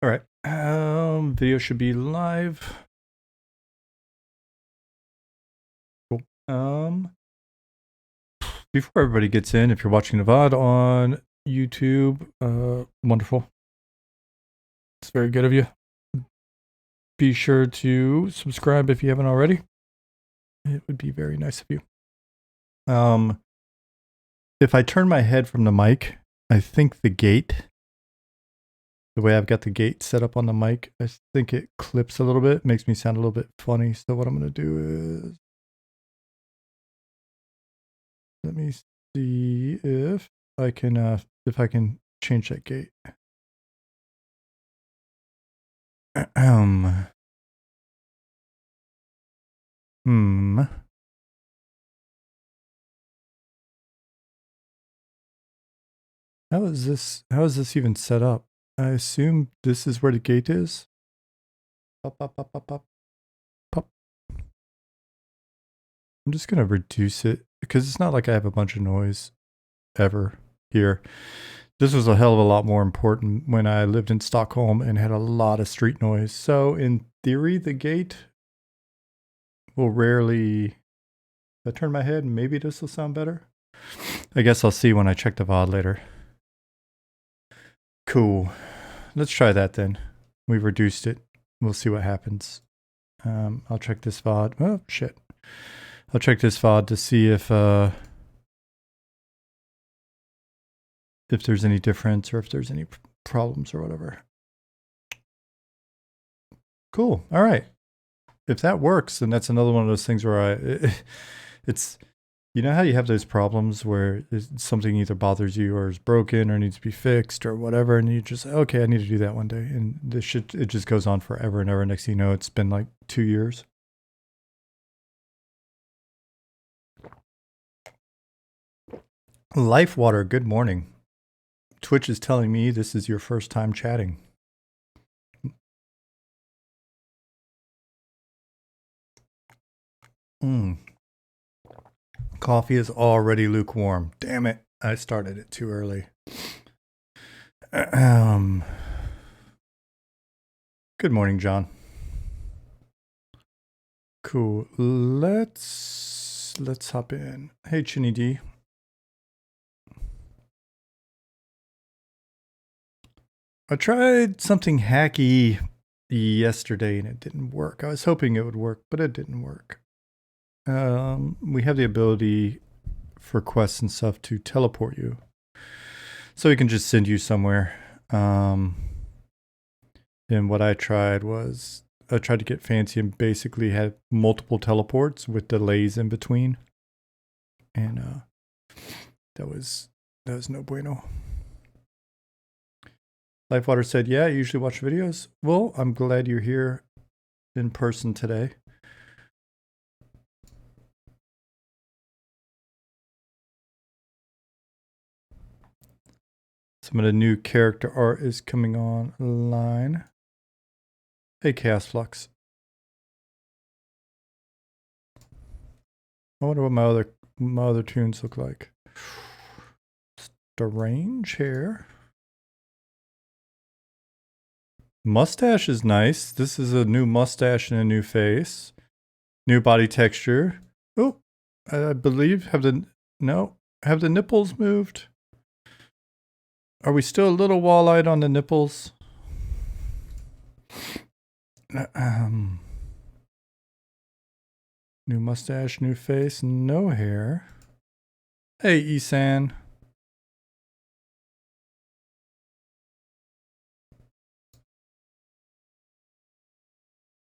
All right. Video should be live. Cool. Before everybody gets in, if you're watching the VOD on YouTube, wonderful. It's very good of you. Be sure to subscribe if you haven't already. It would be very nice of you. If I turn my head from the mic, I think the gate, the way I've got the gate set up on the mic, I think it clips a little bit, makes me sound a little bit funny. So what I'm going to do is, let me see if I can change that gate. How is this even set up? I assume this is where the gate is. Pop, pop, pop, pop, pop, pop. I'm just gonna reduce it because it's not like I have a bunch of noise ever here. This was a hell of a lot more important when I lived in Stockholm and had a lot of street noise. So in theory, the gate will rarely, if I turn my head, maybe this will sound better. I guess I'll see when I check the VOD later. Cool. Let's try that then. We've reduced it. We'll see what happens. I'll check this VOD. Oh, shit. I'll check this VOD to see if there's any difference or if there's any problems or whatever. Cool. All right. If that works, then that's another one of those things where it's, you know how you have those problems where something either bothers you or is broken or needs to be fixed or whatever, and you just, okay, I need to do that one day. And it just goes on forever and ever. Next thing you know, it's been like 2 years. Life Water, good morning. Twitch is telling me this is your first time chatting. Coffee is already lukewarm. Damn it. I started it too early. Good morning, John. Cool. Let's hop in. Hey, Chinny D. I tried something hacky yesterday and it didn't work. I was hoping it would work, but it didn't work. We have the ability for quests and stuff to teleport you. So we can just send you somewhere. And what I tried was, I tried to get fancy and basically had multiple teleports with delays in between. And that was no bueno. Lifewater said, yeah, I usually watch videos. Well, I'm glad you're here in person today. Some of the new character art is coming online. Hey, Chaos Flux. I wonder what my other tunes look like. Strange hair. Mustache is nice. This is a new mustache and a new face. New body texture. Oh, I believe have the nipples moved? Are we still a little wall-eyed on the nipples? New mustache, new face, no hair. Hey, Isan.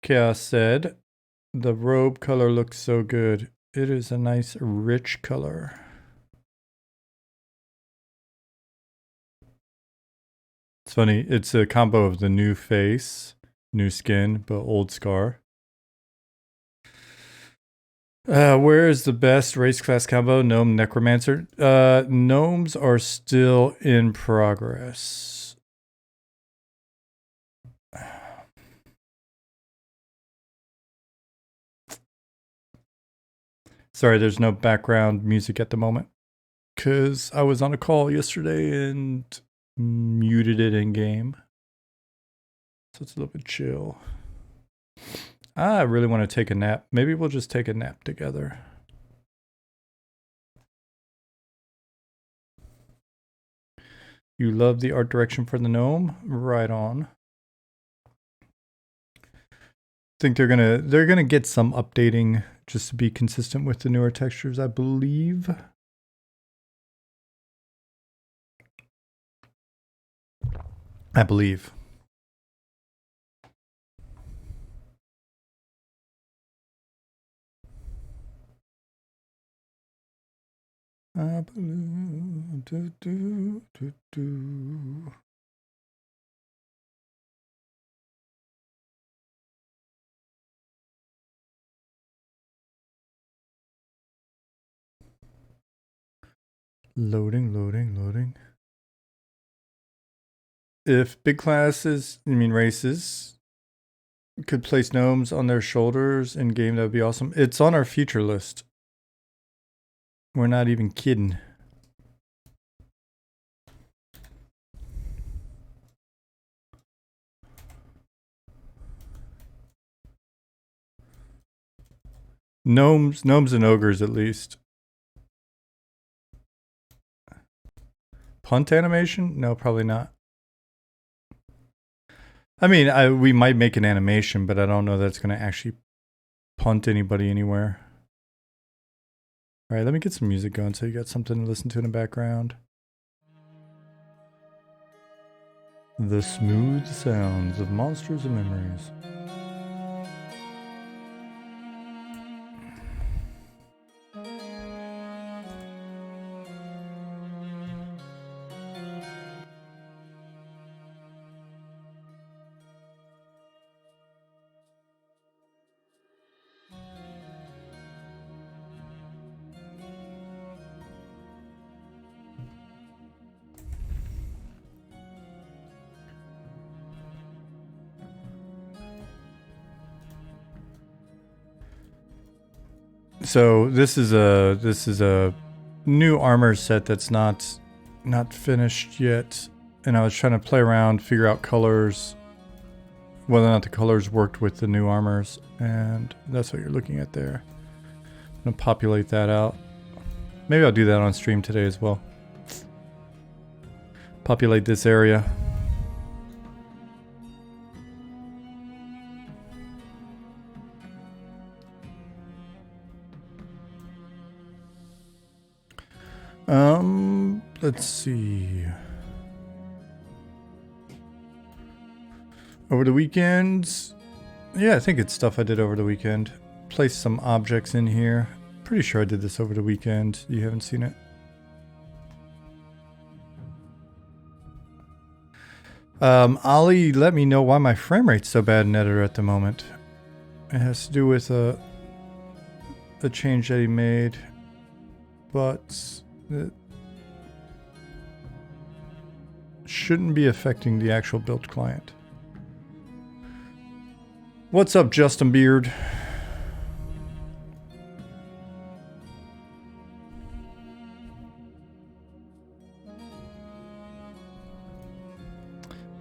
Chaos said, the robe color looks so good. It is a nice, rich color. It's funny. It's a combo of the new face, new skin, but old scar. Where is the best race class combo? Gnome Necromancer. Gnomes are still in progress. Sorry, there's no background music at the moment because I was on a call yesterday and muted it in game. So it's a little bit chill. I really want to take a nap. Maybe we'll just take a nap together. You love the art direction for the gnome? Right on. Think they're gonna get some updating just to be consistent with the newer textures, I believe. I believe. Loading. If big classes, races, could place gnomes on their shoulders in game, that would be awesome. It's on our future list. We're not even kidding. Gnomes and ogres at least. Punt animation? No, probably not. I mean, we might make an animation, but I don't know that it's going to actually punt anybody anywhere. All right, let me get some music going so you got something to listen to in the background. The smooth sounds of monsters and memories. So this is a new armor set that's not finished yet, and I was trying to play around, figure out colors, whether or not the colors worked with the new armors, and that's what you're looking at there. I'm gonna populate that out. Maybe I'll do that on stream today as well. Populate this area. Let's see. Over the weekend, yeah, I think it's stuff I did over the weekend. Place some objects in here. Pretty sure I did this over the weekend. You haven't seen it? Ollie, let me know why my frame rate's so bad in Editor at the moment. It has to do with a change that he made, but it shouldn't be affecting the actual build client. What's up, Justin Beard?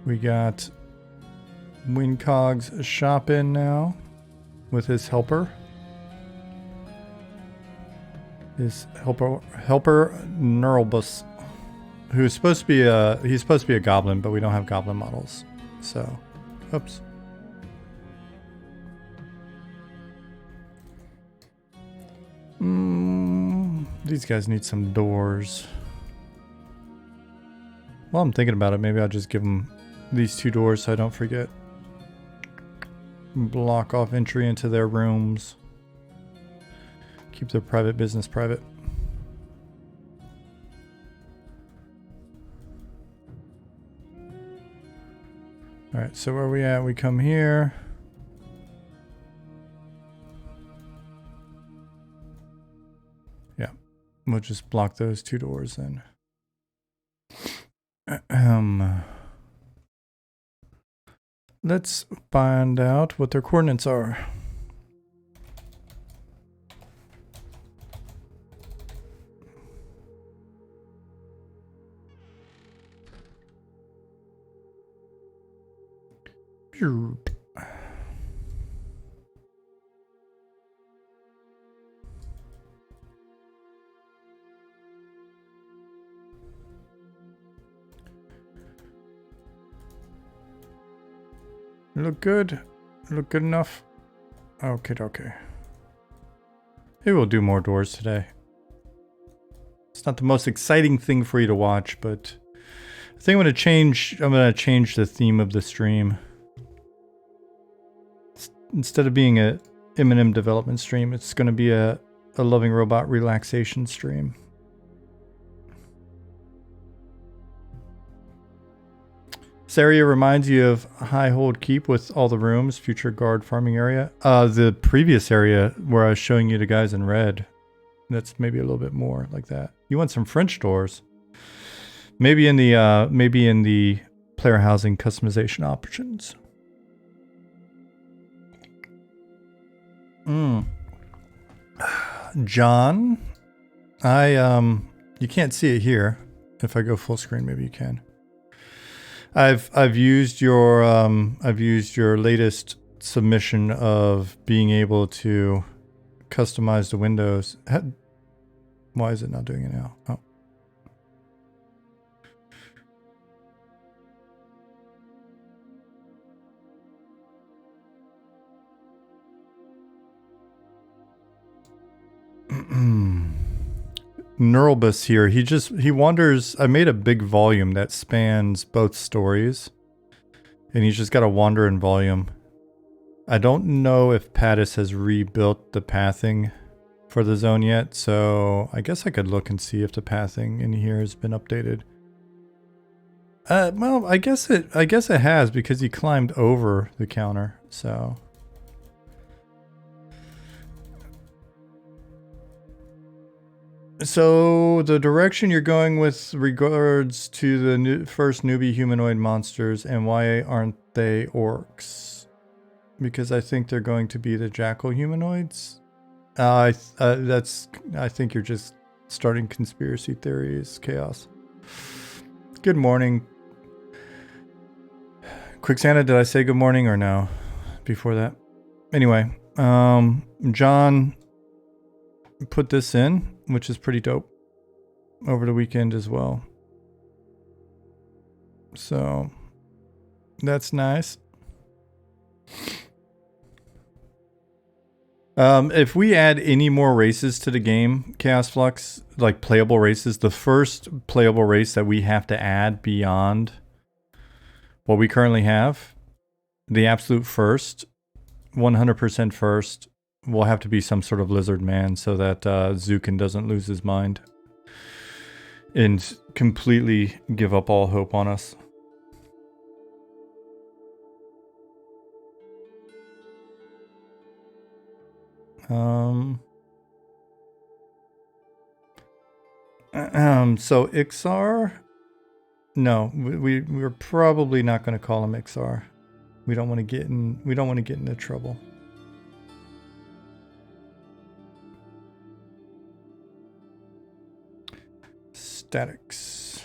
We got Wincog's shop in now with his helper. His helper Neuralbus, who's supposed to be he's supposed to be a goblin, but we don't have goblin models. So, oops. These guys need some doors. While I'm thinking about it, maybe I'll just give them these 2 doors so I don't forget. Block off entry into their rooms. Keep their private business private. Alright, so where are we at? We come here. Yeah, we'll just block those 2 doors then. Let's find out what their coordinates are. Look good? Look good enough? Okay, okay. Maybe we'll do more doors today. It's not the most exciting thing for you to watch, but I think I'm gonna change the theme of the stream. Instead of being a M&M development stream, it's gonna be a loving robot relaxation stream. This area reminds you of Highhold Keep with all the rooms, future guard farming area. The previous area where I was showing you the guys in red. That's maybe a little bit more like that. You want some French doors? Maybe in the player housing customization options. John, you can't see it here. If I go full screen, maybe you can. I've used your latest submission of being able to customize the windows. Why is it not doing it now? Oh. Neuralbus here. He wanders. I made a big volume that spans both stories, and he's just got to wander in volume. I don't know if Pattis has rebuilt the pathing for the zone yet, so I guess I could look and see if the pathing in here has been updated. Well, I guess it has, because he climbed over the counter, so. So the direction you're going with regards to the first newbie humanoid monsters, and why aren't they orcs? Because I think they're going to be the jackal humanoids. I think you're just starting conspiracy theories, Chaos. Good morning. Quicksanta, did I say good morning or no? Before that? Anyway, John put this in, which is pretty dope, over the weekend as well. So that's nice. If we add any more races to the game, Chaos Flux, like playable races, the first playable race that we have to add beyond what we currently have, the absolute first, 100% first, will have to be some sort of lizard man, so that Zukin doesn't lose his mind and completely give up all hope on us. So Ixar, no, we're probably not going to call him Ixar. We don't want to get into trouble. Statics.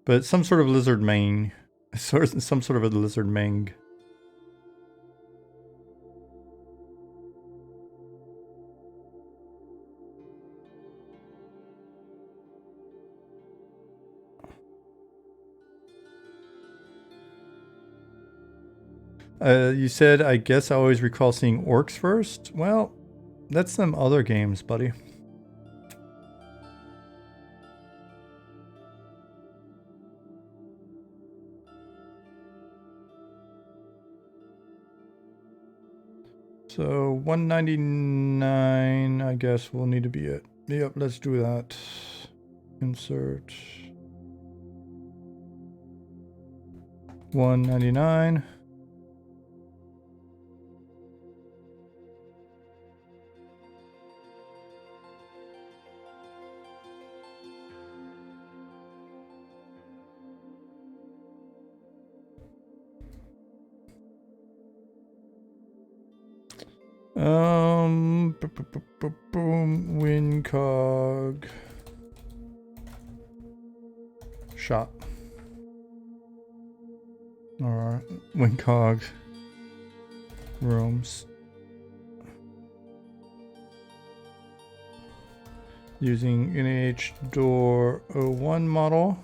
But some sort of lizard mane. Some sort of a lizard mang. You said, I guess I always recall seeing orcs first? Well, that's some other games, buddy. So 199, I guess, will need to be it. Yep, let's do that. Insert 199. Boom, WinCog. Shot. Or Wincog rooms. Using NH door 01 model.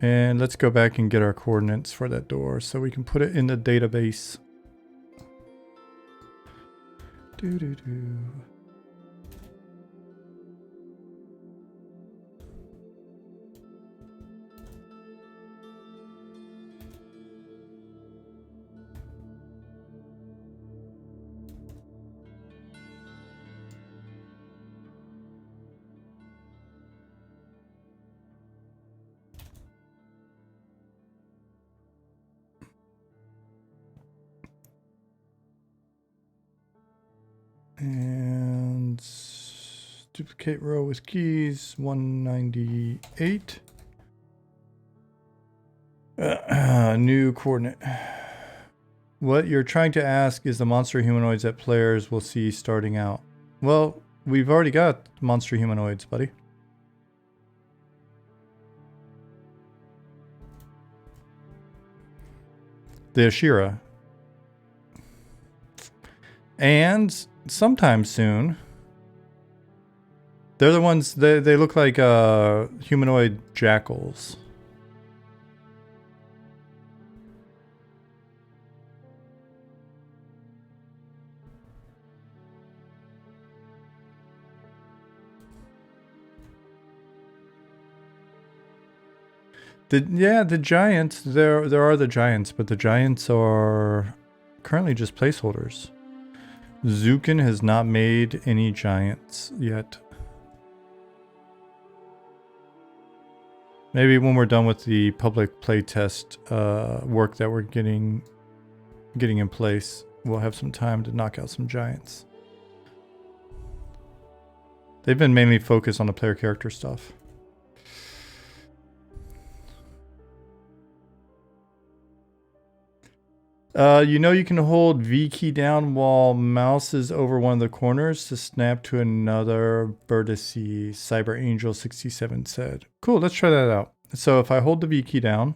And let's go back and get our coordinates for that door so we can put it in the database. Doo-doo-doo. And duplicate row with keys 198. New coordinate. What you're trying to ask is the monster humanoids that players will see starting out. Well, we've already got monster humanoids, buddy. The Ashira. And sometime soon, they're the ones, they look like humanoid jackals. The giants, there are the giants, but the giants are currently just placeholders. Zukin has not made any giants yet. Maybe when we're done with the public playtest work that we're getting in place, we'll have some time to knock out some giants. They've been mainly focused on the player character stuff. You know you can hold V key down while mouse is over one of the corners to snap to another vertice, Cyber Angel 67 said. Cool, let's try that out. So if I hold the V key down.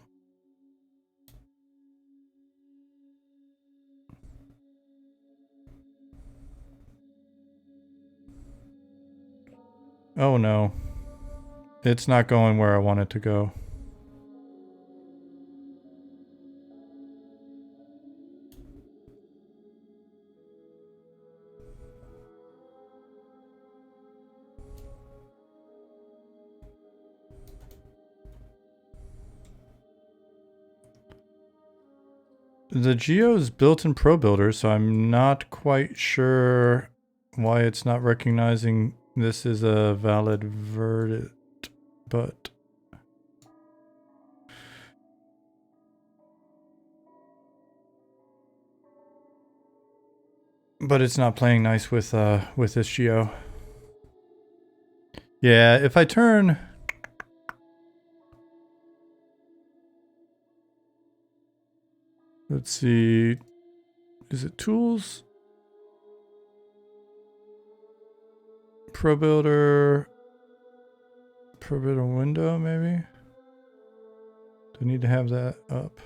Oh no. It's not going where I want it to go. The Geo is built in Pro Builder, so I'm not quite sure why it's not recognizing this is a valid verdict, but it's not playing nice with this Geo. Yeah, if I turn. Let's see. Is it tools? Pro Builder window, maybe? Do I need to have that up?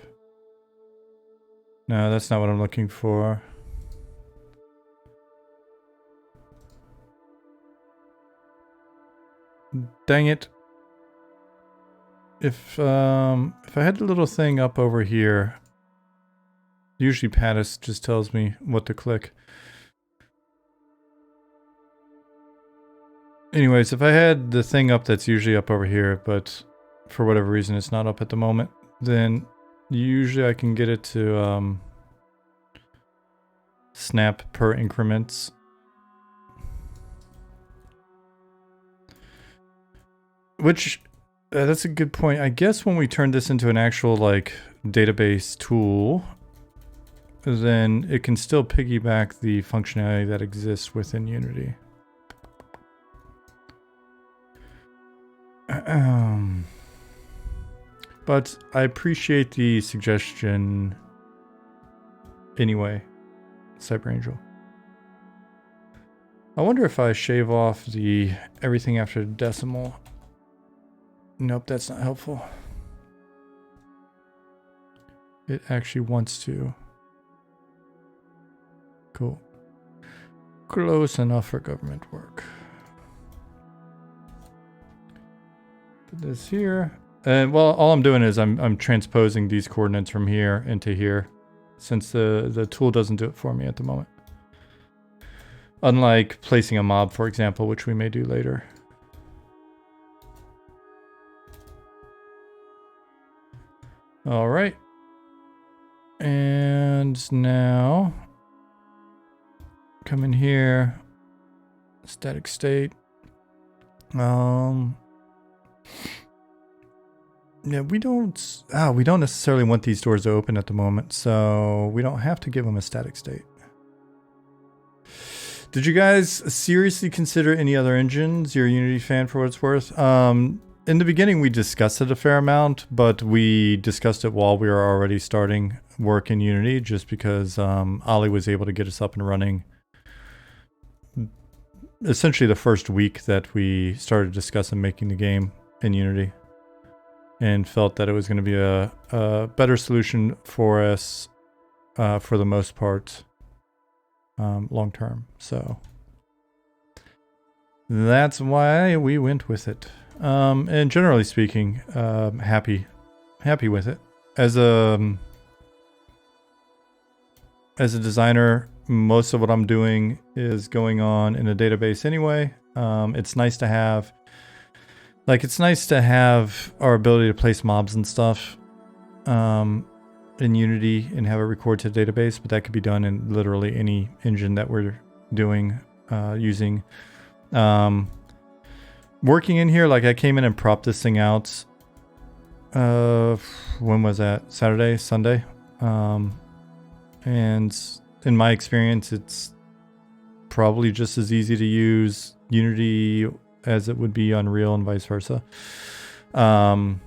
No, that's not what I'm looking for. Dang it. If I had the little thing up over here, usually Pattis just tells me what to click. Anyways, if I had the thing up that's usually up over here, but for whatever reason it's not up at the moment, then usually I can get it to snap per increments. Which, that's a good point. I guess when we turn this into an actual like database tool, then it can still piggyback the functionality that exists within Unity. But I appreciate the suggestion anyway, Cyber Angel. I wonder if I shave off the everything after decimal. Nope, that's not helpful. it actually wants to. Cool. Close enough for government work. Put this here. And well, all I'm doing is I'm transposing these coordinates from here into here, since the tool doesn't do it for me at the moment. Unlike placing a mob, for example, which we may do later. All right. And now come in here, static state. Yeah, we don't necessarily want these doors to open at the moment, so we don't have to give them a static state. Did you guys seriously consider any other engines? You're a Unity fan for what it's worth. In the beginning, we discussed it a fair amount, but we discussed it while we were already starting work in Unity, just because Ollie was able to get us up and running essentially the first week that we started discussing making the game in Unity, and felt that it was going to be a better solution for us for the most part long term. So that's why we went with it. And generally speaking, happy with it. As a designer, most of what I'm doing is going on in a database anyway. It's nice to have our ability to place mobs and stuff in Unity and have it record to the database, but that could be done in literally any engine that we're doing, using. Working in here, like I came in and propped this thing out. When was that? Saturday, Sunday. And in my experience, it's probably just as easy to use Unity as it would be Unreal and vice versa. On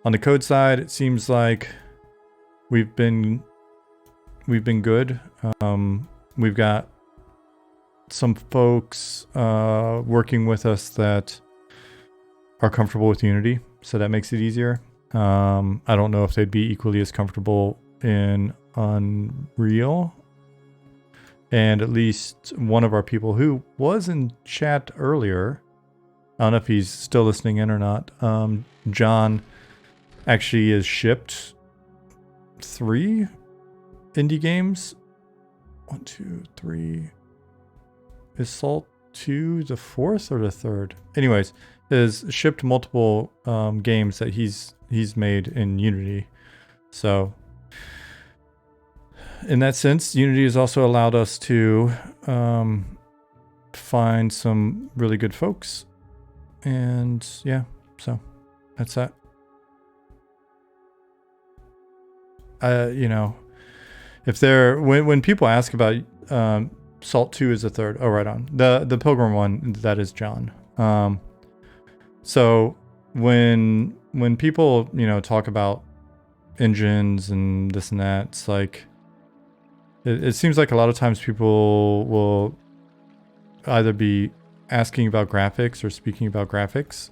the code side, it seems like we've been good. We've got some folks working with us that are comfortable with Unity, so that makes it easier. I don't know if they'd be equally as comfortable in Unreal. And at least one of our people who was in chat earlier, I don't know if he's still listening in or not, John actually has shipped 3 indie games. 1, 2, 3. Is Salt 2 the 4th or the 3rd? Anyways, has shipped multiple games that he's made in Unity. So in that sense, Unity has also allowed us to find some really good folks. And yeah, so that's that. You know, if they're when people ask about Salt 2 is the 3rd. Oh, right on. The Pilgrim one, that is John. So when people, you know, talk about engines and this and that, it's like it seems like a lot of times people will either be asking about graphics or speaking about graphics.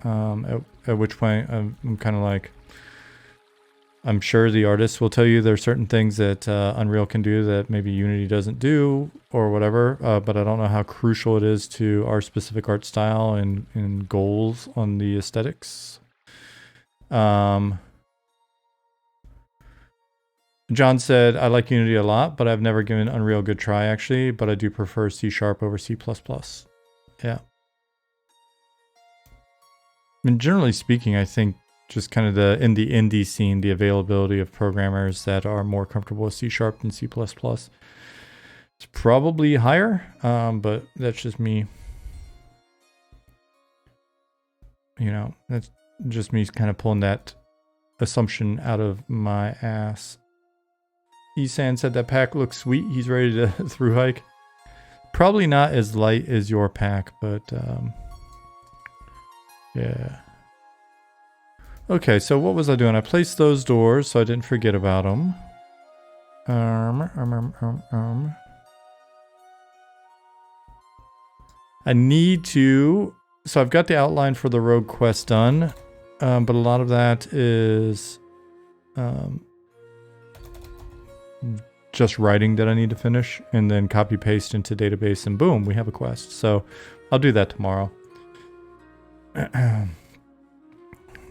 At which point I'm kind of like, I'm sure the artists will tell you there's certain things that Unreal can do that maybe Unity doesn't do or whatever, but I don't know how crucial it is to our specific art style and goals on the aesthetics. John said, I like Unity a lot, but I've never given Unreal a good try actually, but I do prefer C# over C++. Yeah. I mean, generally speaking, I think just kind of in the indie scene, the availability of programmers that are more comfortable with C# than C++. It's probably higher, but that's just me. You know, that's just me kind of pulling that assumption out of my ass. Esan said that pack looks sweet. He's ready to through hike. Probably not as light as your pack, but yeah. Okay, so what was I doing? I placed those doors so I didn't forget about them. I need to... So I've got the outline for the rogue quest done, but a lot of that is just writing that I need to finish, and then copy paste into database, and boom, we have a quest. So I'll do that tomorrow.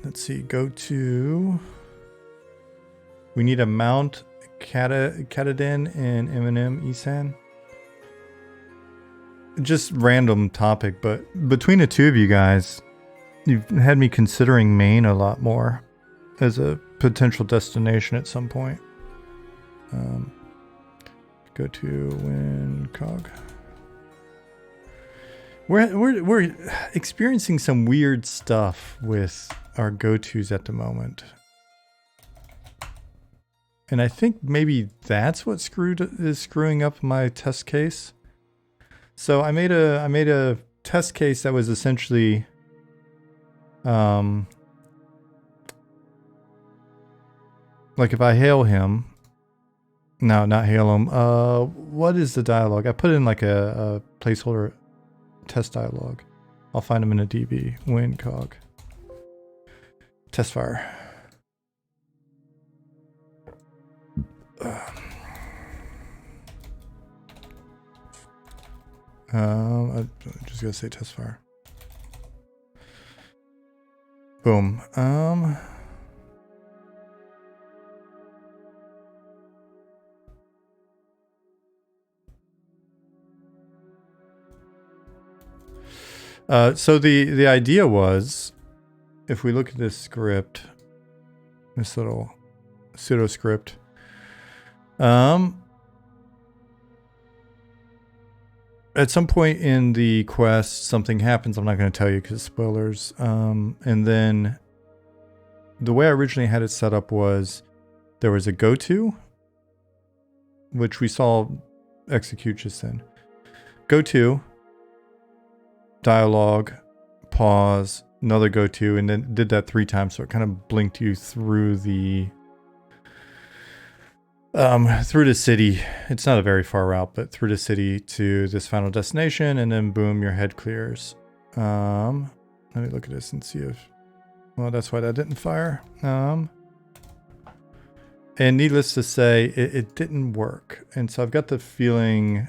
Let's see, go to... We need a Mount Katahdin and M&M Isan. Just random topic, but between the two of you guys, you've had me considering Maine a lot more as a potential destination at some point. Go to WinCog. We're experiencing some weird stuff with our go-tos at the moment. And I think maybe that's what is screwing up my test case. So I made a test case that was essentially like if I hail him. No, not hail him. What is the dialogue? I put in like a placeholder test dialogue. I'll find him in a DB. WinCog. Test fire. I'm just gonna say test fire. Boom. So the idea was, if we look at this script, this little pseudo script, at some point in the quest, something happens. I'm not going to tell you because spoilers. And then the way I originally had it set up was there was a go-to, which we saw execute just then. Go-to, dialogue, pause, another go-to, and then did that 3 times. So it kind of blinked you through the city. It's not a very far route, but through the city to this final destination, and then boom, your head clears. Let me look at this and see if, well, that's why that didn't fire. And needless to say, it didn't work. And so I've got the feeling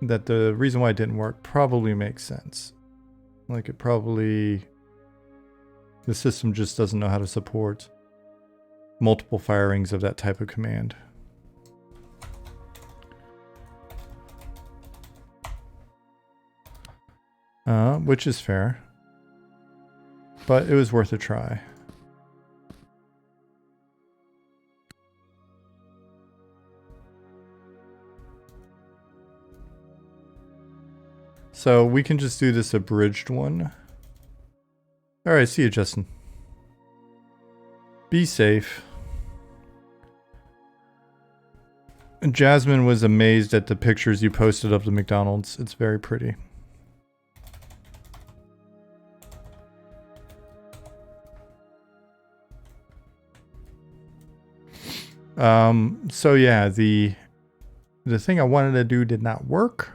that the reason why it didn't work probably makes sense. Like it probably, the system just doesn't know how to support multiple firings of that type of command. Which is fair, but it was worth a try. So we can just do this abridged one. All right, see you, Justin. Be safe. Jasmine was amazed at the pictures you posted of the McDonald's. It's very pretty. So yeah, the thing I wanted to do did not work,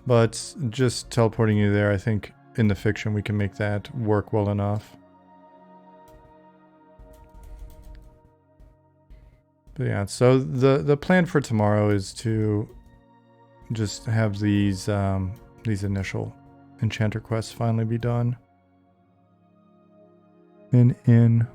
but just teleporting you there, I think in the fiction we can make that work well enough. But yeah, so the plan for tomorrow is to just have these initial enchanter quests finally be done. And in.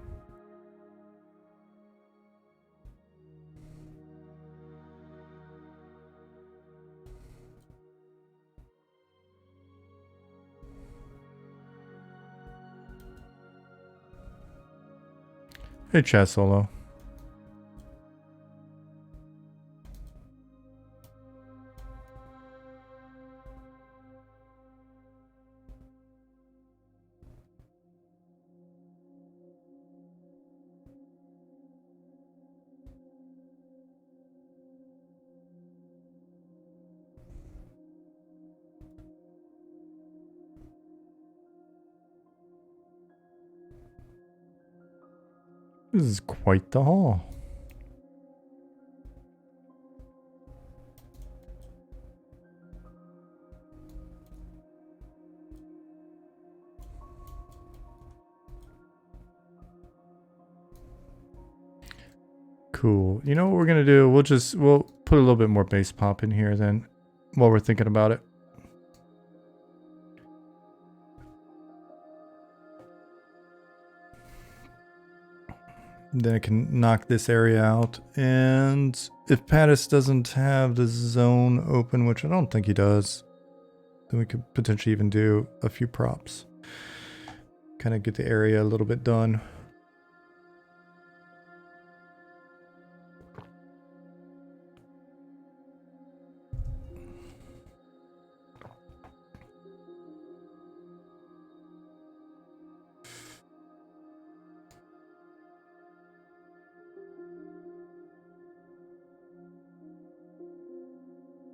Hey, Chat Solo. This is quite the haul. Cool. You know what we're gonna do? We'll put a little bit more base pop in here then while we're thinking about it. Then I can knock this area out. And if Pattis doesn't have the zone open, which I don't think he does, then we could potentially even do a few props. Kind of get the area a little bit done.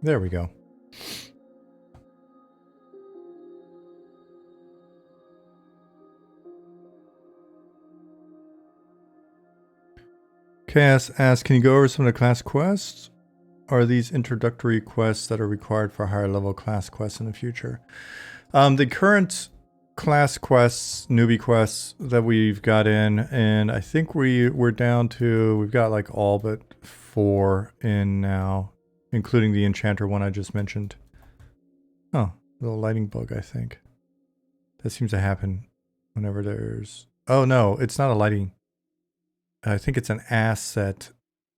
There we go. Cass asks, can you go over some of the class quests? Are these introductory quests that are required for higher level class quests in the future? The current class quests, newbie quests that we've got in, and I think we're down to, we've got like all but 4 in now, including the enchanter one I just mentioned. Oh, little lighting bug, I think. That seems to happen whenever there's... Oh no, it's not a lighting. I think it's an asset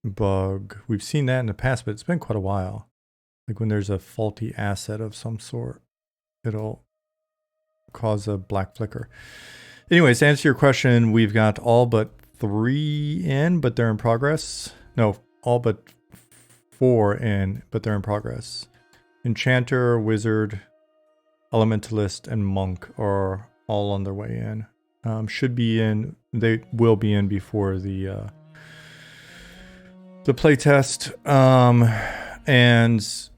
bug. We've seen that in the past, but it's been quite a while. Like when there's a faulty asset of some sort, it'll cause a black flicker. Anyways, to answer your question, we've got all but 3 in, but they're in progress. No, all but 4 in, but they're in progress. Enchanter, Wizard, Elementalist, and Monk are all on their way in. Should be in, they will be in before the playtest. And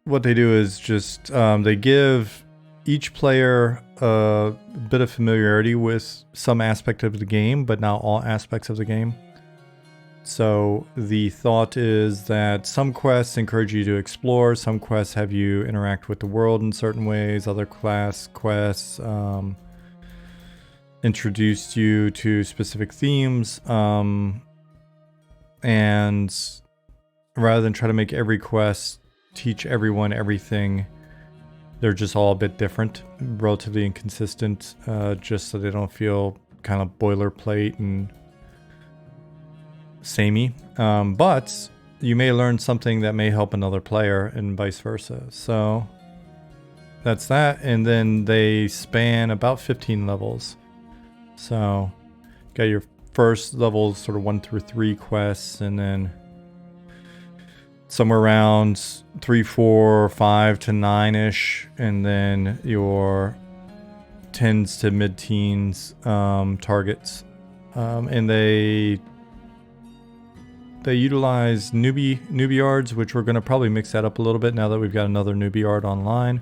what they do is just, they give each player a bit of familiarity with some aspect of the game, but not all aspects of the game. So the thought is that some quests encourage you to explore, some quests have you interact with the world in certain ways, other class quests introduced you to specific themes, and rather than try to make every quest teach everyone everything, they're just all a bit different, relatively inconsistent, just so they don't feel kind of boilerplate and samey. But you may learn something that may help another player and vice versa. So that's that. And then they span about 15 levels. So got your first level, sort of 1 through 3 quests, and then somewhere around 3, 4, 5 to 9-ish, and then your 10s to mid-teens targets. And they utilize newbie yards, which we're going to probably mix that up a little bit now that we've got another newbie yard online.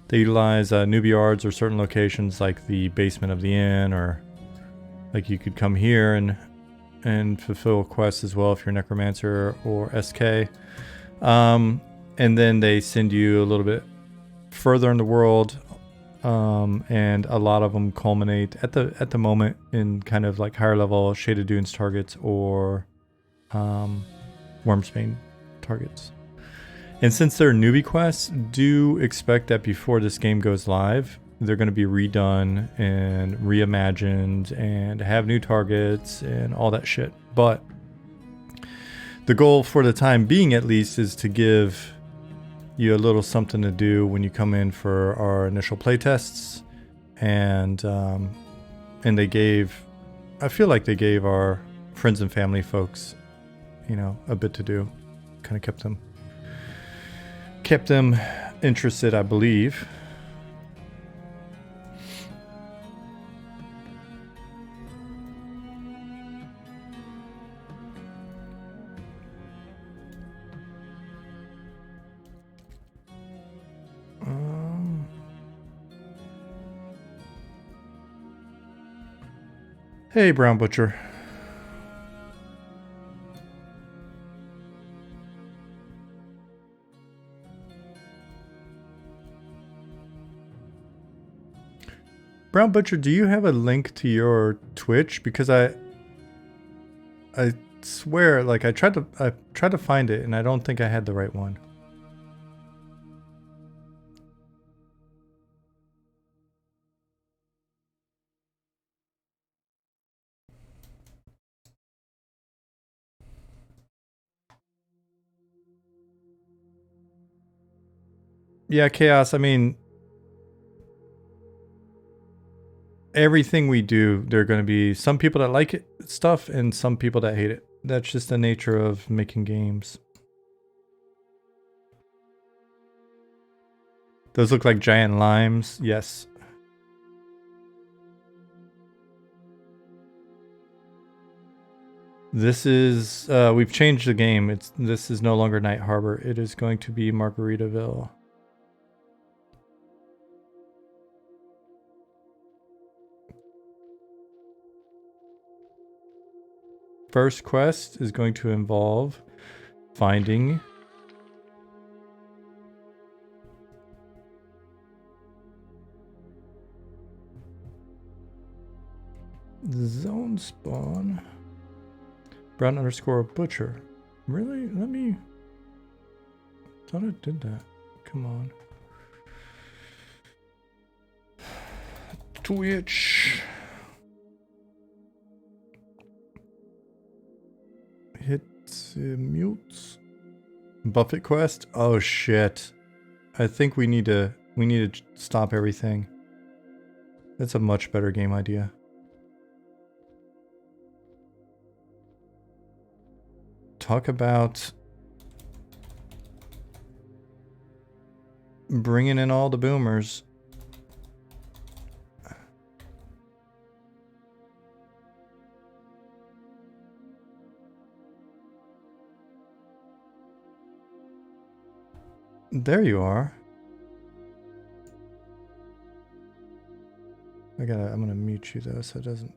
They utilize newbie yards or certain locations like the basement of the inn, or like you could come here and fulfill quests as well if you're Necromancer or SK. And then they send you a little bit further in the world, and a lot of them culminate at the moment in kind of like higher level Shaded Dunes targets or Wormsbane targets. And since they're newbie quests, do expect that before this game goes live, they're going to be redone and reimagined and have new targets and all that shit. But the goal for the time being, at least, is to give you a little something to do when you come in for our initial playtests. And they gave, I feel like they gave our friends and family folks, you know, a bit to do. Kind of kept them interested, I believe. Hey, Brown Butcher. Brown Butcher, do you have a link to your Twitch? Because I swear, like I tried to find it and I don't think I had the right one. Yeah, Chaos, I mean, everything we do, there are going to be some people that like it, stuff and some people that hate it. That's just the nature of making games. Those look like giant limes. Yes. This is, we've changed the game. This is no longer Night Harbor. It is going to be Margaritaville. First quest is going to involve finding zone spawn. Brown underscore butcher. Really? Let me... thought I did that. Come on. Twitch. Hit mutes. Buffett quest? Oh shit. I think we need to stop everything. That's a much better game idea. Talk about bringing in all the boomers. There you are. I'm gonna mute you though so it doesn't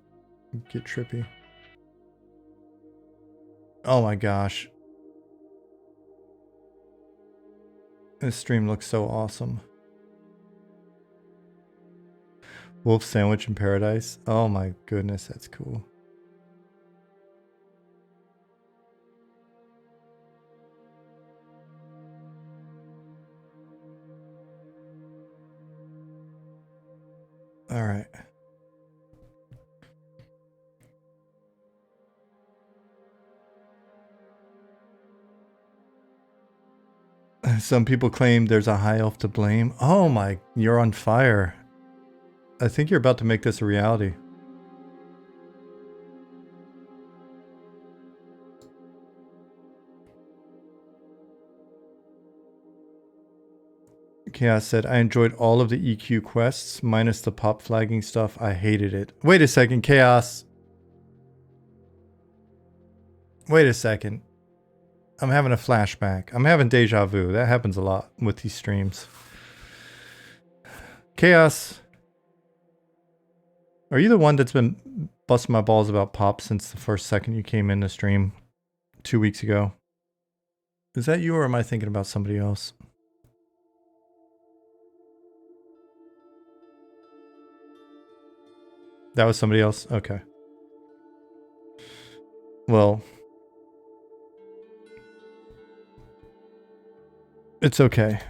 get trippy. Oh my gosh. This stream looks so awesome. Wolf sandwich in paradise. Oh my goodness, that's cool. All right. Some people claim there's a high elf to blame. Oh my, you're on fire. I think you're about to make this a reality. Chaos said, I enjoyed all of the EQ quests, minus the pop flagging stuff. I hated it. Wait a second, Chaos. Wait a second. I'm having a flashback. I'm having deja vu. That happens a lot with these streams. Chaos. Are you the one that's been busting my balls about pop since the first second you came in the stream 2 weeks ago? Is that you or am I thinking about somebody else? That was somebody else? Okay. Well, it's okay.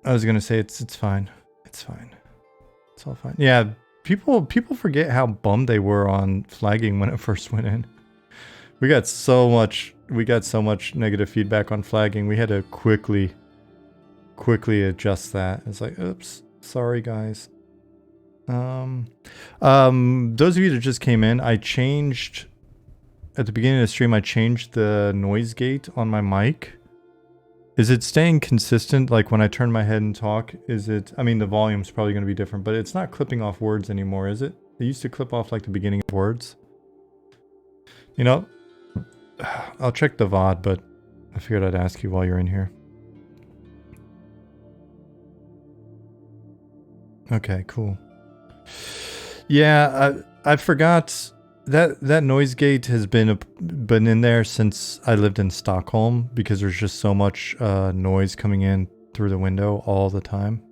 I was gonna say it's fine. It's fine. It's all fine. Yeah, people forget how bummed they were on flagging when it first went in. We got so much negative feedback on flagging. We had to quickly adjust that. It's like, oops, sorry guys. Those of you that just came in, I changed at the beginning of the stream. I changed the noise gate on my mic. Is it staying consistent? Like when I turn my head and talk, is it, I mean, the volume's probably going to be different, but it's not clipping off words anymore, is it? It used to clip off like the beginning of words. You know, I'll check the VOD, but I figured I'd ask you while you're in here. Okay, cool. Yeah, I forgot that noise gate has been in there since I lived in Stockholm because there's just so much noise coming in through the window all the time.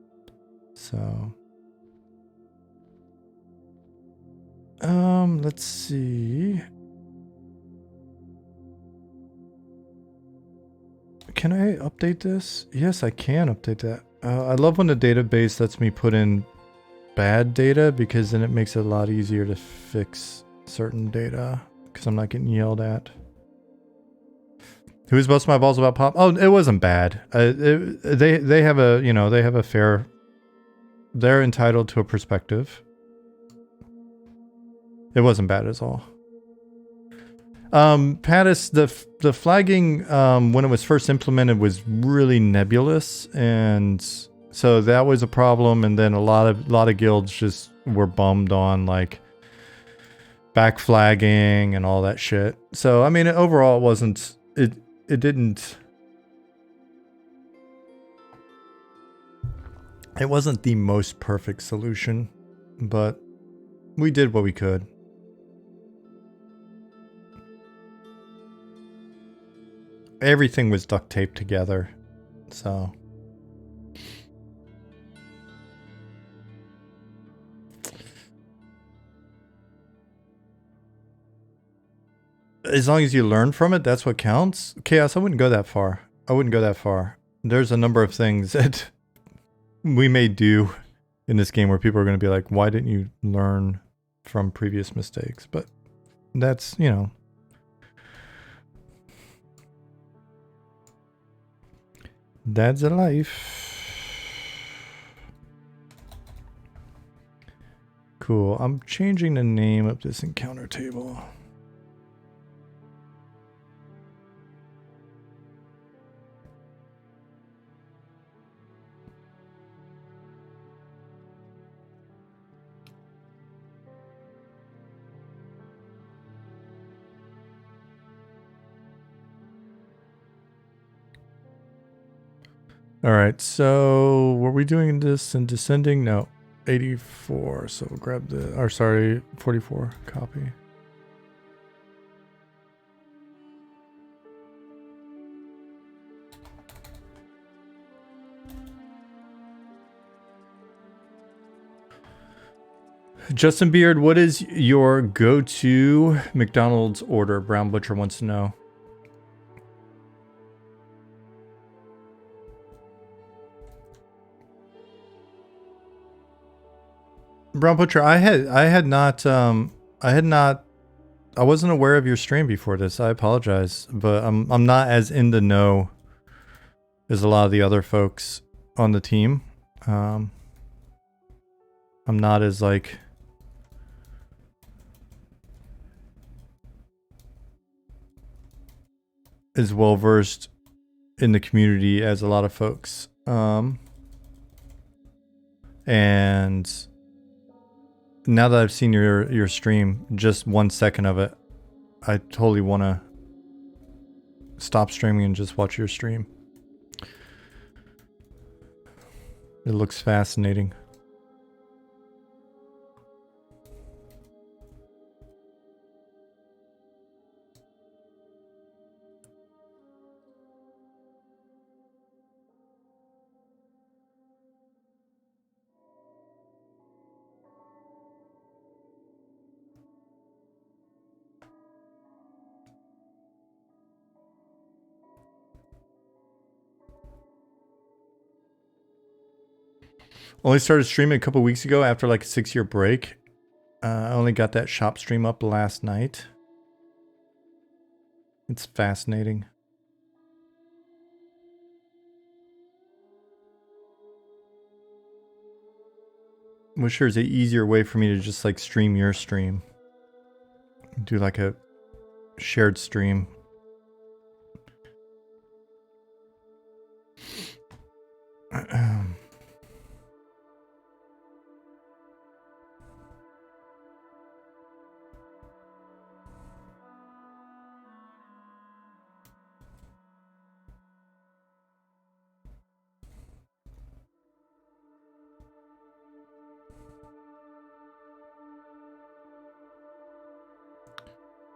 So, let's see. can I update this? Yes, I can update that. I love when the database lets me put in bad data because then it makes it a lot easier to fix certain data because I'm not getting yelled at. Who's busting my balls about pop? Oh, it wasn't bad. They have a, you know, they have a fair, they're entitled to a perspective. It wasn't bad at all. Pattis, the flagging when it was first implemented was really nebulous, and so that was a problem. And then a lot of guilds just were bummed on like back flagging and all that shit. So I mean, overall, it wasn't. It didn't. It wasn't the most perfect solution, but we did what we could. Everything was duct taped together, so. As long as you learn from it, that's what counts. Chaos, I wouldn't go that far. I wouldn't go that far. There's a number of things that we may do in this game where people are going to be like, why didn't you learn from previous mistakes? But that's, you know. That's a life. Cool. I'm changing the name of this encounter table. All right, so were we doing this in descending? No, 84. So we'll grab the, or sorry, 44 copy. Justin Beard, what is your go-to McDonald's order? Brown Butcher wants to know. Brown Butcher, I wasn't aware of your stream before this. I apologize, but I'm not as in the know as a lot of the other folks on the team. I'm not as like as well versed in the community as a lot of folks. And now that I've seen your stream, just 1 second of it, I totally want to stop streaming and just watch your stream. It looks fascinating. Only started streaming a couple weeks ago after like a 6-year break. I only got that shop stream up last night. It's fascinating. Wish there was an easier way for me to just like stream your stream. Do like a shared stream.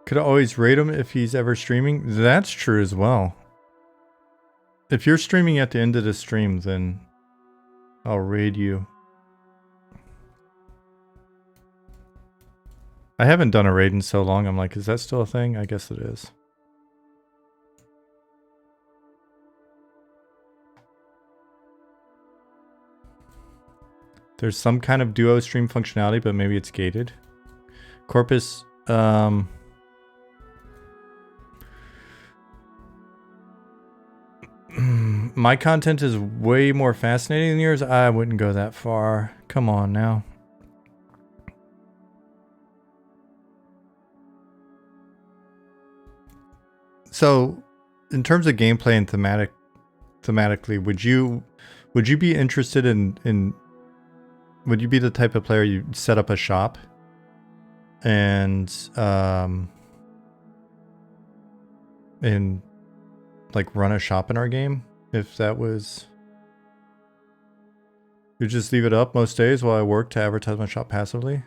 Could I always rate him if he's ever streaming? That's true as well. If you're streaming at the end of the stream, then I'll raid you. I haven't done a raid in so long. I'm like, is that still a thing? I guess it is. There's some kind of duo stream functionality, but maybe it's gated. Corpus, my content is way more fascinating than yours. I wouldn't go that far. Come on now. So, in terms of gameplay and thematically, would you be interested in would you be the type of player you set up a shop and like run a shop in our game? If that was, you just leave it up most days while I work to advertise my shop passively?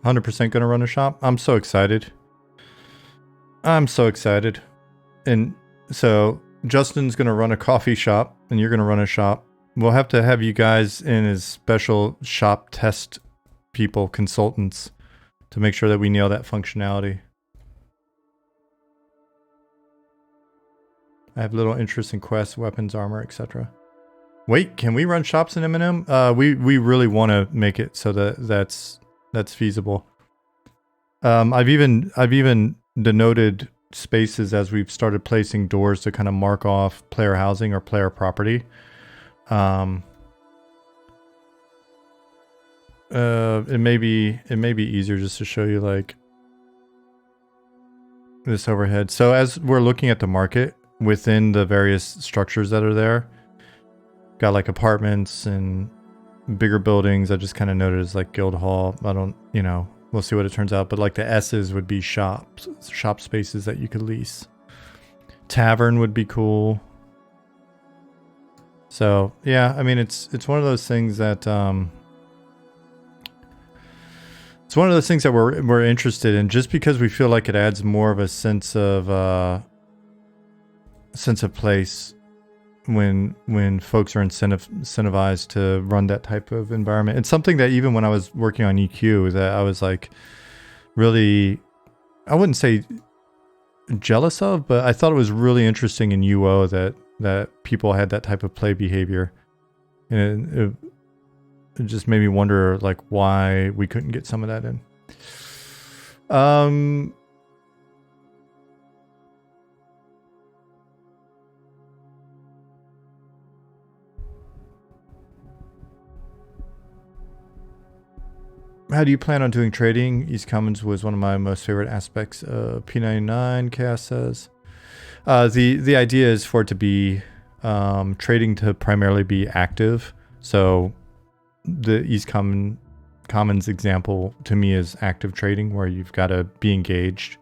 100% gonna run a shop. I'm so excited. I'm so excited. And so Justin's gonna run a coffee shop and you're gonna run a shop. We'll have to have you guys in as special shop test people, consultants, to make sure that we nail that functionality. I have little interest in quests, weapons, armor, etc. Wait, can we run shops in M&M? We really want to make it so that that's feasible. I've even denoted spaces as we've started placing doors to kind of mark off player housing or player property. It may be easier just to show you like this overhead. So as we're looking at the market within the various structures that are there, got like apartments and bigger buildings. I just kind of noted as like guild hall. I don't, you know, we'll see what it turns out. But like the S's would be shops, shop spaces that you could lease. Tavern would be cool. So yeah, I mean, it's one of those things that it's one of those things that we're interested in, just because we feel like it adds more of a sense of place when folks are incentivized to run that type of environment. It's something that even when I was working on EQ, that I was like really, I wouldn't say jealous of, but I thought it was really interesting in UO that people had that type of play behavior, and it just made me wonder like why we couldn't get some of that in. How do you plan on doing trading? East Commons was one of my most favorite aspects. P99 Chaos says. The idea is for it to be trading to primarily be active. So the East Commons example to me is active trading, where you've got to be engaged.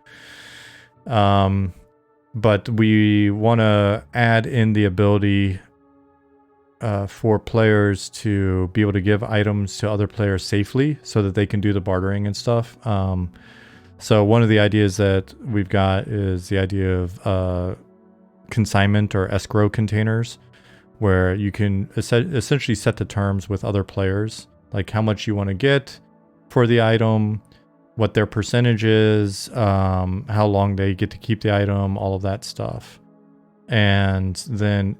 But we want to add in the ability for players to be able to give items to other players safely so that they can do the bartering and stuff. So one of the ideas that we've got is the idea of consignment or escrow containers, where you can essentially set the terms with other players, like how much you want to get for the item, what their percentage is, how long they get to keep the item, all of that stuff. And then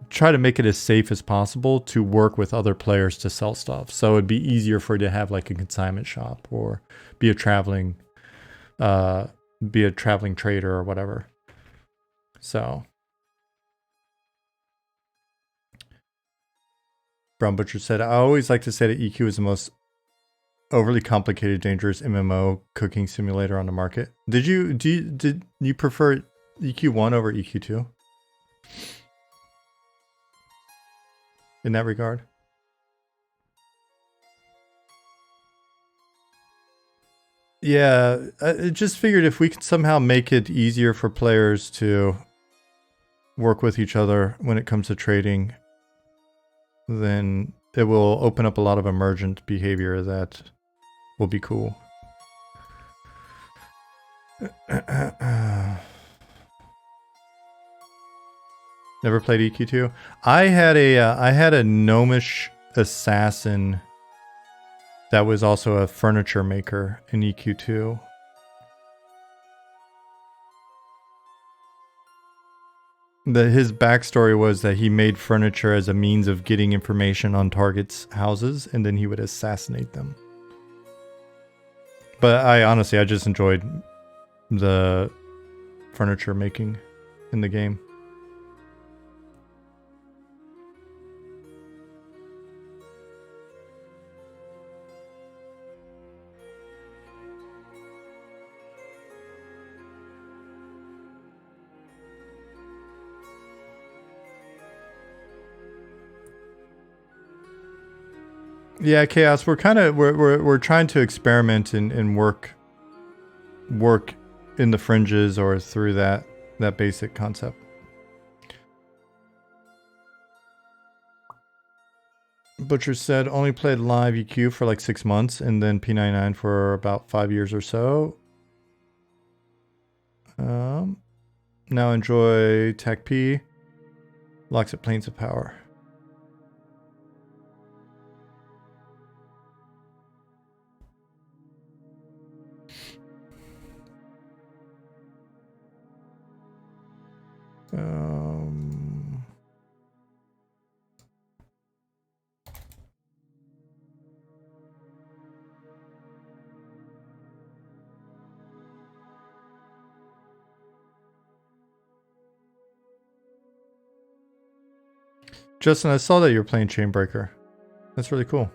try to make it as safe as possible to work with other players to sell stuff. So it'd be easier for you to have like a consignment shop or be a traveling trader or whatever. So Brown Butcher said, I always like to say that EQ is the most overly complicated, dangerous MMO cooking simulator on the market. Did you prefer EQ1 over EQ2? In that regard? Yeah, I just figured if we could somehow make it easier for players to work with each other when it comes to trading, then it will open up a lot of emergent behavior that will be cool. Never played EQ2. I had a gnomish assassin that was also a furniture maker in EQ2. His backstory was that he made furniture as a means of getting information on targets' houses, and then he would assassinate them. But I just enjoyed the furniture making in the game. Yeah, Chaos. We're trying to experiment and work in the fringes or through that basic concept. Butcher said only played live EQ for like 6 months and then P99 for about 5 years or so. Now enjoy Tech P. Locks at Planes of Power. Justin, I saw that you're playing Chainbreaker. That's really cool.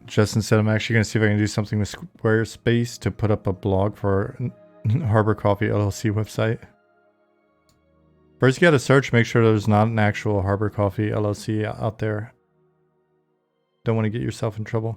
Justin said, I'm actually going to see if I can do something with Squarespace to put up a blog for Harbor Coffee LLC website. First, you got to search, make sure there's not an actual Harbor Coffee LLC out there. Don't want to get yourself in trouble.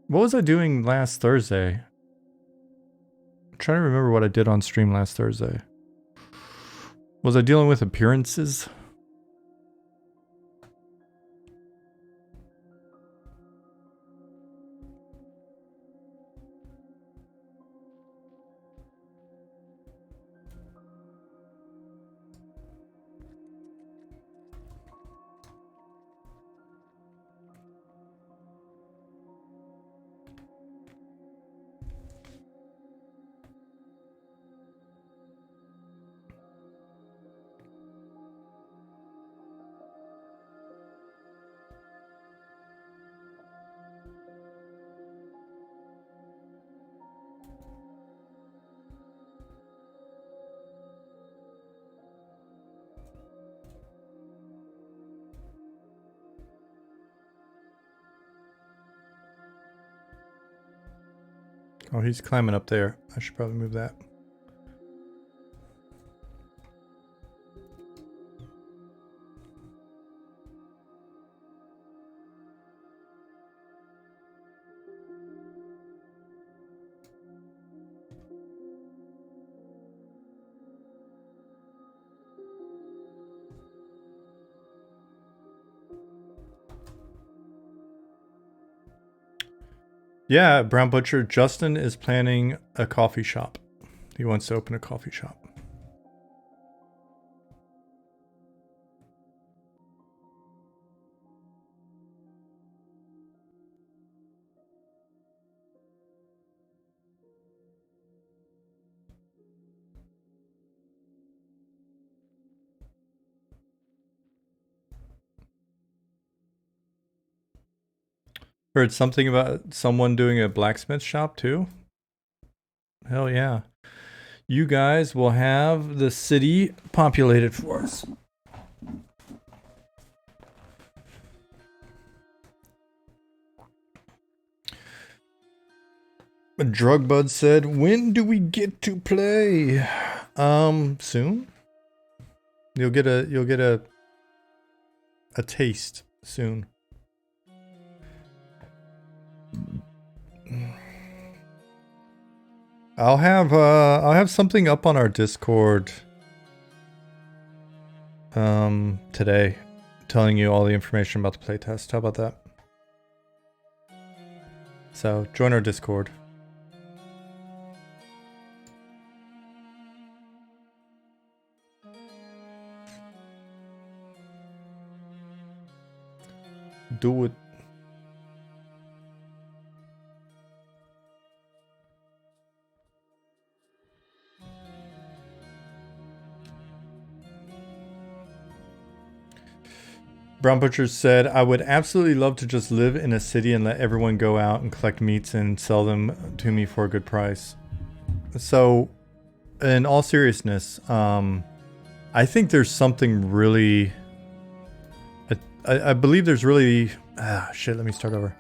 What was I doing last Thursday? I'm trying to remember what I did on stream last Thursday. Was I dealing with appearances? Oh, he's climbing up there. I should probably move that. Yeah, Brown Butcher, Justin is planning a coffee shop. He wants to open a coffee shop. Heard something about someone doing a blacksmith shop too? Hell yeah. You guys will have the city populated for us. Drug Bud said, "When do we get to play?" Soon. You'll get a taste soon. I'll have something up on our Discord today, telling you all the information about the playtest. How about that? So join our Discord. Do it. Brown Butcher said, "I would absolutely love to just live in a city and let everyone go out and collect meats and sell them to me for a good price." So, in all seriousness, I think there's something really... I believe there's really... shit, let me start over.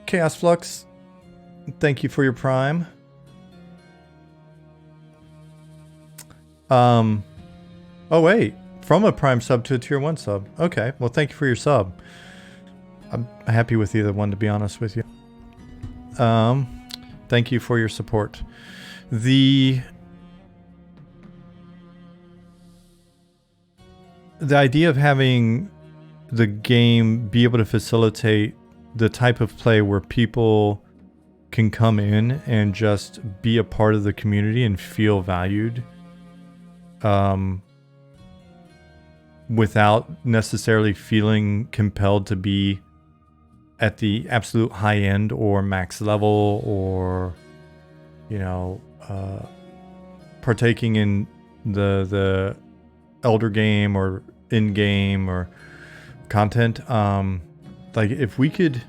Chaos Flux, thank you for your Prime. Oh, wait. From a Prime sub to a Tier 1 sub. Okay, well, thank you for your sub. I'm happy with either one, to be honest with you. Thank you for your support. The idea of having the game be able to facilitate the type of play where people can come in and just be a part of the community and feel valued, without necessarily feeling compelled to be at the absolute high end or max level, or, you know, partaking in the elder game or in game or content. Like if we could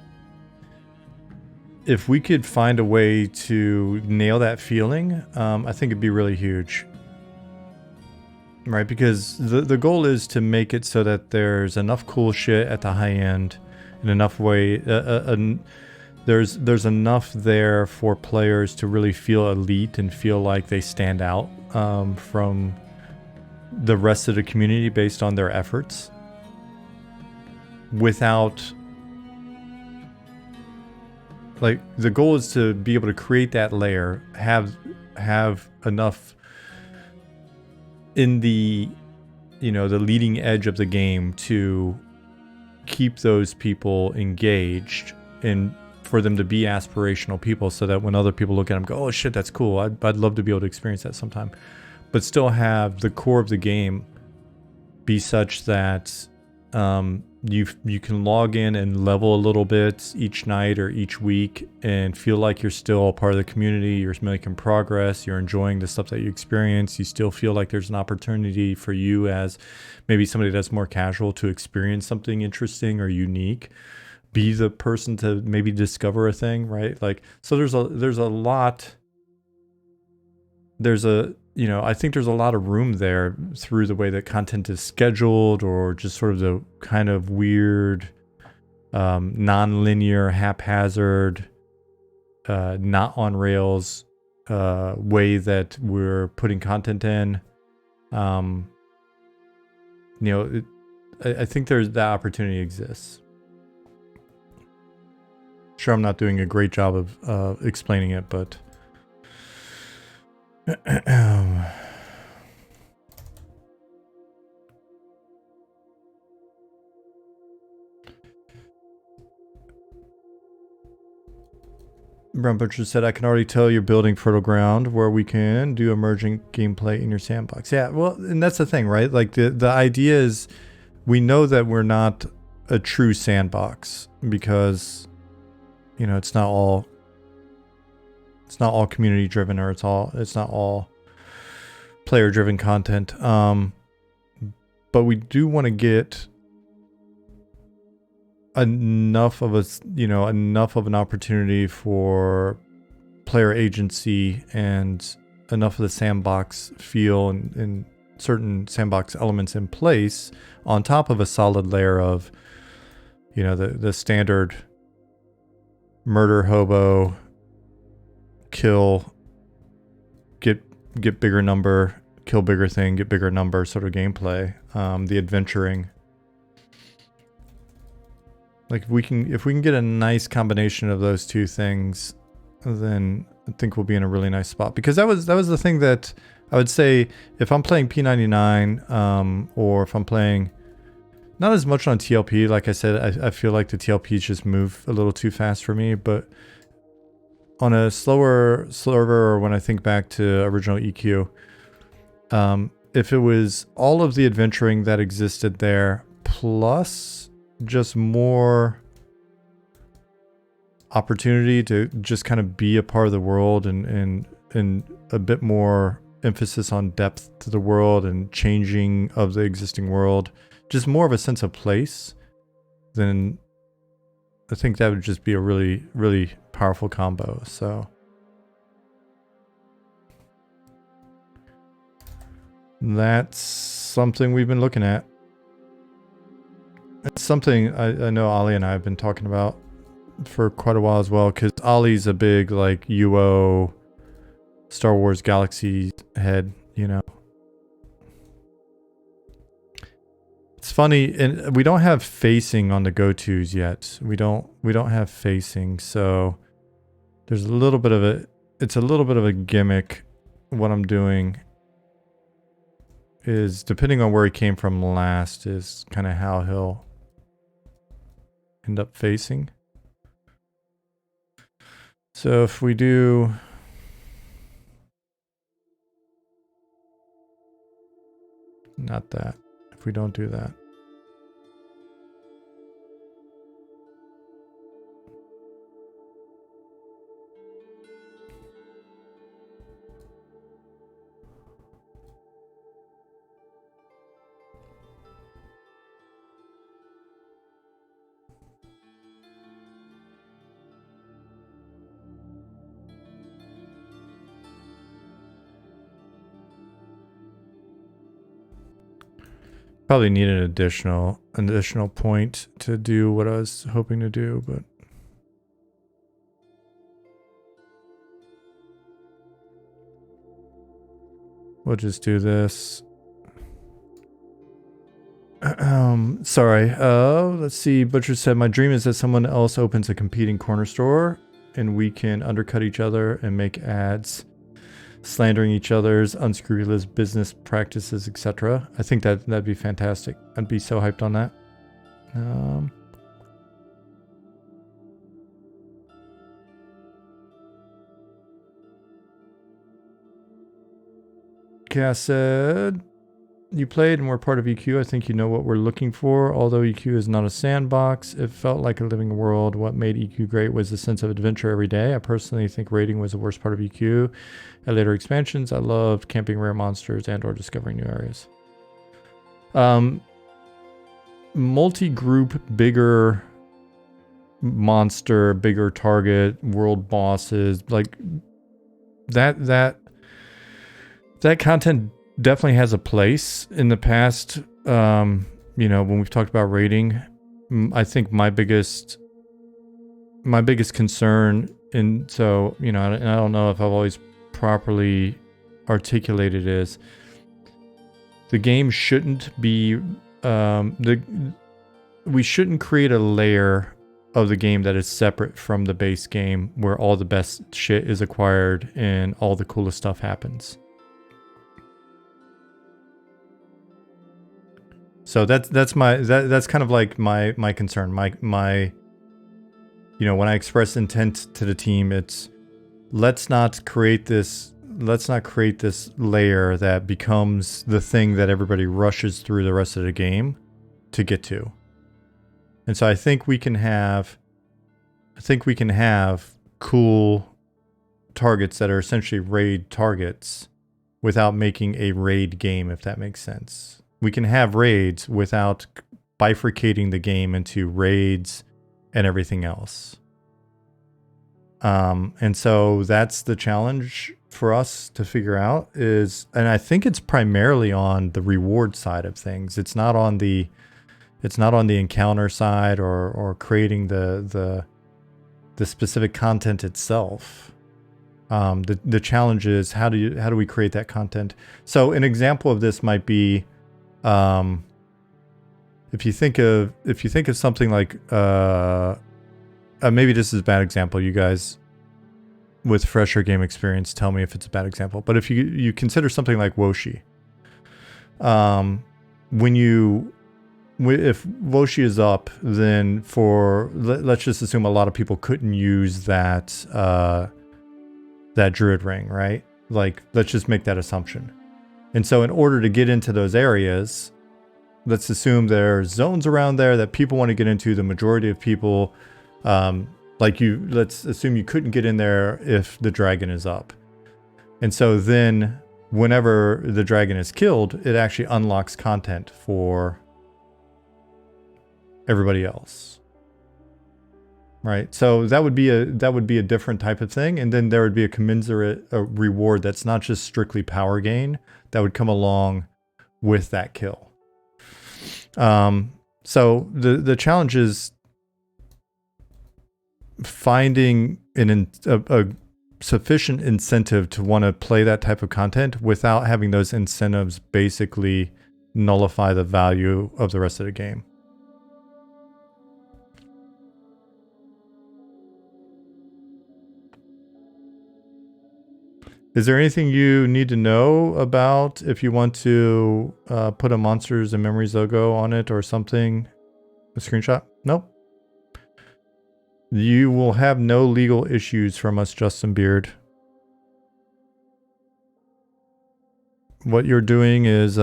find a way to nail that feeling, I think it'd be really huge. Right, because the goal is to make it so that there's enough cool shit at the high end, in enough way, there's enough there for players to really feel elite and feel like they stand out from the rest of the community based on their efforts, without, like, the goal is to be able to create that layer, have enough in the, you know, the leading edge of the game to keep those people engaged and for them to be aspirational people, so that when other people look at them, go, "Oh shit, that's cool. I'd love to be able to experience that sometime," but still have the core of the game be such that you can log in and level a little bit each night or each week and feel like you're still a part of the community, you're making progress, you're enjoying the stuff that you experience, you still feel like there's an opportunity for you as maybe somebody that's more casual to experience something interesting or unique, be the person to maybe discover a thing, right? Like, so there's a lot, you know, I think there's a lot of room there through the way that content is scheduled, or just sort of the kind of weird, non-linear, haphazard not on rails way that we're putting content in. I think there's that opportunity exists. Sure, I'm not doing a great job of explaining it, but Brown Butcher said, I can already tell you're building fertile ground where we can do emerging gameplay in your sandbox. Yeah, well, and that's the thing, right? Like the idea is we know that we're not a true sandbox because, it's not all community driven, or it's not all player driven content. But we do want to get enough of an opportunity for player agency and enough of the sandbox feel and certain sandbox elements in place on top of a solid layer of the standard murder, hobo, kill, get bigger number, kill bigger thing, get bigger number sort of gameplay. The adventuring. Like if we can get a nice combination of those two things, then I think we'll be in a really nice spot. Because that was the thing that I would say if I'm playing P99, or if I'm playing not as much on TLP, like I said, I feel like the TLPs just move a little too fast for me. But on a slower server, or when I think back to original EQ, if it was all of the adventuring that existed there plus just more opportunity to just kind of be a part of the world and a bit more emphasis on depth to the world and changing of the existing world, just more of a sense of place, then I think that would just be a really, really powerful combo. So that's something we've been looking at. It's something I know Ollie and I have been talking about for quite a while as well, because Ollie's a big like UO Star Wars Galaxy head, It's funny, and we don't have facing on the go-tos yet. We don't have facing, so there's a little bit of a gimmick. What I'm doing is, depending on where he came from last, is kind of how he'll end up facing. So if we do not that, if we don't do that, probably need an additional point to do what I was hoping to do, but we'll just do this. Sorry. Let's see. Butcher said, my dream is that someone else opens a competing corner store and we can undercut each other and make ads slandering each other's unscrupulous business practices, etc. I think that'd be fantastic. I'd be so hyped on that. Cass said, you played and were part of EQ. I think you know what we're looking for. Although EQ is not a sandbox, it felt like a living world. What made EQ great was the sense of adventure every day. I personally think raiding was the worst part of EQ. At later expansions, I loved camping rare monsters and or discovering new areas. Multi-group, bigger monster, bigger target, world bosses, like that content definitely has a place in the past. When we've talked about raiding, I think my biggest concern and so, you know, and I don't know if I've always properly articulated is the game shouldn't be we shouldn't create a layer of the game that is separate from the base game where all the best shit is acquired and all the coolest stuff happens. So that's kind of like my concern. My you know, when I express intent to the team, it's let's not create this layer that becomes the thing that everybody rushes through the rest of the game to get to. And so I think we can have cool targets that are essentially raid targets without making a raid game, if that makes sense. We can have raids without bifurcating the game into raids and everything else. And so that's the challenge for us to figure out is, and I think it's primarily on the reward side of things. It's not on the encounter side or creating the specific content itself. The challenge is how do we create that content? So an example of this might be, if you think of something like maybe this is a bad example. You guys with fresher game experience, tell me if it's a bad example. But if you consider something like Woshi, if Woshi is up, then let's just assume a lot of people couldn't use that druid ring, right? Like, let's just make that assumption. And so in order to get into those areas, let's assume there are zones around there that people want to get into. The majority of people, let's assume you couldn't get in there if the dragon is up. And so then whenever the dragon is killed, it actually unlocks content for everybody else. Right? So that would be a different type of thing. And then there would be a commensurate reward that's not just strictly power gain that would come along with that kill. So the challenge is finding a sufficient incentive to want to play that type of content without having those incentives basically nullify the value of the rest of the game. Is there anything you need to know about if you want to put a Monsters and Memories logo on it or something? A screenshot? Nope. You will have no legal issues from us, Justin Beard. What you're doing is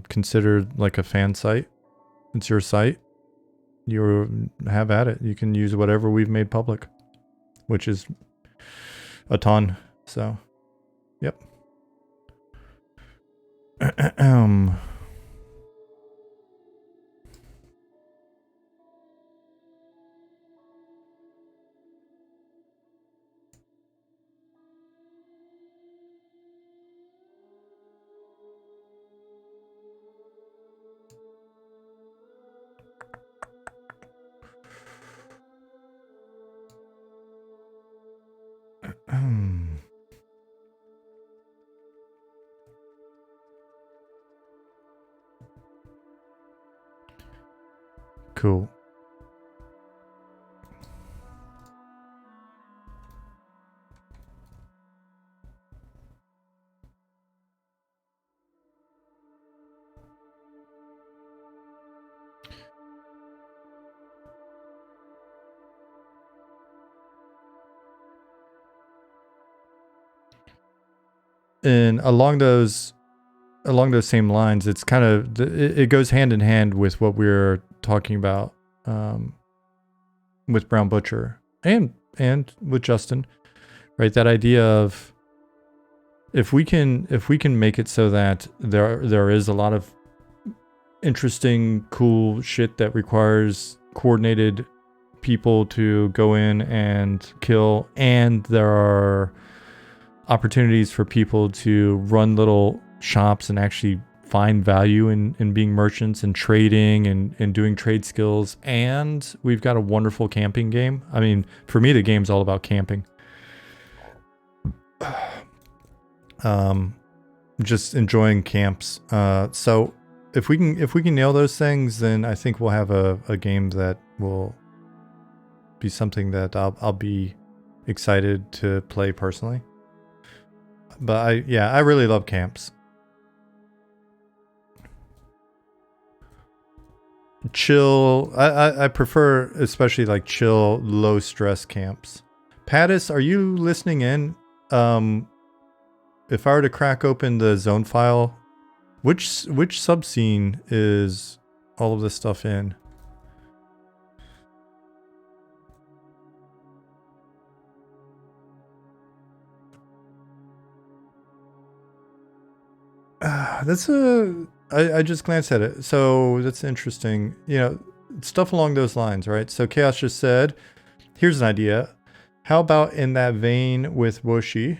considered like a fan site. It's your site. You have at it. You can use whatever we've made public, which is a ton. So, yep. Cool. And along those same lines, it's kind of it goes hand in hand with what we're talking about with Brown Butcher and with Justin, right? That idea of if we can make it so that there is a lot of interesting, cool shit that requires coordinated people to go in and kill, and there are opportunities for people to run little shops and actually find value in being merchants and trading and doing trade skills. And we've got a wonderful camping game. I mean, for me, the game's all about camping. Just enjoying camps. So if we can nail those things, then I think we'll have a game that will be something that I'll be excited to play personally. But I really love camps. Chill. I prefer especially like chill, low stress camps. Pattis, are you listening in? If I were to crack open the zone file, which subscene is all of this stuff in? I just glanced at it. So that's interesting. You know, stuff along those lines, right? So Chaos just said, here's an idea. How about in that vein with Woshi?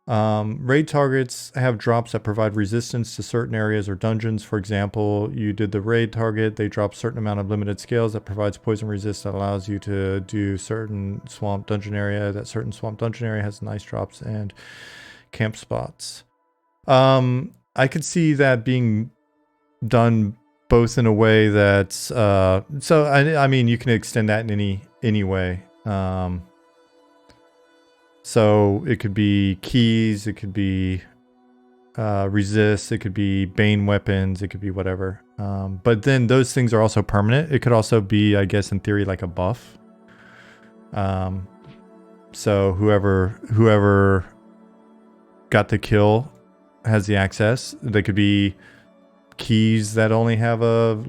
Raid targets have drops that provide resistance to certain areas or dungeons. For example, you did the raid target, they drop a certain amount of limited scales that provides poison resist that allows you to do certain swamp dungeon area. That certain swamp dungeon area has nice drops and camp spots. I could see that being done both in a way that's so I mean you can extend that in any way. So it could be keys, it could be resist, it could be bane weapons, it could be whatever. But then those things are also permanent. It could also be, I guess, in theory, like a buff. So whoever got the kill has the access. They could be keys that only have a,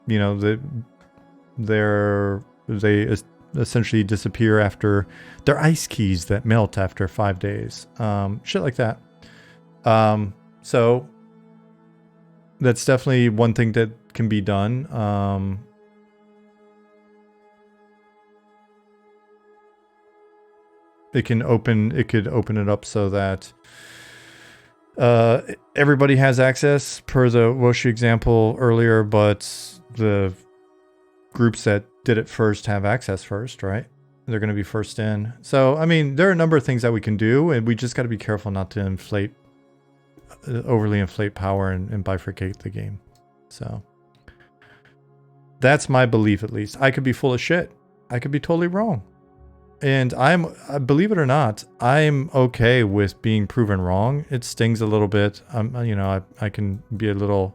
you know, they essentially disappear after, they're ice keys that melt after 5 days. Shit like that. So that's definitely one thing that can be done. It could open it up so that everybody has access per the Woshi example earlier, but the groups that did it first have access first, right? They're going to be first in. So, I mean, there are a number of things that we can do, and we just got to be careful not to overly inflate power and bifurcate the game. So, that's my belief, at least. I could be full of shit. I could be totally wrong. And believe it or not, I'm okay with being proven wrong. It stings a little bit. You know, I can be a little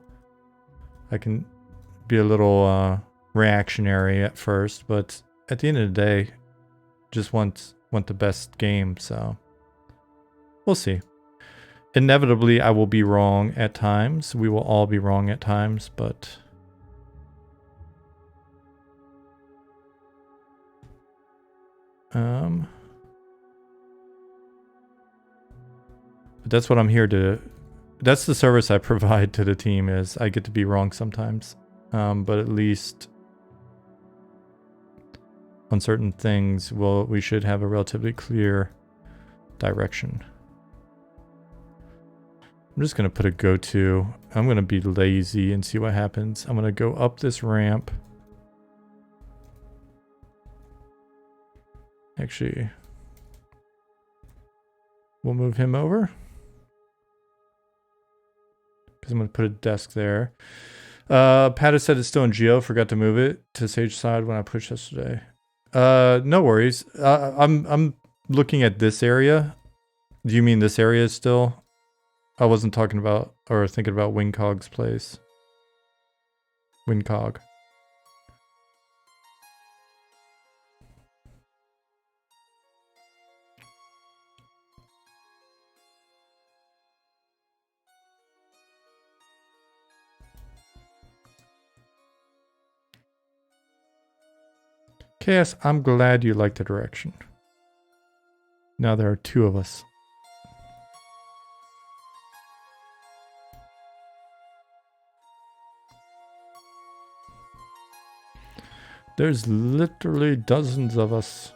reactionary at first, but at the end of the day, just want the best game. So we'll see. Inevitably, I will be wrong at times. We will all be wrong at times, but that's what I'm here to. That's the service I provide to the team. Is I get to be wrong sometimes, but at least on certain things, we should have a relatively clear direction. I'm just gonna put a go-to. I'm gonna be lazy and see what happens. I'm gonna go up this ramp. Actually, we'll move him over because I'm gonna put a desk there. Pattis said it's still in Geo. Forgot to move it to Sage side when I pushed yesterday. No worries. I'm looking at this area. Do you mean this area is still? I wasn't talking about or thinking about Wingcog's place. Wingcog. Chaos, I'm glad you like the direction. Now there are two of us. There's literally dozens of us.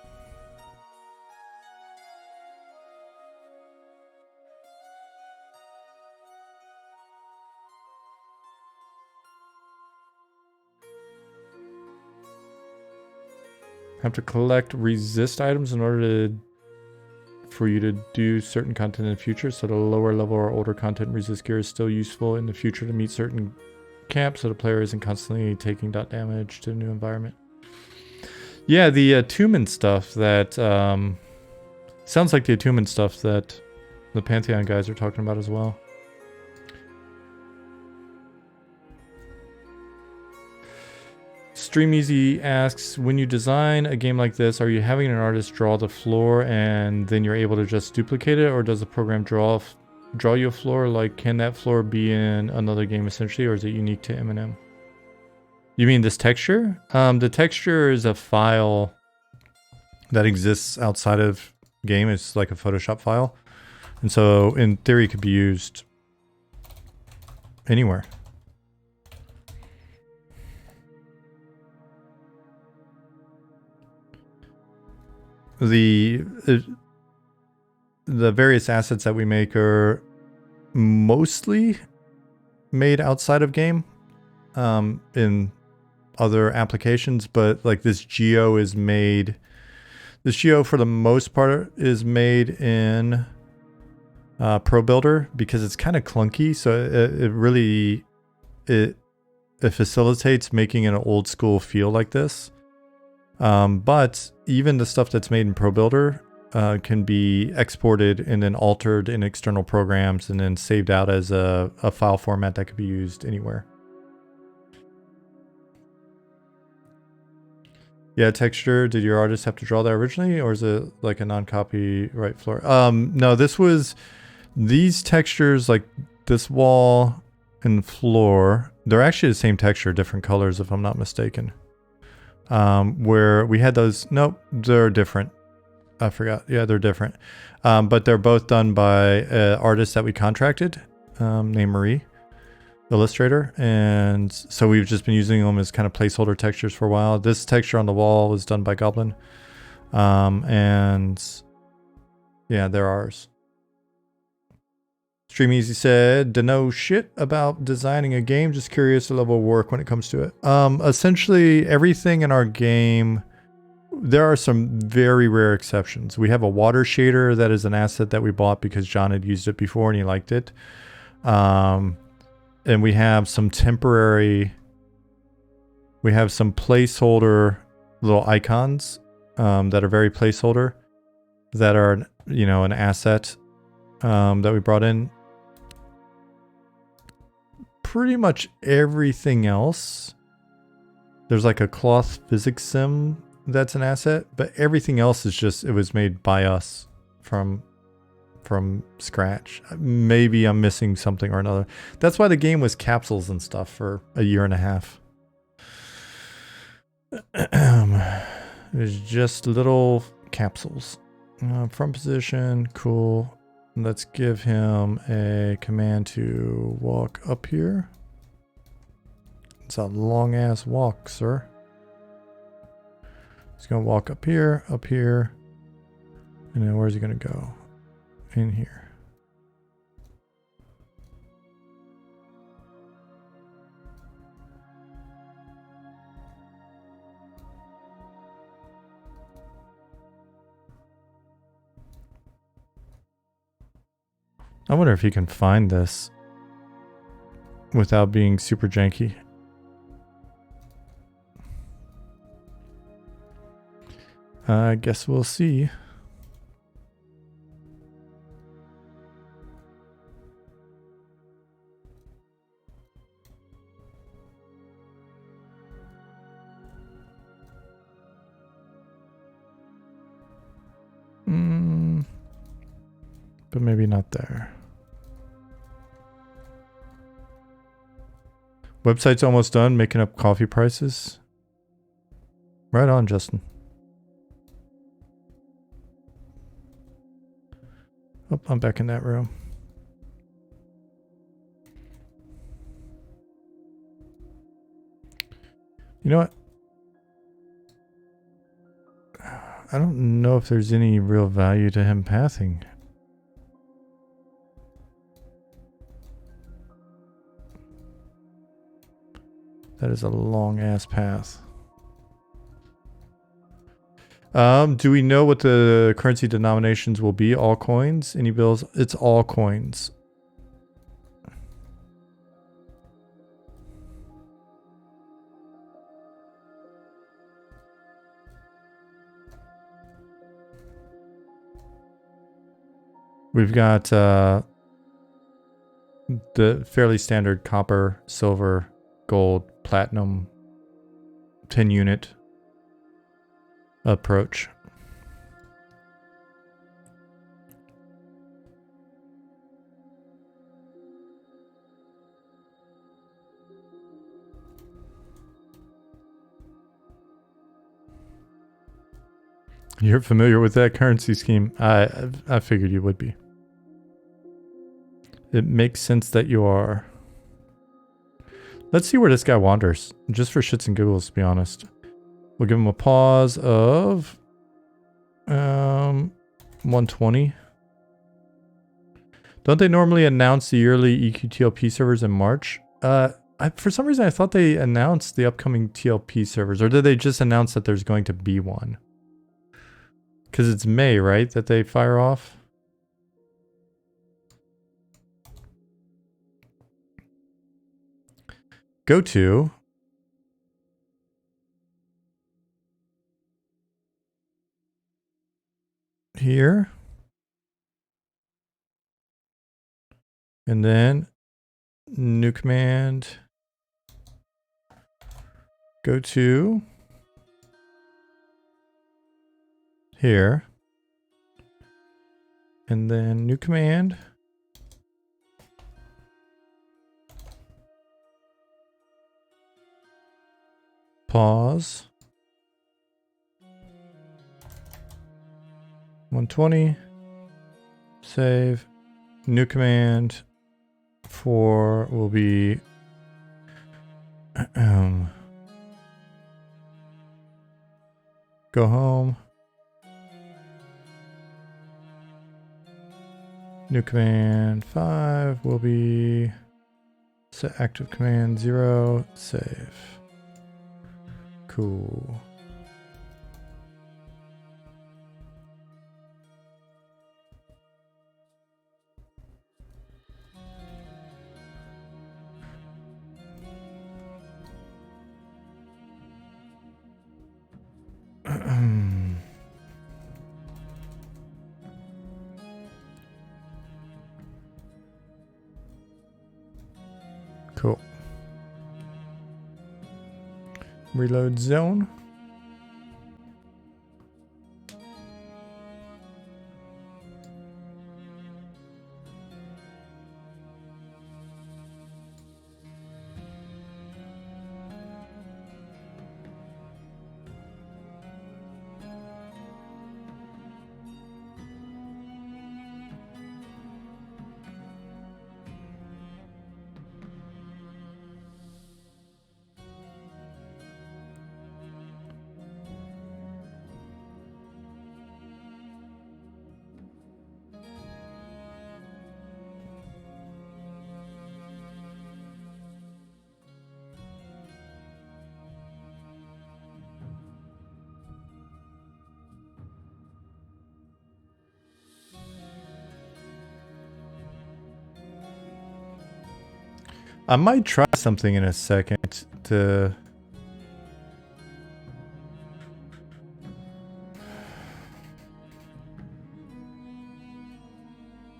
Have to collect resist items in order to for you to do certain content in the future, so the lower level or older content resist gear is still useful in the future to meet certain caps, so the player isn't constantly taking dot damage to a new environment. Yeah, the attunement stuff that sounds like the attunement stuff that the Pantheon guys are talking about as well. Stream Easy asks, when you design a game like this, are you having an artist draw the floor and then you're able to just duplicate it, or does the program draw you a floor? Like, can that floor be in another game essentially, or is it unique to M&M? You mean this texture? The texture is a file that exists outside of game. It's like a Photoshop file. And so in theory it could be used anywhere. The various assets that we make are mostly made outside of game in other applications, but like this geo is made, this geo for the most part is made in Pro Builder because it's kind of clunky, so it really facilitates making an old school feel like this. But even the stuff that's made in Pro Builder can be exported and then altered in external programs and then saved out as a file format that could be used anywhere. Yeah, texture. Did your artist have to draw that originally, or is it like a non-copyright floor? No, these textures, like this wall and floor, they're actually the same texture, different colors if I'm not mistaken. Where we had those, nope, they're different. I forgot. Yeah, they're different. But they're both done by artists that we contracted, named Marie, illustrator. And so we've just been using them as kind of placeholder textures for a while. This texture on the wall was done by Goblin. And yeah, they're ours. Stream Easy said, to know shit about designing a game, just curious the level of work when it comes to it. Essentially everything in our game, there are some very rare exceptions. We have a water shader that is an asset that we bought because John had used it before and he liked it. And we have some temporary, we have some placeholder little icons that are very placeholder that are, you know, an asset that we brought in. Pretty much everything else, there's like a cloth physics sim that's an asset, but everything else is just, it was made by us from scratch. Maybe I'm missing something or another. That's why the game was capsules and stuff for a year and a half. It was just little capsules. Front position, cool. Let's give him a command to walk up here. It's a long ass walk, sir. He's gonna walk up here, and then where's he gonna go? In here. I wonder if he can find this without being super janky. I guess we'll see. But maybe not there. Website's almost done, making up coffee prices. Right on, Justin. Oh, I'm back in that room. You know what? I don't know if there's any real value to him pathing. That is a long ass path. Do we know what the currency denominations will be? All coins? Any bills? It's all coins. We've got the fairly standard copper, silver, gold, platinum, 10 unit approach. You're familiar with that currency scheme. I figured you would be. It makes sense that you are. Let's see where this guy wanders. Just for shits and giggles, to be honest. We'll give him a pause of 120. Don't they normally announce the yearly EQTLP servers in March? For some reason I thought they announced the upcoming TLP servers, or did they just announce that there's going to be one? Because it's May, right, that they fire off? Go to here. And then new command. Go to here. And then new command. Pause. 120. Save. New command for will be go home. New command 5 will be set active command 0. Save. Cool. Cool. Reload zone. I might try something in a second to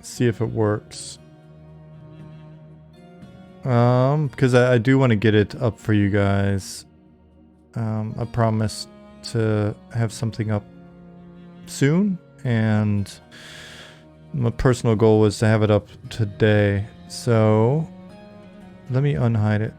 see if it works. Because I do want to get it up for you guys. I promised to have something up soon, and my personal goal was to have it up today. So let me unhide it.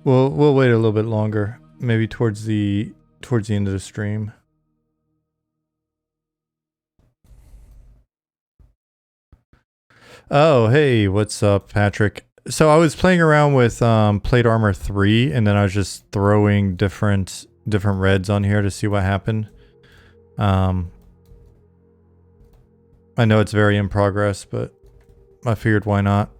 We'll wait a little bit longer. Maybe towards the end of the stream. Oh, hey, what's up, Patrick? So I was playing around with Plate Armor 3, and then I was just throwing different reds on here to see what happened. I know it's very in progress, but I figured why not.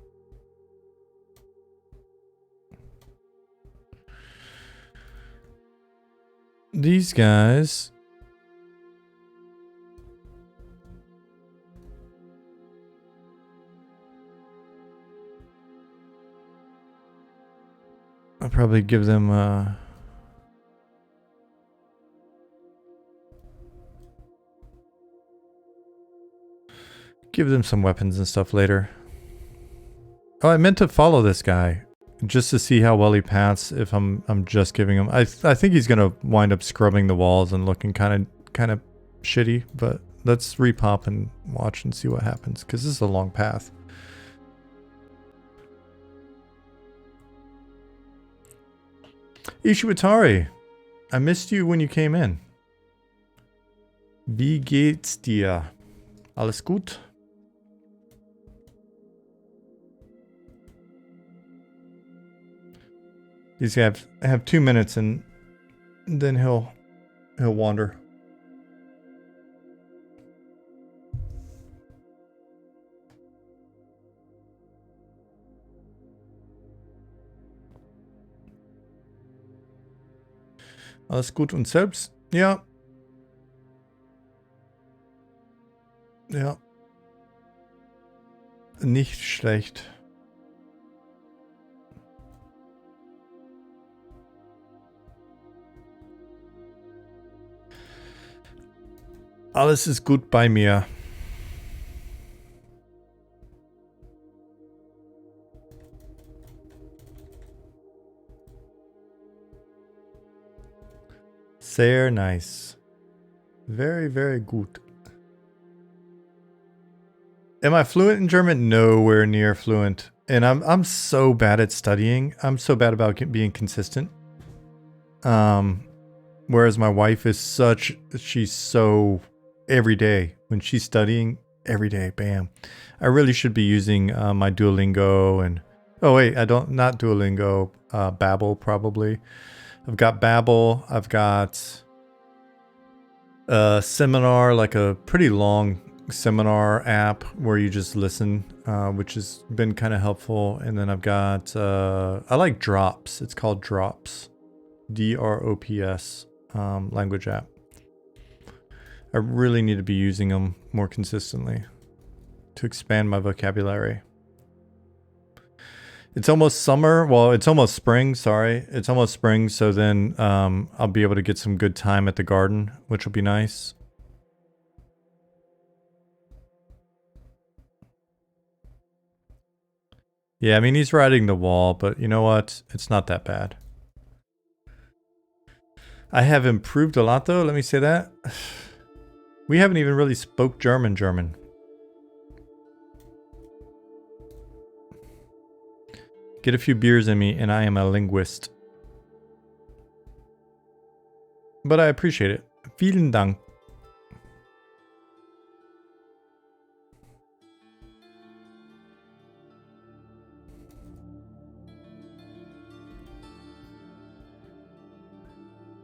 These guys... I'll probably give them some weapons and stuff later. Oh, I meant to follow this guy just to see how well he paths if I'm just giving him. I think he's gonna wind up scrubbing the walls and looking kind of shitty, but let's repop and watch and see what happens because this is a long path. Ishiwatari, I missed you when you came in. Wie geht's dir? Alles gut? These guys have 2 minutes and then he'll wander. Alles gut und selbst? Ja. Ja. Nicht schlecht. Alles ist gut bei mir. Sehr nice. Very, very good. Am I fluent in German? Nowhere near fluent. And I'm so bad at studying. I'm so bad about being consistent. Whereas my wife is she's so every day. When she's studying, every day, bam. I really should be using my Duolingo and... Oh wait, not Duolingo, Babbel probably. I've got Babbel, I've got a seminar, like a pretty long seminar app where you just listen, which has been kind of helpful. And then I've got, I like Drops. It's called Drops. DROPS, language app. I really need to be using them more consistently to expand my vocabulary. It's almost summer. Well, it's almost spring. Sorry. It's almost spring. So then I'll be able to get some good time at the garden, which will be nice. Yeah, I mean, he's riding the wall, but you know what? It's not that bad. I have improved a lot, though. Let me say that. We haven't even really spoke German. Get a few beers in me and I am a linguist. But I appreciate it. Vielen Dank.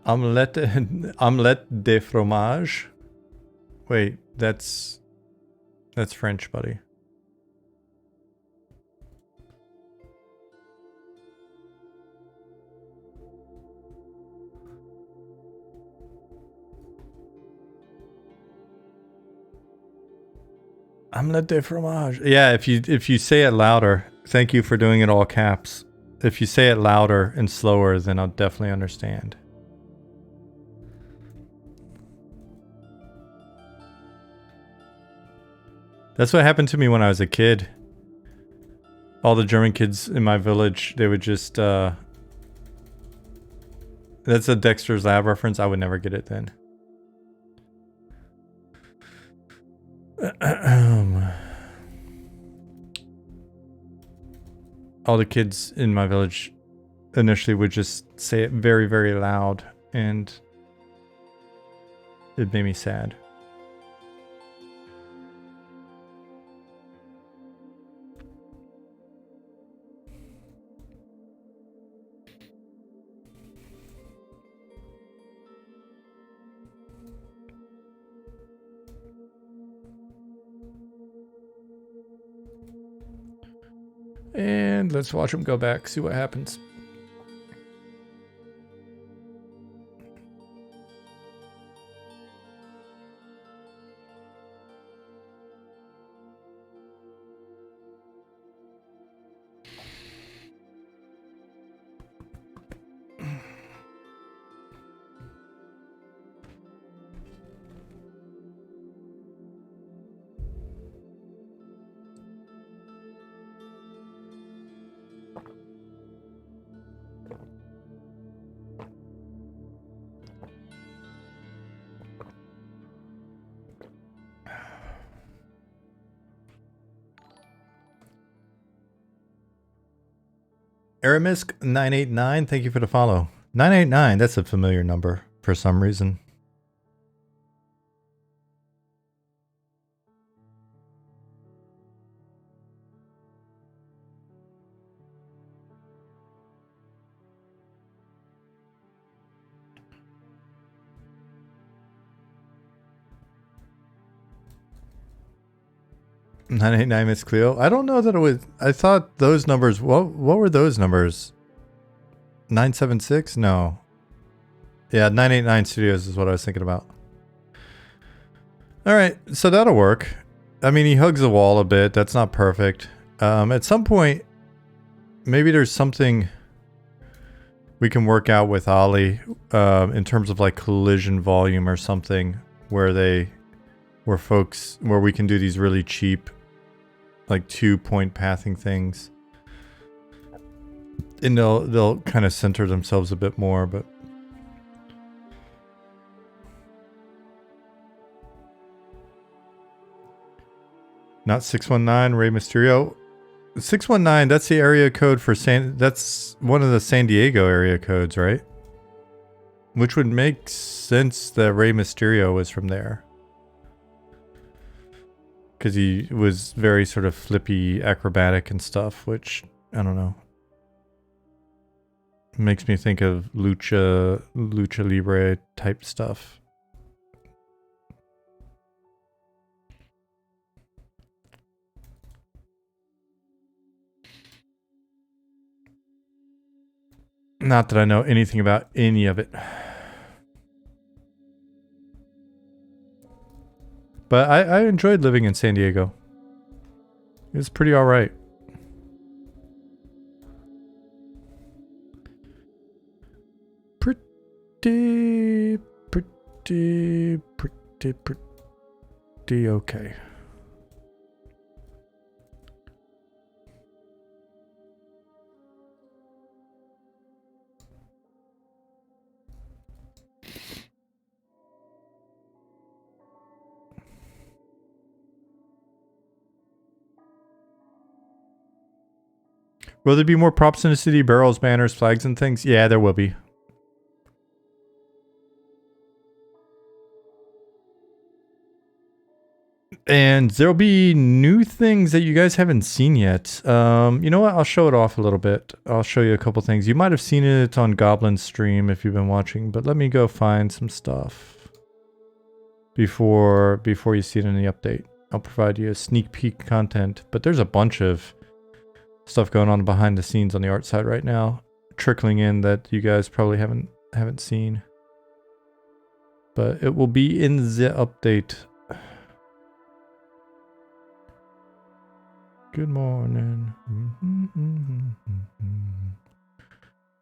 Omelette de fromage. Wait, that's French, buddy. Omelette de fromage. Yeah, if you say it louder, thank you for doing it all caps. If you say it louder and slower, then I'll definitely understand. That's what happened to me when I was a kid. All the German kids in my village, they would just, that's a Dexter's Lab reference. I would never get it then. All the kids in my village initially would just say it very, very loud, and it made me sad. And let's watch him go back, see what happens. Aramisk989, thank you for the follow. 989, that's a familiar number for some reason. Miss Cleo. I don't know that it was. I thought those numbers. What were those numbers? 976? No. Yeah, 989 Studios is what I was thinking about. All right, so that'll work. I mean, he hugs the wall a bit. That's not perfect. At some point, maybe there's something we can work out with Ollie in terms of like collision volume or something, where we can do these really cheap, like 2-point pathing things, and they'll kind of center themselves a bit more, but. Not 619, Rey Mysterio. 619, that's the area code for that's one of the San Diego area codes, right? Which would make sense that Rey Mysterio was from there. Because he was very sort of flippy, acrobatic and stuff, which, I don't know. Makes me think of lucha libre type stuff. Not that I know anything about any of it. But I enjoyed living in San Diego. It was pretty alright. Pretty okay. Will there be more props in the city? Barrels, banners, flags, and things? Yeah, there will be. And there'll be new things that you guys haven't seen yet. You know what? I'll show it off a little bit. I'll show you a couple things. You might have seen it on Goblin's stream if you've been watching, but let me go find some stuff before you see it in the update. I'll provide you a sneak peek content, but there's a bunch of stuff going on behind the scenes on the art side right now, trickling in that you guys probably haven't seen. But it will be in the update. Good morning.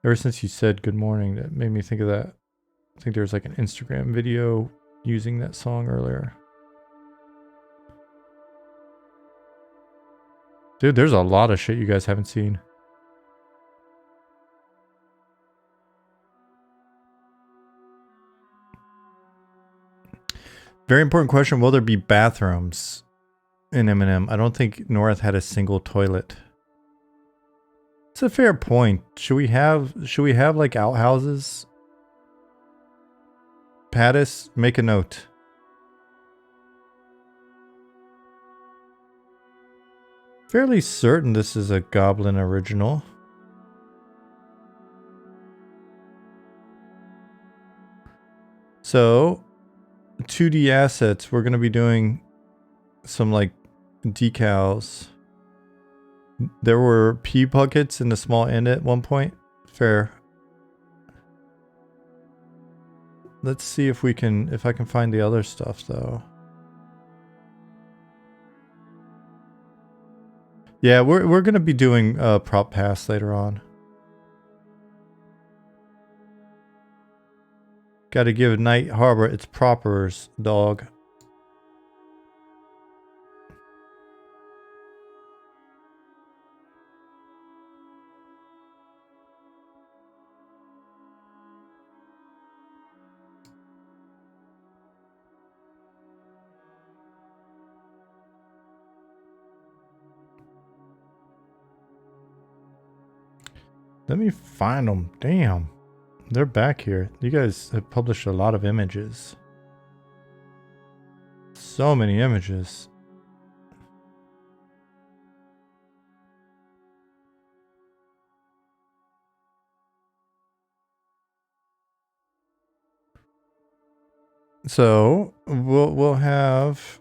Ever since you said good morning, that made me think of that. I think there was like an Instagram video using that song earlier. Dude, there's a lot of shit you guys haven't seen. Very important question. Will there be bathrooms in M&M? I don't think North had a single toilet. It's a fair point. Should we have like outhouses? Pattis, make a note. Fairly certain this is a Goblin original. So, 2D assets, we're going to be doing some like decals. There were pea buckets in the small inn at one point. Fair. Let's see if I can find the other stuff though. Yeah, we're going to be doing prop pass later on. Got to give Night Harbor its propers, dog. Let me find them. Damn. They're back here. You guys have published a lot of images. So many images. So we'll have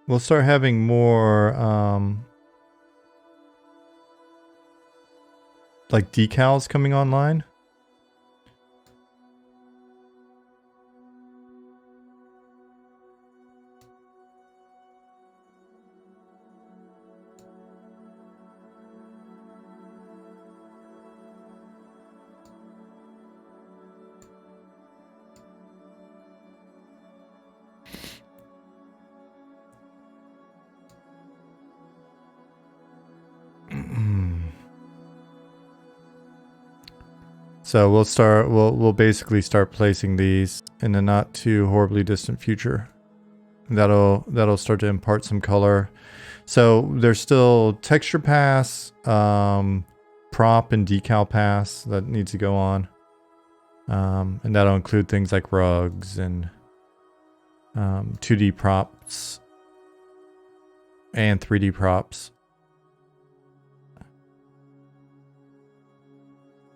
we'll start having more like decals coming online. So we'll basically start placing these in the not too horribly distant future. That'll start to impart some color. So there's still texture pass, prop and decal pass that needs to go on. And that'll include things like rugs and 2D props and 3D props.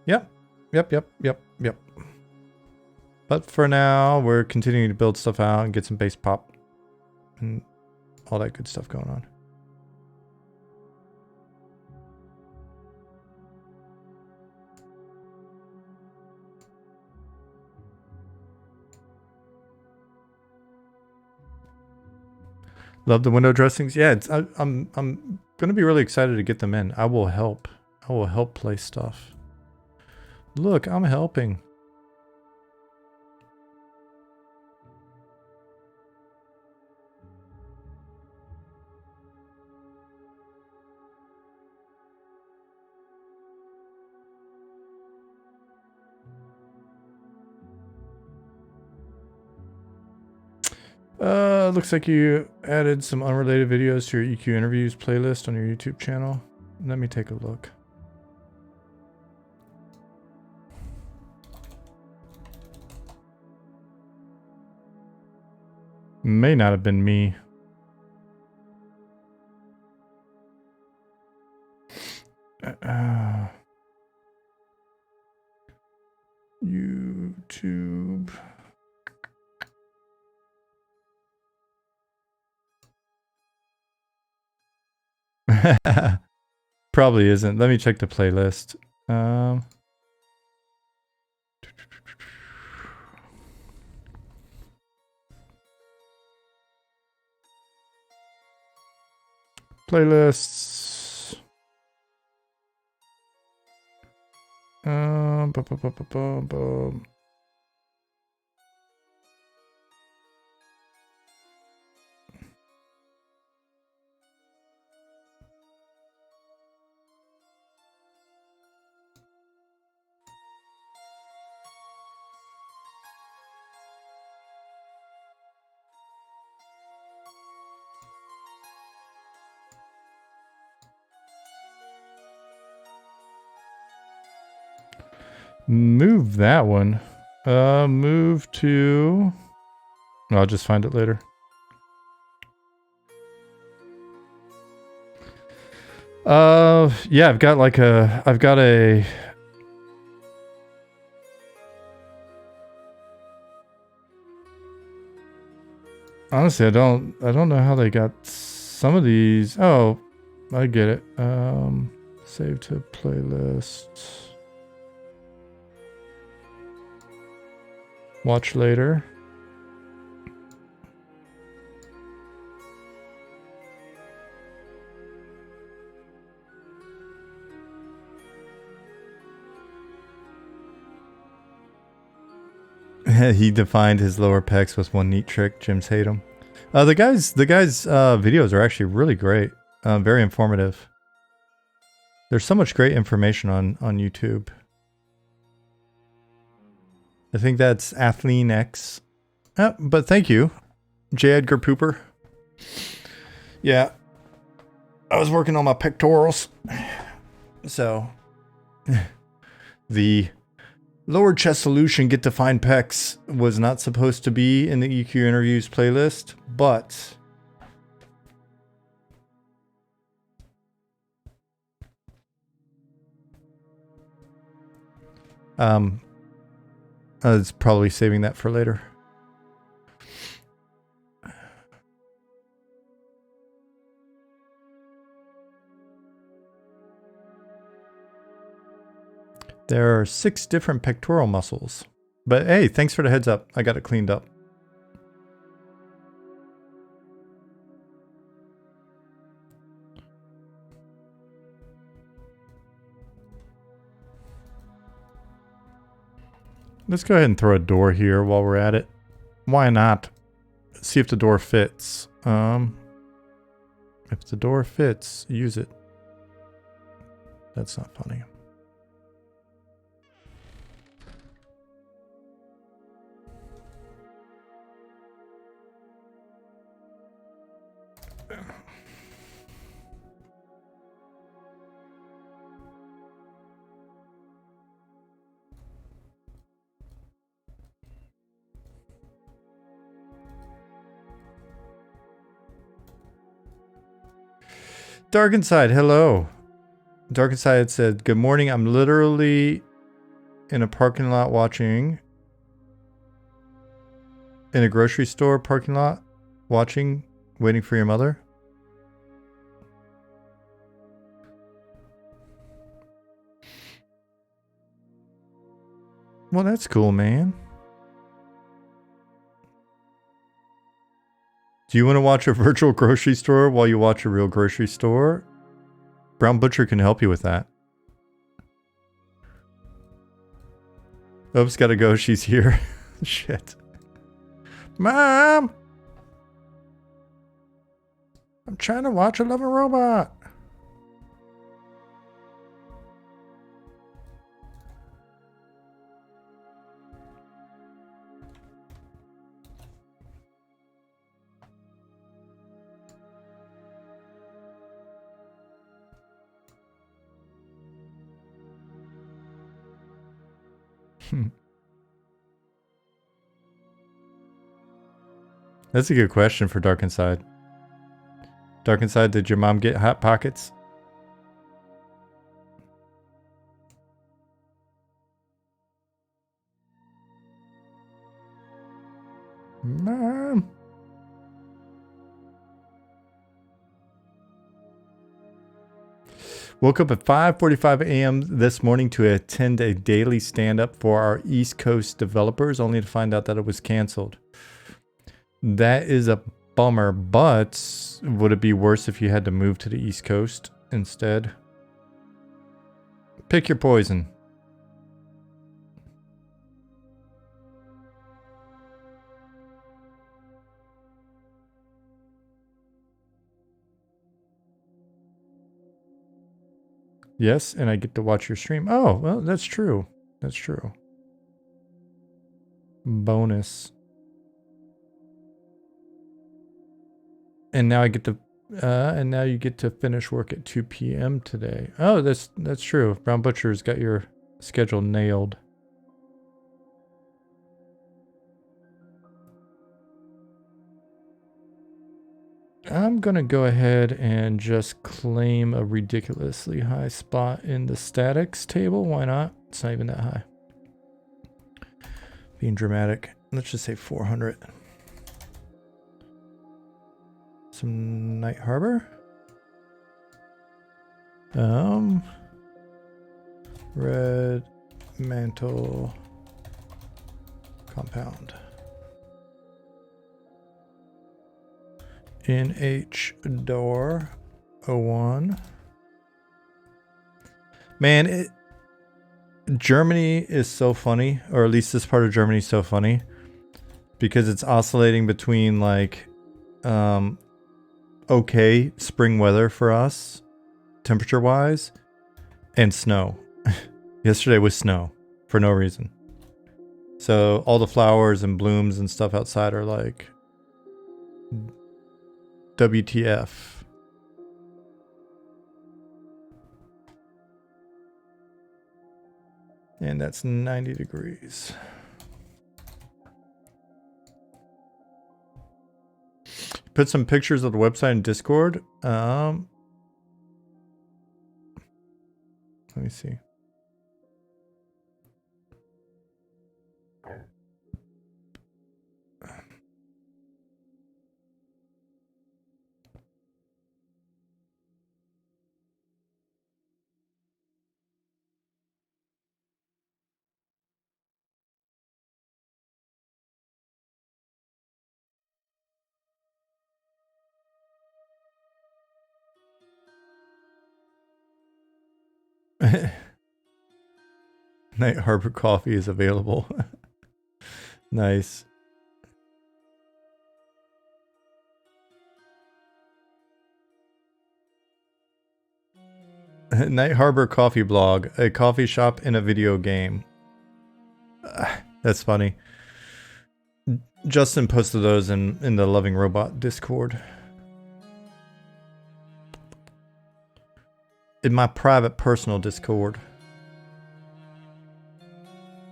Yep. But for now, we're continuing to build stuff out and get some base pop and all that good stuff going on. Love the window dressings. Yeah, I'm gonna be really excited to get them in. I will help place stuff. Look, I'm helping. Looks like you added some unrelated videos to your EQ interviews playlist on your YouTube channel. Let me take a look. May not have been me. YouTube. Probably isn't. Let me check the playlist. Playlists. Bum, bum, bum, bum, bum, bum. Move that one. Move to... I'll just find it later. Yeah, I've got a... Honestly, I don't know how they got some of these. Oh, I get it. Save to playlist. Watch later. He defined his lower pecs with one neat trick. Gyms hate him. The guy's videos are actually really great. Very informative. There's so much great information on YouTube. I think that's Athleen X. But thank you, J. Edgar Pooper. Yeah, I was working on my pectorals, so the lower chest solution get defined pecs was not supposed to be in the EQ interviews playlist, but I was probably saving that for later. There are 6 different pectoral muscles. But hey, thanks for the heads up. I got it cleaned up. Let's go ahead and throw a door here while we're at it. Why not? See if the door fits. If the door fits, use it. That's not funny. Dark Inside, hello. Dark Inside said, good morning. I'm literally in a parking lot watching. In a grocery store parking lot watching, waiting for your mother. Well, that's cool, man. Do you want to watch a virtual grocery store while you watch a real grocery store? Brown Butcher can help you with that. Oops, gotta go. She's here. Shit. Mom! I'm trying to watch a loving robot. That's a good question for Dark Inside. Dark Inside, did your mom get Hot Pockets? Mom. Woke up at 5:45 a.m. this morning to attend a daily stand-up for our East Coast developers, only to find out that it was canceled. That is a bummer, but would it be worse if you had to move to the East Coast instead? Pick your poison. Yes, and I get to watch your stream. Oh, well, that's true. That's true. Bonus. And now I get to, and now you get to finish work at 2 p.m. today. Oh, that's true. Brown Butcher's got your schedule nailed. I'm gonna go ahead and just claim a ridiculously high spot in the statics table. Why not? It's not even that high. Being dramatic. Let's just say 400. Some Night Harbor. Red Mantle Compound. NH door 01. Man, Germany is so funny, or at least this part of Germany is so funny, because it's oscillating between like okay spring weather for us, temperature wise, and snow. Yesterday was snow for no reason. So all the flowers and blooms and stuff outside are like WTF. And that's 90 degrees. Put some pictures of the website in Discord. Let me see. Night Harbor coffee is available. Nice. Night Harbor Coffee Blog, a coffee shop in a video game. That's funny. Justin posted those in the Loving Robot Discord. In my private personal Discord.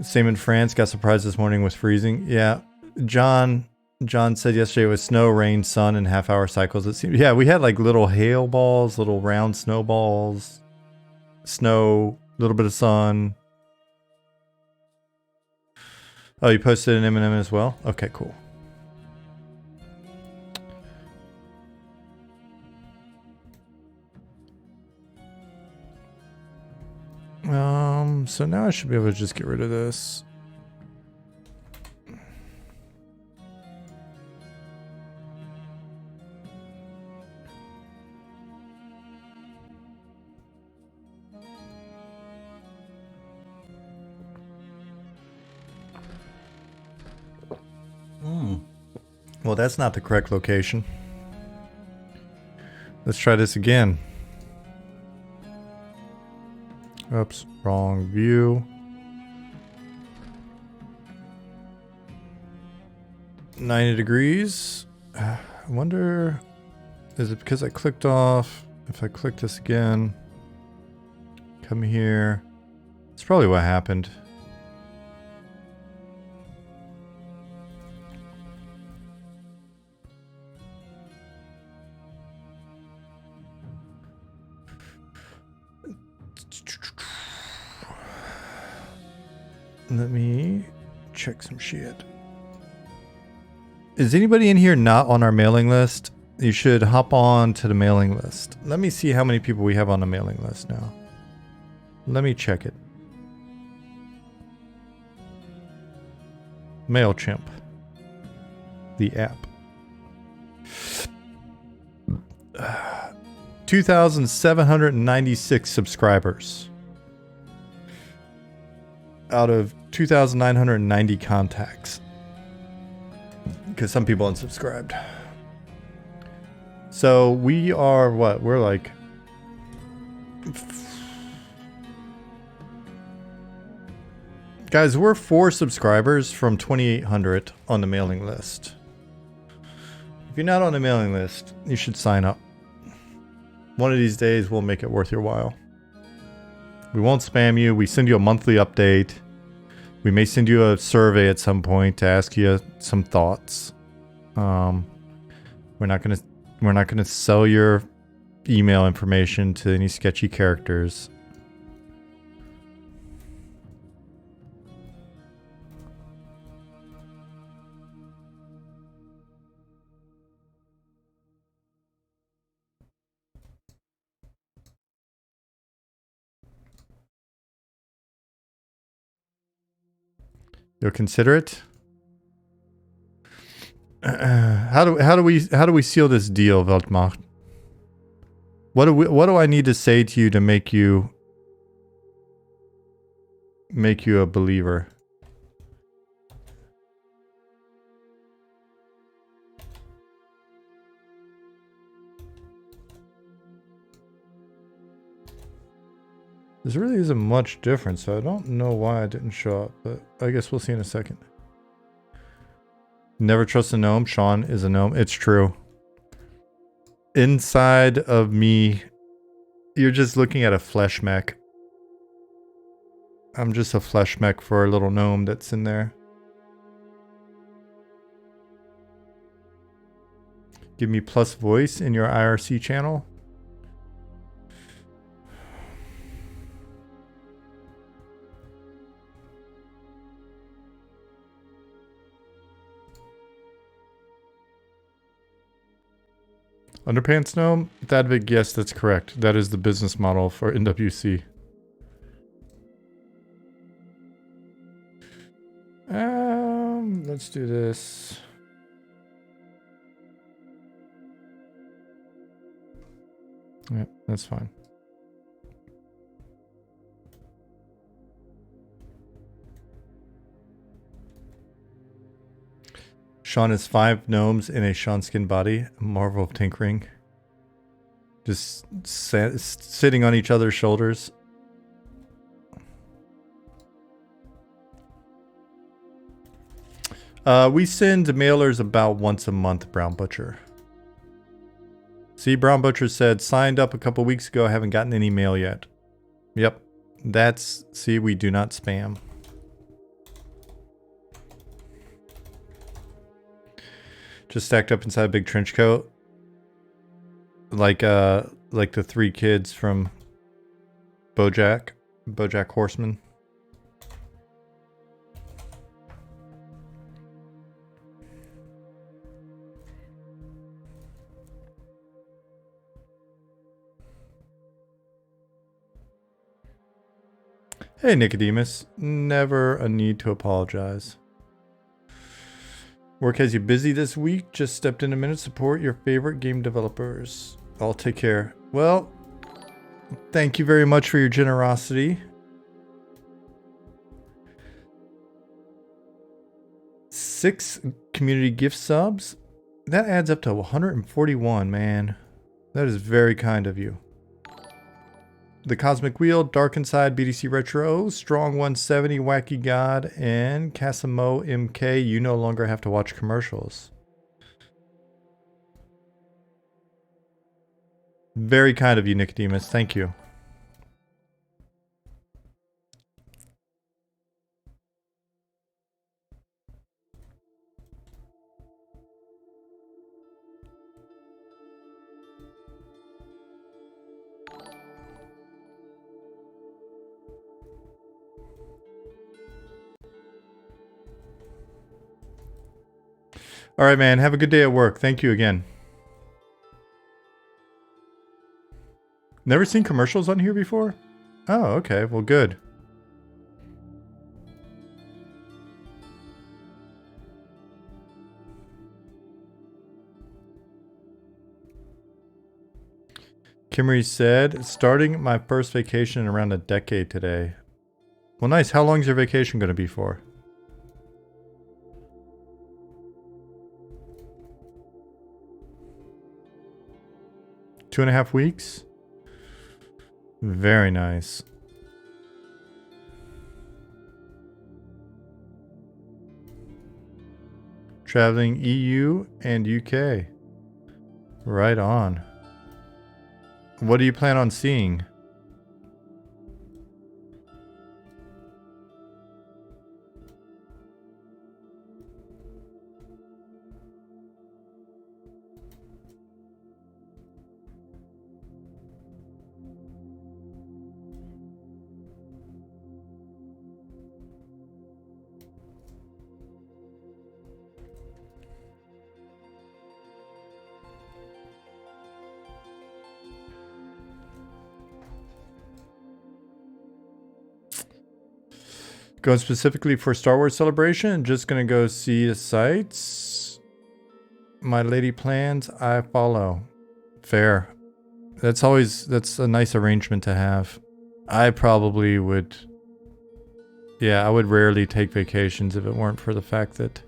Same in France, got surprised this morning with freezing. Yeah, John said yesterday it was snow, rain, sun, and half-hour cycles. It seemed, yeah, we had like little hail balls, little round snowballs, snow, a little bit of sun. Oh, you posted an M&M as well? Okay, cool. So now I should be able to just get rid of this. Well, that's not the correct location. Let's try this again. Oops, wrong view. 90 degrees. I wonder, is it because I clicked off? If I click this again, come here. It's probably what happened. Let me check some shit. Is anybody in here not on our mailing list? You should hop on to the mailing list. Let me see how many people we have on the mailing list now. Let me check it. MailChimp. The app. 2,796 subscribers. Out of 2,990 contacts. Because some people unsubscribed. So we are what? We're like... Guys, we're 4 subscribers from 2,800 on the mailing list. If you're not on the mailing list, you should sign up. One of these days, we'll make it worth your while. We won't spam you. We send you a monthly update. We may send you a survey at some point to ask you some thoughts. We're not We're not going to sell your email information to any sketchy characters. You'll consider it? How do we seal this deal, Weltmacht? What do I need to say to you to make you a believer? There really isn't much difference, so I don't know why it didn't show up, but I guess we'll see in a second. Never trust a gnome. Sean is a gnome. It's true. Inside of me, you're just looking at a flesh mech. I'm just a flesh mech for a little gnome that's in there. Give me plus voice in your IRC channel. Underpants gnome? Thadvig, yes, that's correct. That is the business model for NWC. Let's do this. Yep, that's fine. Sean is 5 gnomes in a Sean skin body. Marvel of tinkering. Just sitting on each other's shoulders. We send mailers about once a month, Brown Butcher. See, Brown Butcher said, signed up a couple weeks ago, haven't gotten any mail yet. Yep. That's, see, we do not spam. Just stacked up inside a big trench coat. Like the 3 kids from BoJack Horseman. Hey, Nicodemus. Never a need to apologize. Work has you busy this week. Just stepped in a minute to support your favorite game developers. I'll take care. Well, thank you very much for your generosity. 6 community gift subs. That adds up to 141, man. That is very kind of you. The Cosmic Wheel, Dark Inside, BDC Retro, Strong 170, Wacky God, and Casimo MK. You no longer have to watch commercials. Very kind of you, Nicodemus. Thank you. All right, man. Have a good day at work. Thank you again. Never seen commercials on here before? Oh, okay. Well, good. Kimmery said, starting my first vacation in around a decade today. Well, nice. How long is your vacation going to be for? Two and a half weeks? Very nice. Traveling EU and UK. Right on. What do you plan on seeing? Going specifically for Star Wars Celebration, just gonna go see the sights. My lady plans, I follow. Fair. That's a nice arrangement to have. I probably would, yeah, I would rarely take vacations if it weren't for the fact that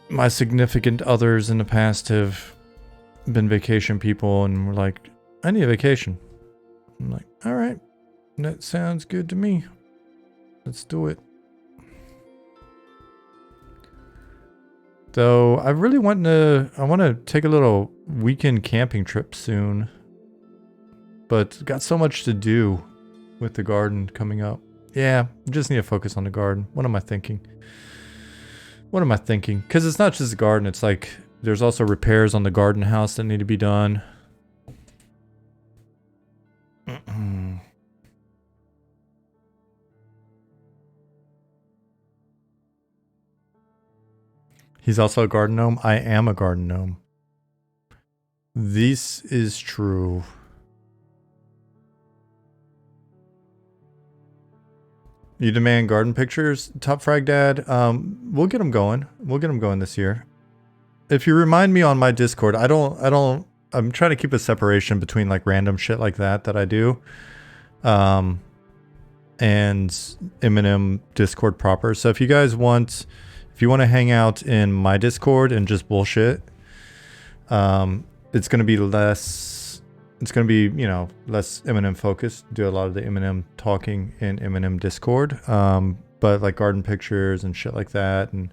my significant others in the past have been vacation people and were like, I need a vacation. I'm like, all right, that sounds good to me. Let's do it. Though I really want to take a little weekend camping trip soon. But got so much to do with the garden coming up. Yeah, just need to focus on the garden. What am I thinking? What am I thinking? Because it's not just the garden. It's like there's also repairs on the garden house that need to be done. He's also a garden gnome. I am a garden gnome. This is true. You demand garden pictures, Top Frag Dad. We'll get them going. We'll get them going this year. If you remind me on my Discord, I'm trying to keep a separation between like random shit like that I do. And Eminem Discord proper. So if you guys want to hang out in my Discord and just bullshit, it's going to be less Eminem focused. Do a lot of the Eminem talking in Eminem Discord. But like garden pictures and shit like that and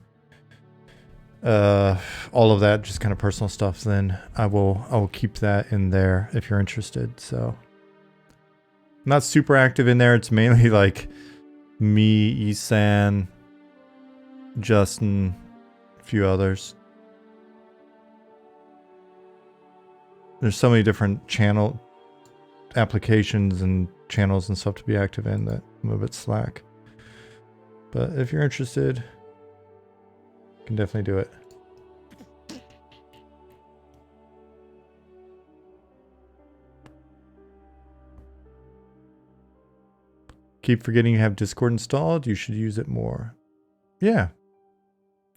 all of that, just kind of personal stuff, then I will keep that in there if you're interested. So I'm not super active in there. It's mainly like me, Isan, Justin, a few others. There's so many different channel applications and channels and stuff to be active in that I'm a bit slack. But if you're interested, you can definitely do it. Keep forgetting you have Discord installed. You should use it more. Yeah.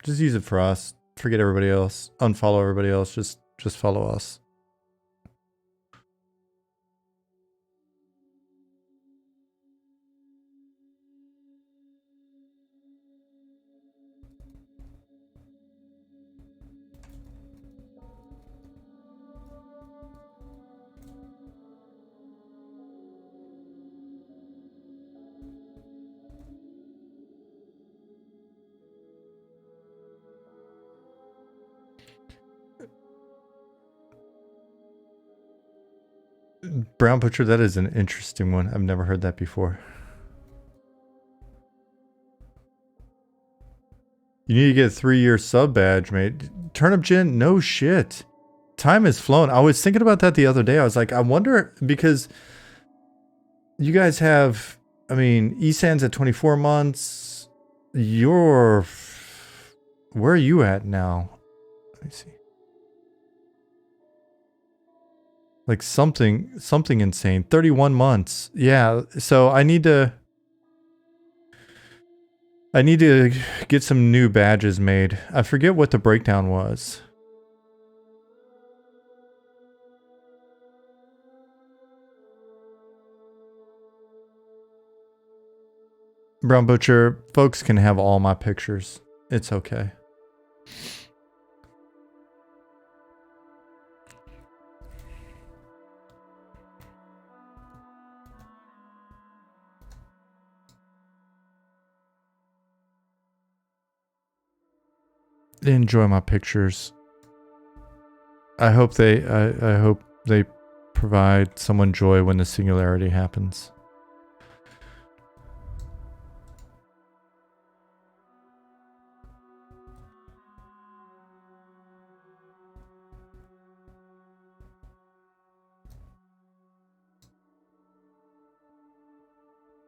Just use it for us. Forget everybody else. Unfollow everybody else. Just follow us. Brown Butcher, that is an interesting one. I've never heard that before. You need to get a 3-year sub badge, mate. Turnip Gin, no shit. Time has flown. I was thinking about that the other day. I was like, I wonder, because you guys have, I mean, Esan's at 24 months. Where are you at now? Let me see. Like something insane. 31 months. Yeah, so I need to get some new badges made. I forget what the breakdown was. Brown Butcher, folks can have all my pictures. It's okay. Enjoy my pictures. I hope they provide someone joy when the singularity happens.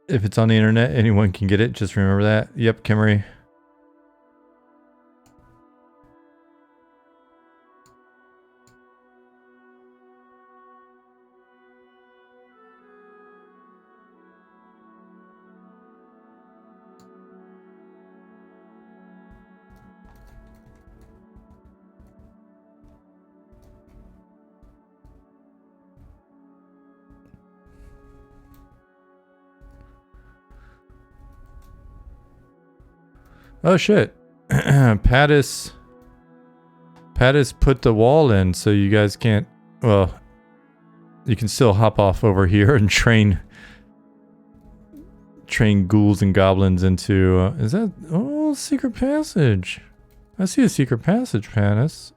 If it's on the internet, anyone can get it. Just remember that. Yep, Kimmery. Oh shit. Pattis put the wall in so you guys can't, well, you can still hop off over here and train ghouls and goblins into, is that, oh, secret passage. I see a secret passage, Pattis.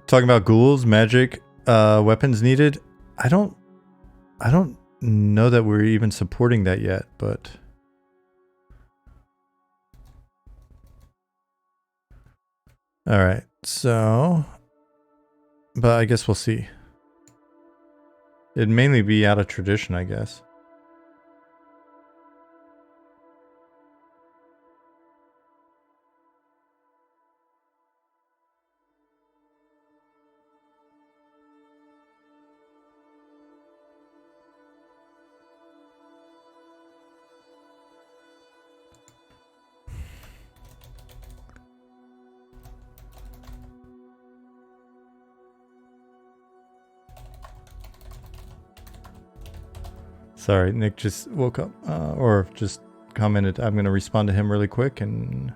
Talking about ghouls, magic, weapons needed. I don't know that we're even supporting that yet, but all right. So, but I guess we'll see. It'd mainly be out of tradition, I guess. Sorry, Nick just woke up, or just commented. I'm going to respond to him really quick and...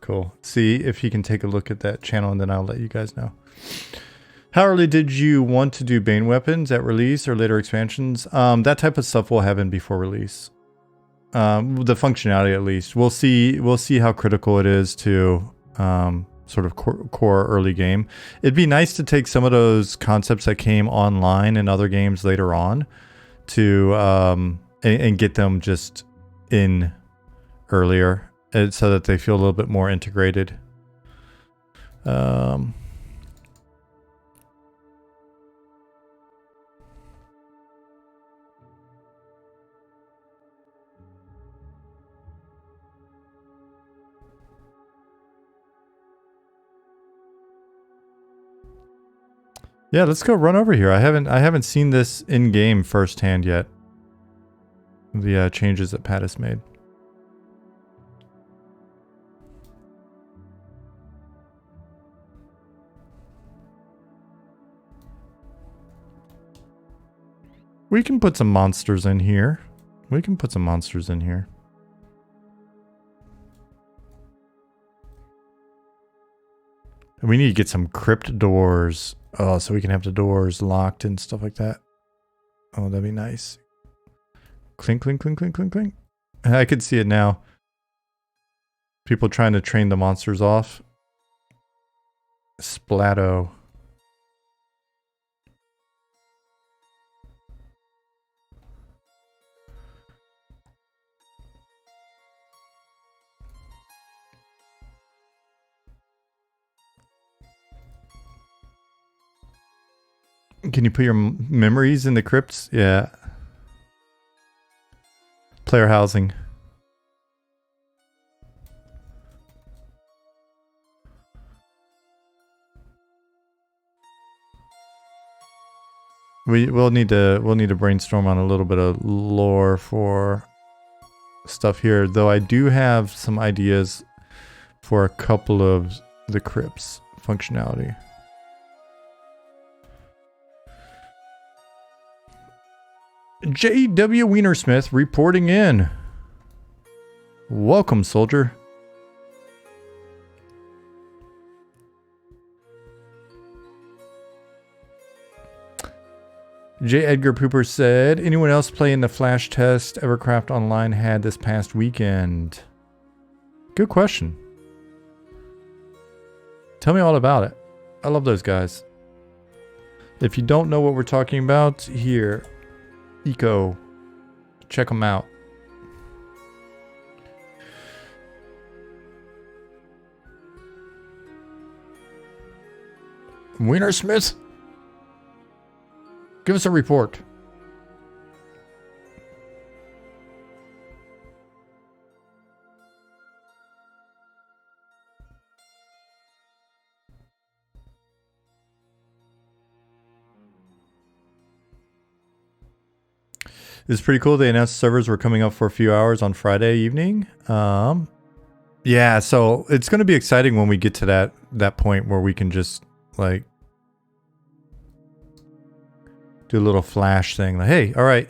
Cool. See if he can take a look at that channel, and then I'll let you guys know. How early did you want to do Bane weapons at release or later expansions? That type of stuff we'll have in before release. The functionality, at least. We'll see how critical it is to sort of core early game. It'd be nice to take some of those concepts that came online in other games later on to and get them just in earlier. So that they feel a little bit more integrated. Yeah, let's go run over here. I haven't seen this in game firsthand yet. The changes that Pattis made. We can put some monsters in here. We need to get some crypt doors. Oh, so we can have the doors locked and stuff like that. Oh, that'd be nice. Clink, clink, clink, clink, clink, clink. I could see it now. People trying to train the monsters off. Splatto. Can you put your memories in the crypts? Yeah. Player housing. We'll need to brainstorm on a little bit of lore for stuff here, though I do have some ideas for a couple of the crypts functionality. J.W. Wienersmith reporting in. Welcome, soldier. J. Edgar Pooper said, anyone else playing the flash test EverQuest Online had this past weekend? Good question. Tell me all about it. I love those guys. If you don't know what we're talking about, here, Eco, check them out. Wiener Smith, give us a report. It's pretty cool. They announced servers were coming up for a few hours on Friday evening. Yeah, so it's going to be exciting when we get to that point where we can just like do a little flash thing. Like, hey, all right,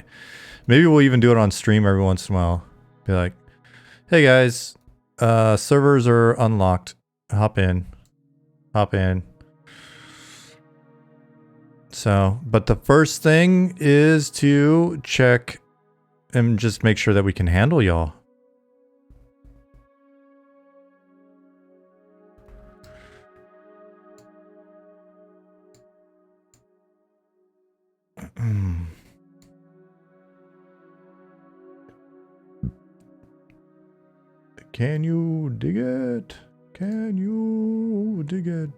maybe we'll even do it on stream every once in a while. Be like, hey guys, servers are unlocked. Hop in. So, but the first thing is to check and just make sure that we can handle y'all. Can you dig it? Can you dig it?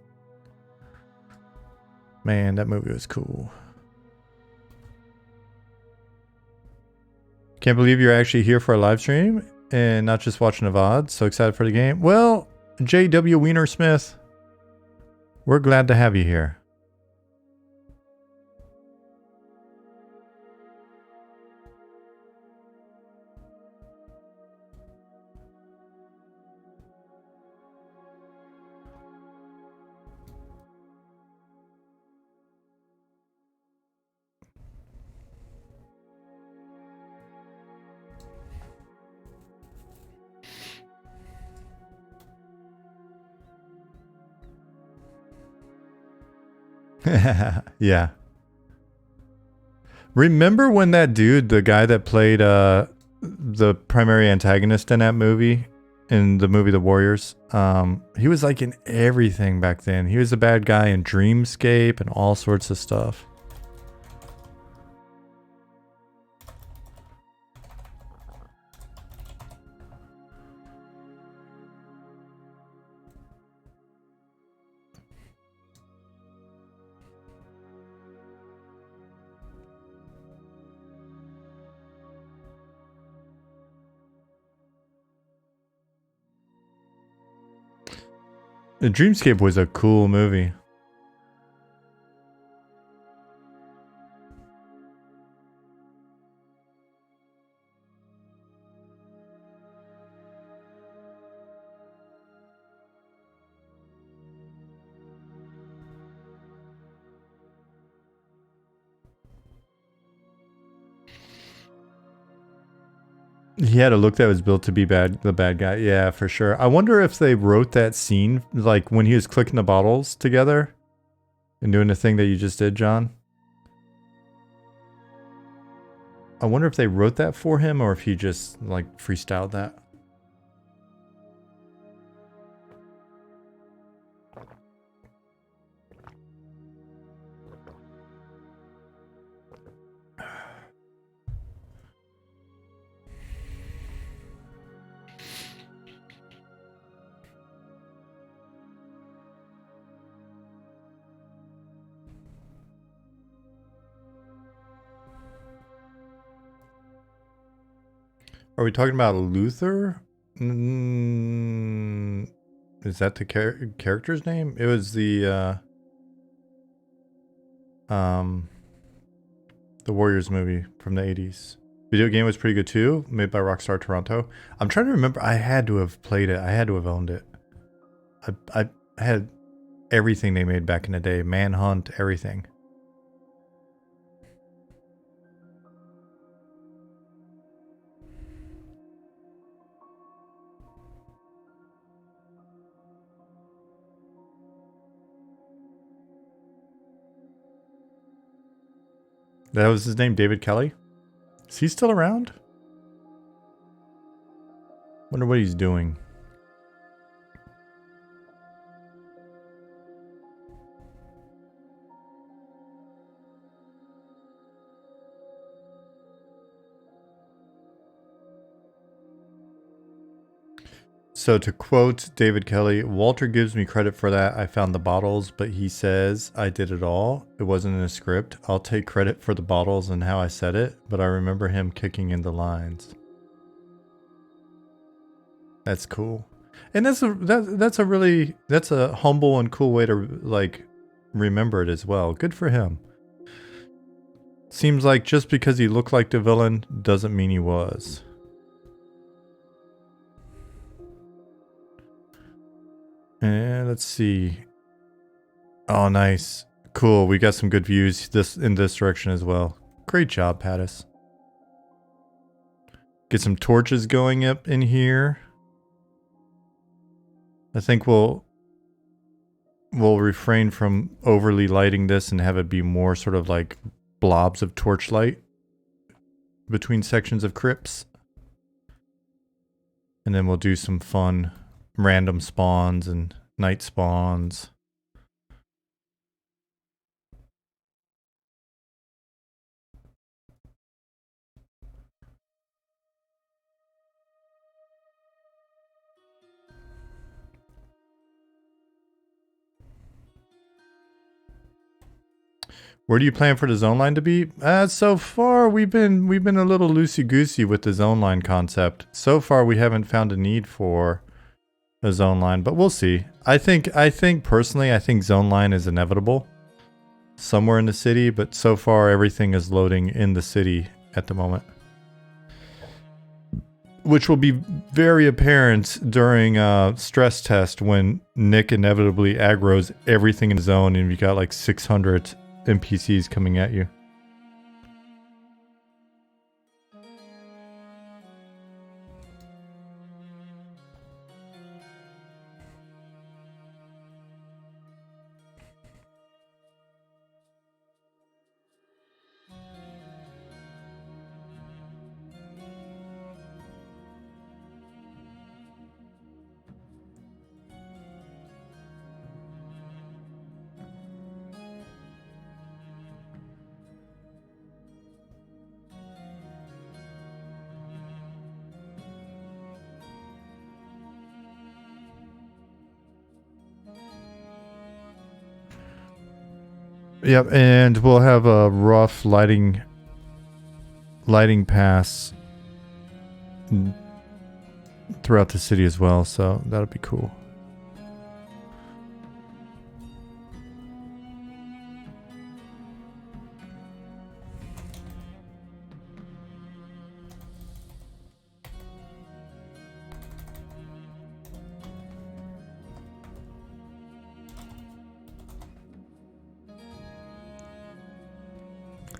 Man, that movie was cool. Can't believe you're actually here for a live stream and not just watching a VOD. So excited for the game. Well, J.W. Wiener Smith, we're glad to have you here. Yeah. Remember when that dude, the guy that played the primary antagonist in that movie, in the movie The Warriors, he was like in everything back then. He was the bad guy in Dreamscape and all sorts of stuff. The Dreamscape was a cool movie. He had a look that was built to be the bad guy. Yeah, for sure. I wonder if they wrote that scene, like when he was clicking the bottles together and doing the thing that you just did, John. I wonder if they wrote that for him or if he just like freestyled that. Are we talking about Luther? Is that the character's name? It was the Warriors movie from the 80s. Video game was pretty good too, made by Rockstar Toronto. I'm trying to remember. I had to have played it. I had to have owned it. I had everything they made back in the day. Manhunt, everything. That was his name, David Kelly. Is he still around? Wonder what he's doing. So to quote David Kelly, Walter gives me credit for that. I found the bottles, but he says I did it all. It wasn't in a script. I'll take credit for the bottles and how I said it, but I remember him kicking in the lines. That's cool. And that's a humble and cool way to like remember it as well. Good for him. Seems like just because he looked like the villain doesn't mean he was. And let's see. Oh, nice. Cool. We got some good views in this direction as well. Great job, Pattis. Get some torches going up in here. I think we'll refrain from overly lighting this and have it be more sort of like blobs of torchlight between sections of crypts. And then we'll do some fun random spawns and night spawns. Where do you plan for the zone line to be? So far we've been a little loosey-goosey with the zone line concept. So far we haven't found a need for a zone line, but we'll see. I think personally, I think zone line is inevitable somewhere in the city, but so far everything is loading in the city at the moment. Which will be very apparent during a stress test when Nick inevitably aggroes everything in the zone and you got like 600 NPCs coming at you. Yep, and we'll have a rough lighting pass throughout the city as well, so that'll be cool.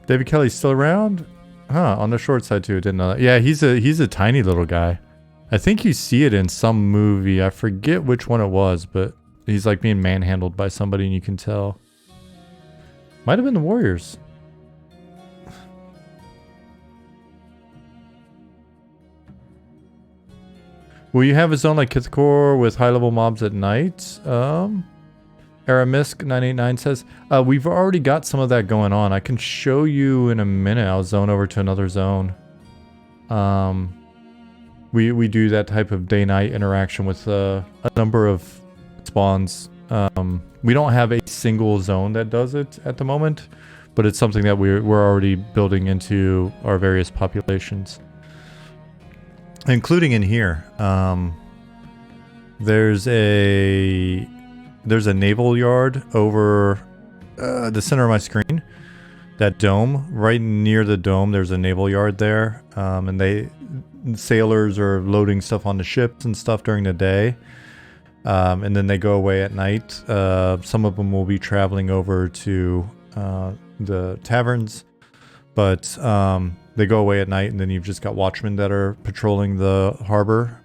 David Kelly's still around? Huh, on the short side too, didn't know that. Yeah, he's a tiny little guy. I think you see it in some movie. I forget which one it was, but he's like being manhandled by somebody and you can tell. Might have been the Warriors. Will you have a zone like Kithcore with high-level mobs at night? Aramisk989 says, we've already got some of that going on. I can show you in a minute. I'll zone over to another zone. We do that type of day-night interaction with a number of spawns. We don't have a single zone that does it at the moment, but it's something that we're already building into our various populations. Including in here. There's a naval yard over the center of my screen. That dome, right near the dome, there's a naval yard there. And sailors are loading stuff on the ships and stuff during the day. And then they go away at night. Some of them will be traveling over to the taverns. But they go away at night, and then you've just got watchmen that are patrolling the harbor.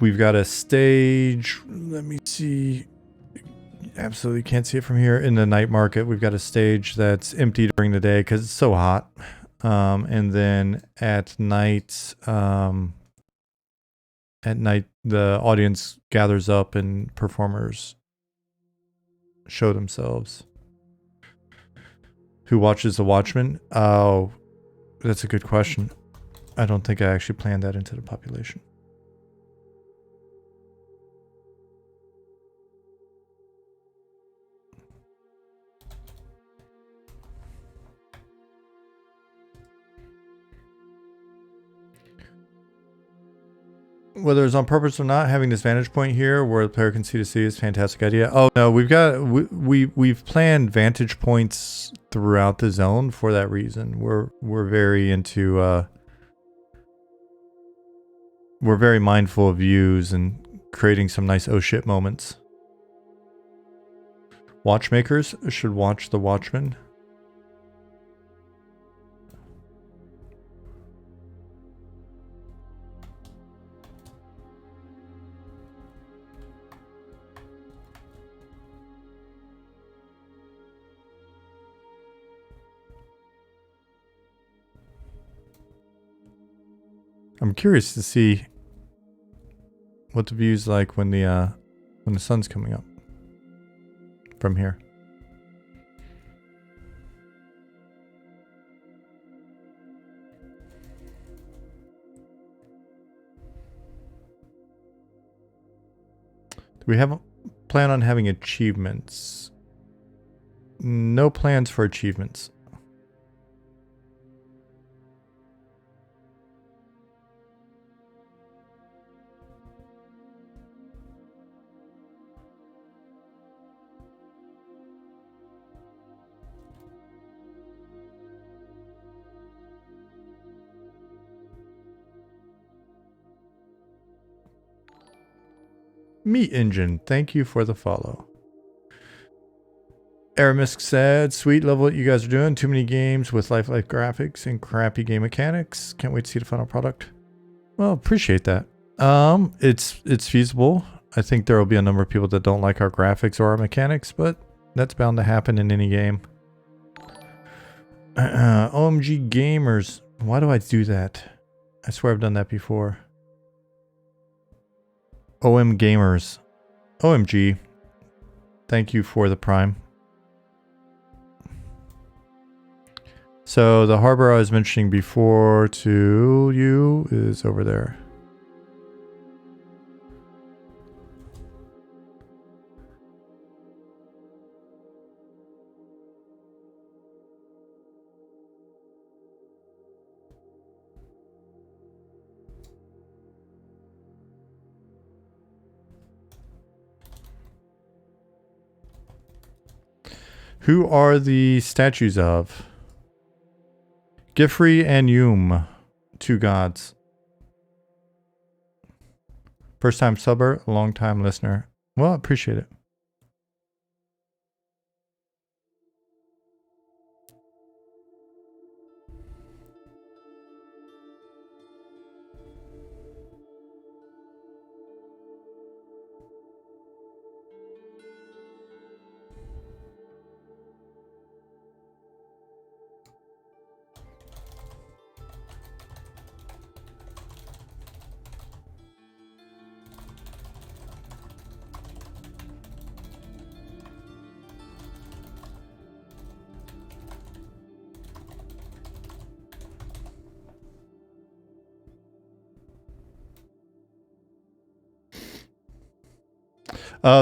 We've got a stage. Let me see. absolutely can't see it from here. In the night market, we've got a stage that's empty during the day because it's so hot. And then at night, the audience gathers up and performers show themselves. Who watches The Watchmen? Oh, that's a good question. I don't think I actually planned that into the population. Whether it's on purpose or not, having this vantage point here where the player can see to see is a fantastic idea. Oh no, we've planned vantage points throughout the zone for that reason. We're very into we're very mindful of views and creating some nice oh shit moments. Watchmakers should watch The Watchmen. I'm curious to see what the view's like when the sun's coming up from here. Do we have a plan on having achievements? No plans for achievements. Meat Engine, thank you for the follow. Aramisk said, sweet, love what you guys are doing. Too many games with lifelike graphics and crappy game mechanics. Can't wait to see the final product. Well, appreciate that. It's feasible. I think there will be a number of people that don't like our graphics or our mechanics, but that's bound to happen in any game. OMG gamers. Why do I do that? I swear I've done that before. OM gamers. OMG. Thank you for the prime. So the harbor I was mentioning before to you is over there. Who are the statues of? Gifrey and Yum, two gods. First time subber, long time listener. Well, I appreciate it.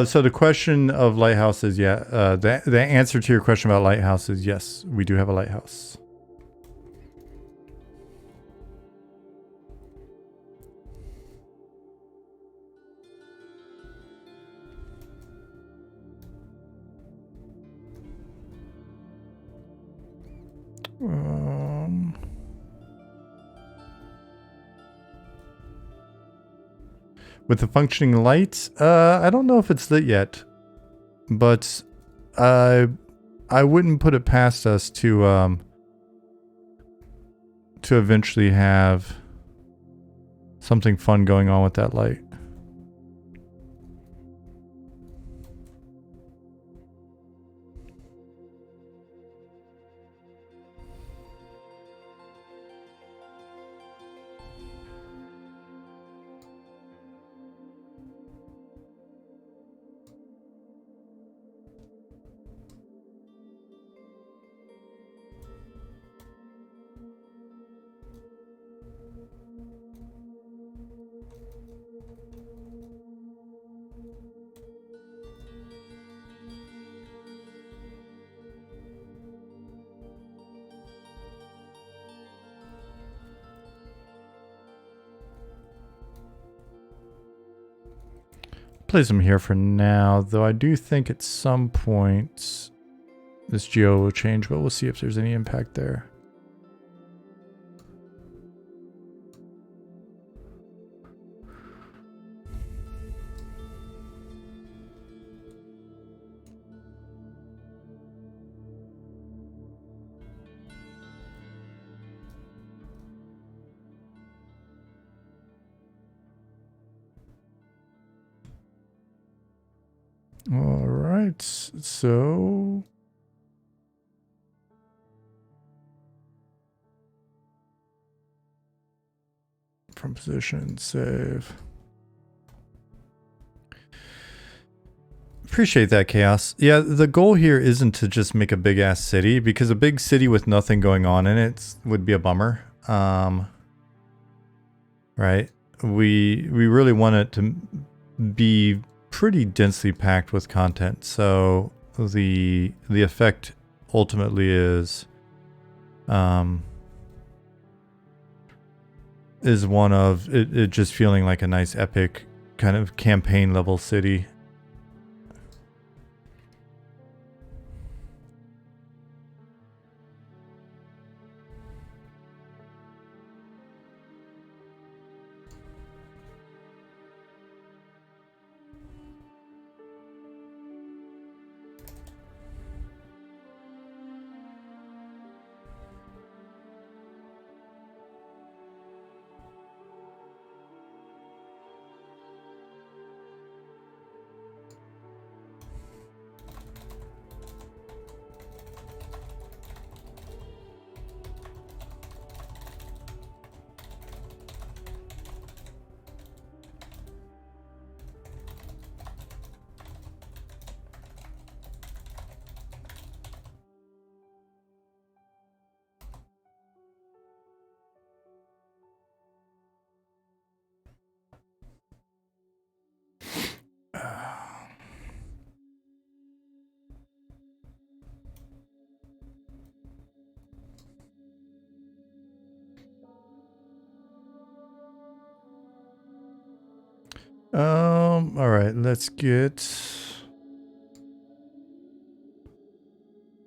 So the question of lighthouses, yeah. The answer to your question about lighthouses, yes, we do have a lighthouse. With the functioning lights, I don't know if it's lit yet, but I wouldn't put it past us to eventually have something fun going on with that light. place them here for now, though I do think at some point this geo will change, but we'll see if there's any impact there. All right, so from position, save. Appreciate that, Chaos. Yeah, the goal here isn't to just make a big ass city, because a big city with nothing going on in it would be a bummer. Right? We really want it to be pretty densely packed with content. So the effect ultimately is one of it just feeling like a nice epic kind of campaign level city. All right, let's get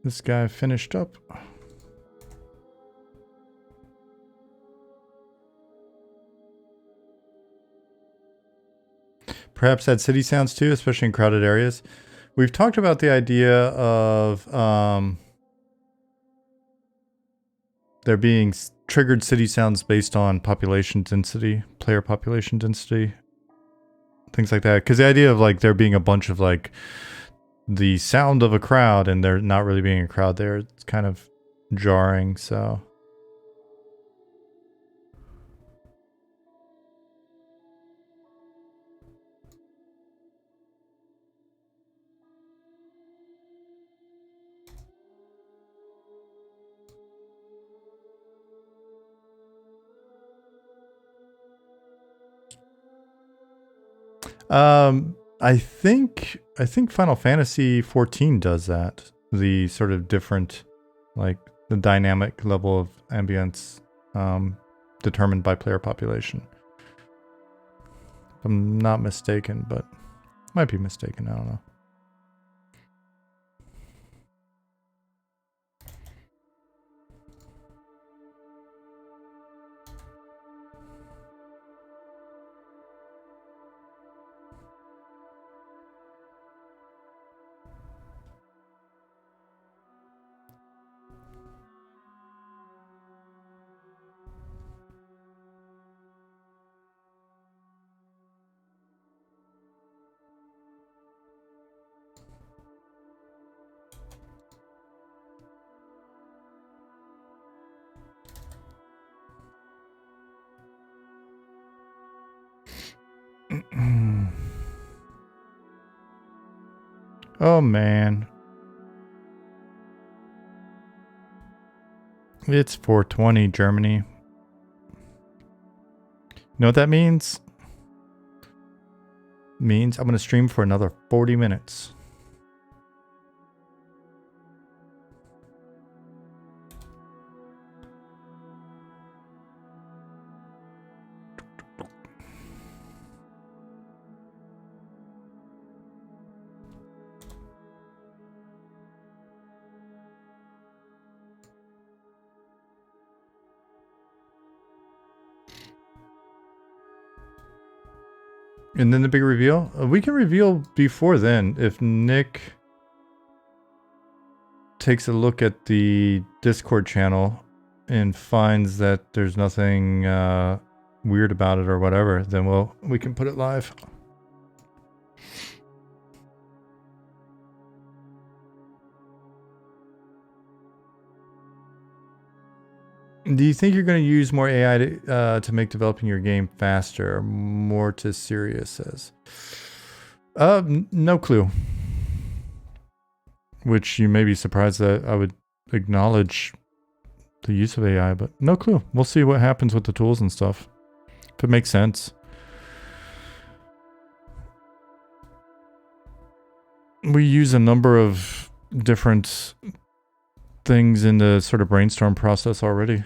this guy finished up. Perhaps add city sounds too, especially in crowded areas. We've talked about the idea of there being triggered city sounds based on population density, player population density, things like that. Because the idea of like there being a bunch of like the sound of a crowd and there not really being a crowd there, it's kind of jarring. So I think Final Fantasy 14 does that. The sort of different, like the dynamic level of ambience determined by player population. If I'm not mistaken, but might be mistaken. I don't know. Oh man. It's 420 Germany. You know what that means? It means I'm going to stream for another 40 minutes. And then the big reveal? We can reveal before then. If Nick takes a look at the Discord channel and finds that there's nothing weird about it or whatever, then we can put it live. Do you think you're going to use more AI to make developing your game faster? More to Sirius says. No clue. Which you may be surprised that I would acknowledge the use of AI, but no clue. We'll see what happens with the tools and stuff. If it makes sense. We use a number of different things in the sort of brainstorm process already.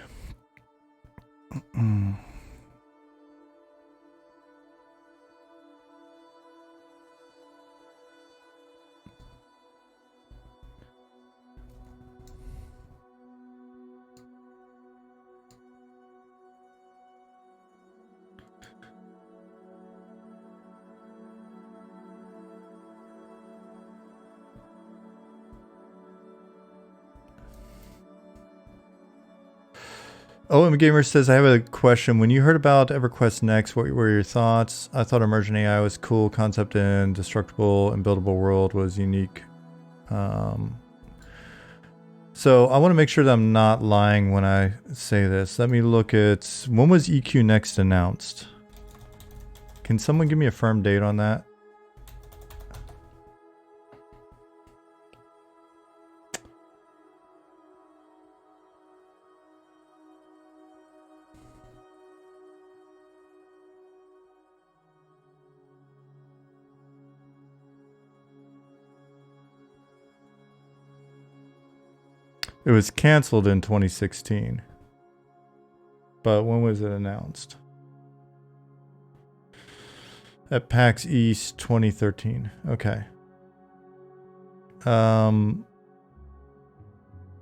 OM Gamer says, I have a question. When you heard about EverQuest Next, what were your thoughts? I thought emergent AI was cool. Concept in destructible and buildable world was unique. So I want to make sure that I'm not lying when I say this. Let me look at, when was EQ Next announced? Can someone give me a firm date on that? It was canceled in 2016. But when was it announced? At PAX East 2013. Okay.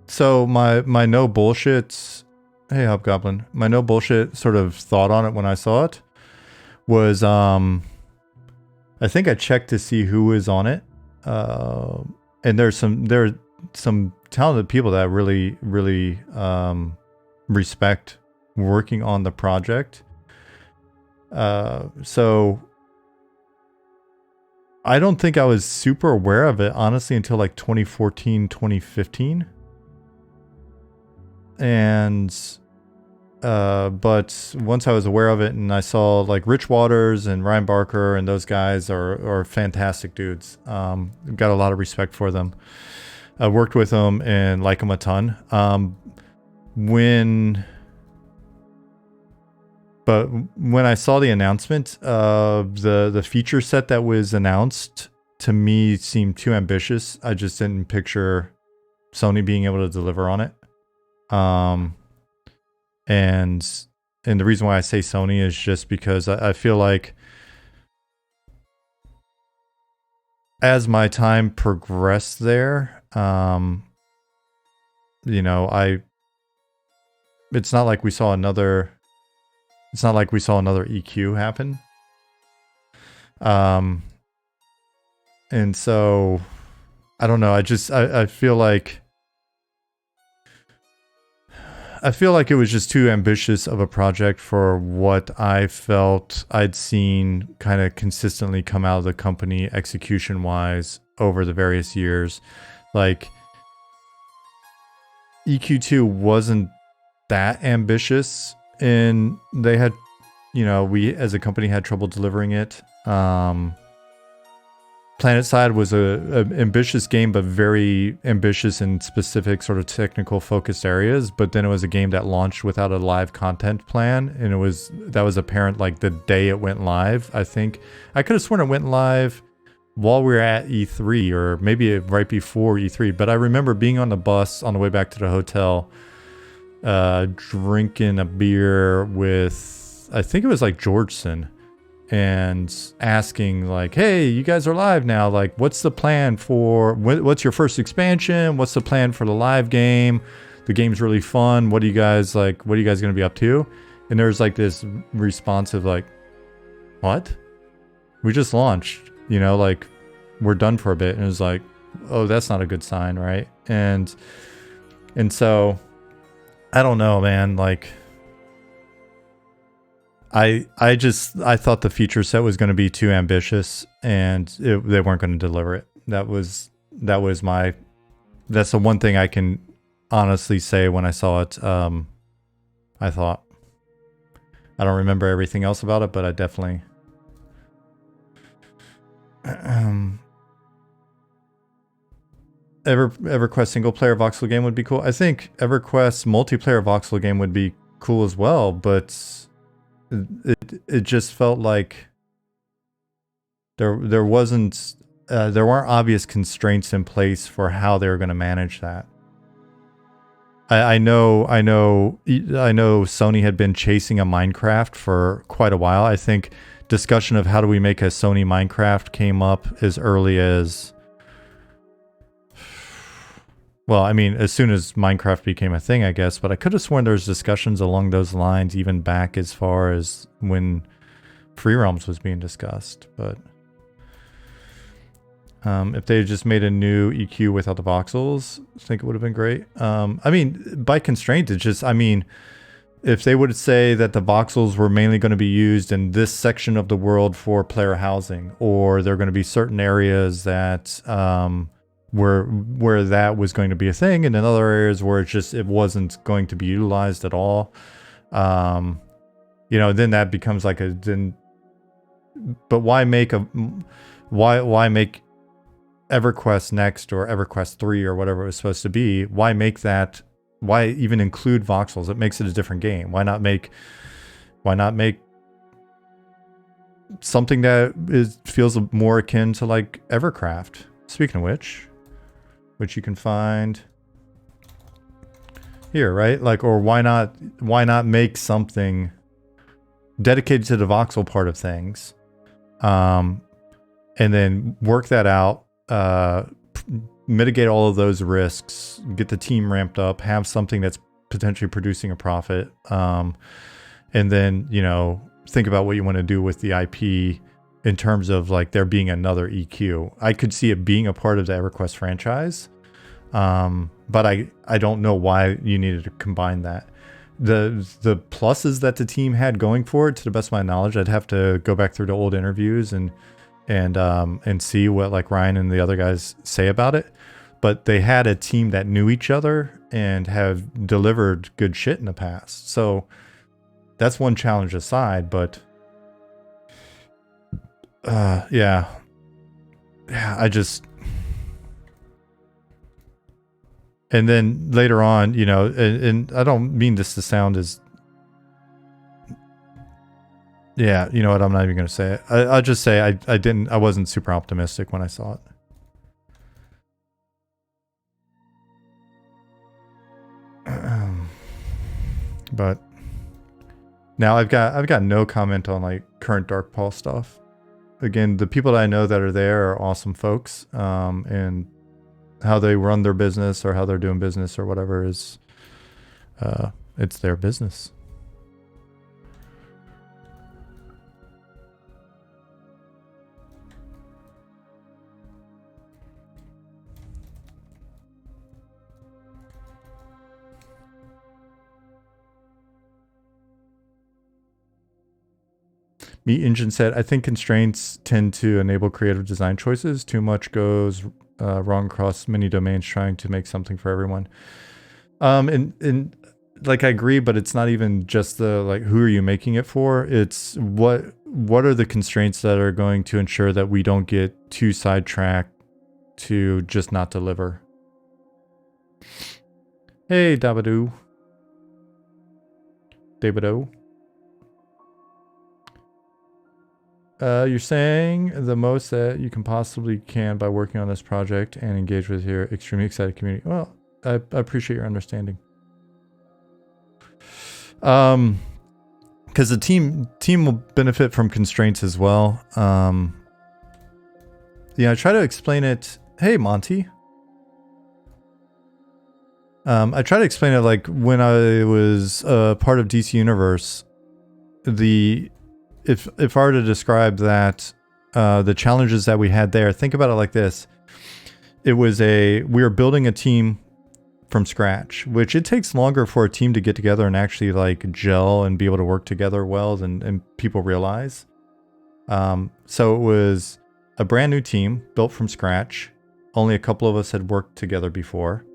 So my no bullshit, hey Hobgoblin, my no bullshit sort of thought on it when I saw it was I think I checked to see who was on it. And there are some talented people that I really respect working on the project. So I don't think I was super aware of it, honestly, until like 2014, 2015. And but once I was aware of it and I saw like Rich Waters and Ryan Barker and those guys are fantastic dudes. Got a lot of respect for them. I worked with them and like them a ton. When I saw the announcement, the feature set that was announced to me seemed too ambitious. I just didn't picture Sony being able to deliver on it. And the reason why I say Sony is just because I feel like as my time progressed there, you know, it's not like we saw another EQ happen. And so I don't know. I feel like it was just too ambitious of a project for what I felt I'd seen kind of consistently come out of the company execution-wise over the various years. Like, EQ2 wasn't that ambitious, and they had, you know, we as a company had trouble delivering it. PlanetSide was a ambitious game, but very ambitious in specific sort of technical focused areas. But then it was a game that launched without a live content plan, and that was apparent like the day it went live. I think I could have sworn it went live while we were at E3 or maybe right before E3. But I remember being on the bus on the way back to the hotel, drinking a beer with, I think it was like Georgeson, and asking like, hey, you guys are live now. Like, what's the plan for, what's your first expansion? What's the plan for the live game? The game's really fun. What are you guys going to be up to? And there's like this response of like, what? We just launched, you know, like we're done for a bit. And it was like, oh, that's not a good sign, right? And so I don't know, man. Like I thought the feature set was going to be too ambitious, and they weren't going to deliver it. That's the one thing I can honestly say when I saw it. I thought, I don't remember everything else about it, but I definitely EverQuest single player voxel game would be cool. I think EverQuest multiplayer voxel game would be cool as well, but it just felt like there weren't obvious constraints in place for how they were going to manage that. I know Sony had been chasing a Minecraft for quite a while. I think discussion of how do we make a Sony Minecraft came up as early as, well, I mean, as soon as Minecraft became a thing, I guess, but I could have sworn there was discussions along those lines even back as far as when Free Realms was being discussed. But if they had just made a new EQ without the voxels, I think it would have been great. I mean, by constraint, it's just, I mean, if they would say that the voxels were mainly going to be used in this section of the world for player housing, or there are going to be certain areas that where that was going to be a thing, and in other areas where it wasn't going to be utilized at all, you know, then that becomes like but why make EverQuest Next or EverQuest 3 or whatever it was supposed to be? Why even include voxels? It makes it a different game. Why not make something that feels more akin to like Evercraft? Speaking of which you can find here, right? Like, or why not make something dedicated to the voxel part of things, and then work that out, mitigate all of those risks, get the team ramped up, have something that's potentially producing a profit, and then, you know, think about what you want to do with the IP in terms of like there being another EQ. I could see it being a part of the EverQuest franchise, but I don't know why you needed to combine that. The pluses that the team had going for it, to the best of my knowledge, I'd have to go back through the old interviews and see what like Ryan and the other guys say about it. But they had a team that knew each other and have delivered good shit in the past. So that's one challenge aside, but yeah, I just, and then later on, you know, and I don't mean this to sound as, yeah, you know what, I'm not even going to say it. I'll just say I wasn't super optimistic when I saw it. But now I've got no comment on like current Darkpaw stuff. Again, the people that I know that are there are awesome folks, and how they run their business or how they're doing business or whatever is, it's their business. Meat Engine said, I think constraints tend to enable creative design choices. Too much goes wrong across many domains trying to make something for everyone. And like I agree, but it's not even just the like who are you making it for? It's what are the constraints that are going to ensure that we don't get too sidetracked to just not deliver. Hey, Dabadoo. Dabado. You're saying the most that you can possibly can by working on this project and engage with your extremely excited community. Well, I appreciate your understanding. Because the team will benefit from constraints as well. Yeah, I try to explain it. Hey, Monty. I try to explain it like when I was part of DC Universe. If I were to describe that the challenges that we had there, think about it like this. We were building a team from scratch, which it takes longer for a team to get together and actually like gel and be able to work together well than people realize. So it was a brand new team built from scratch. Only a couple of us had worked together before.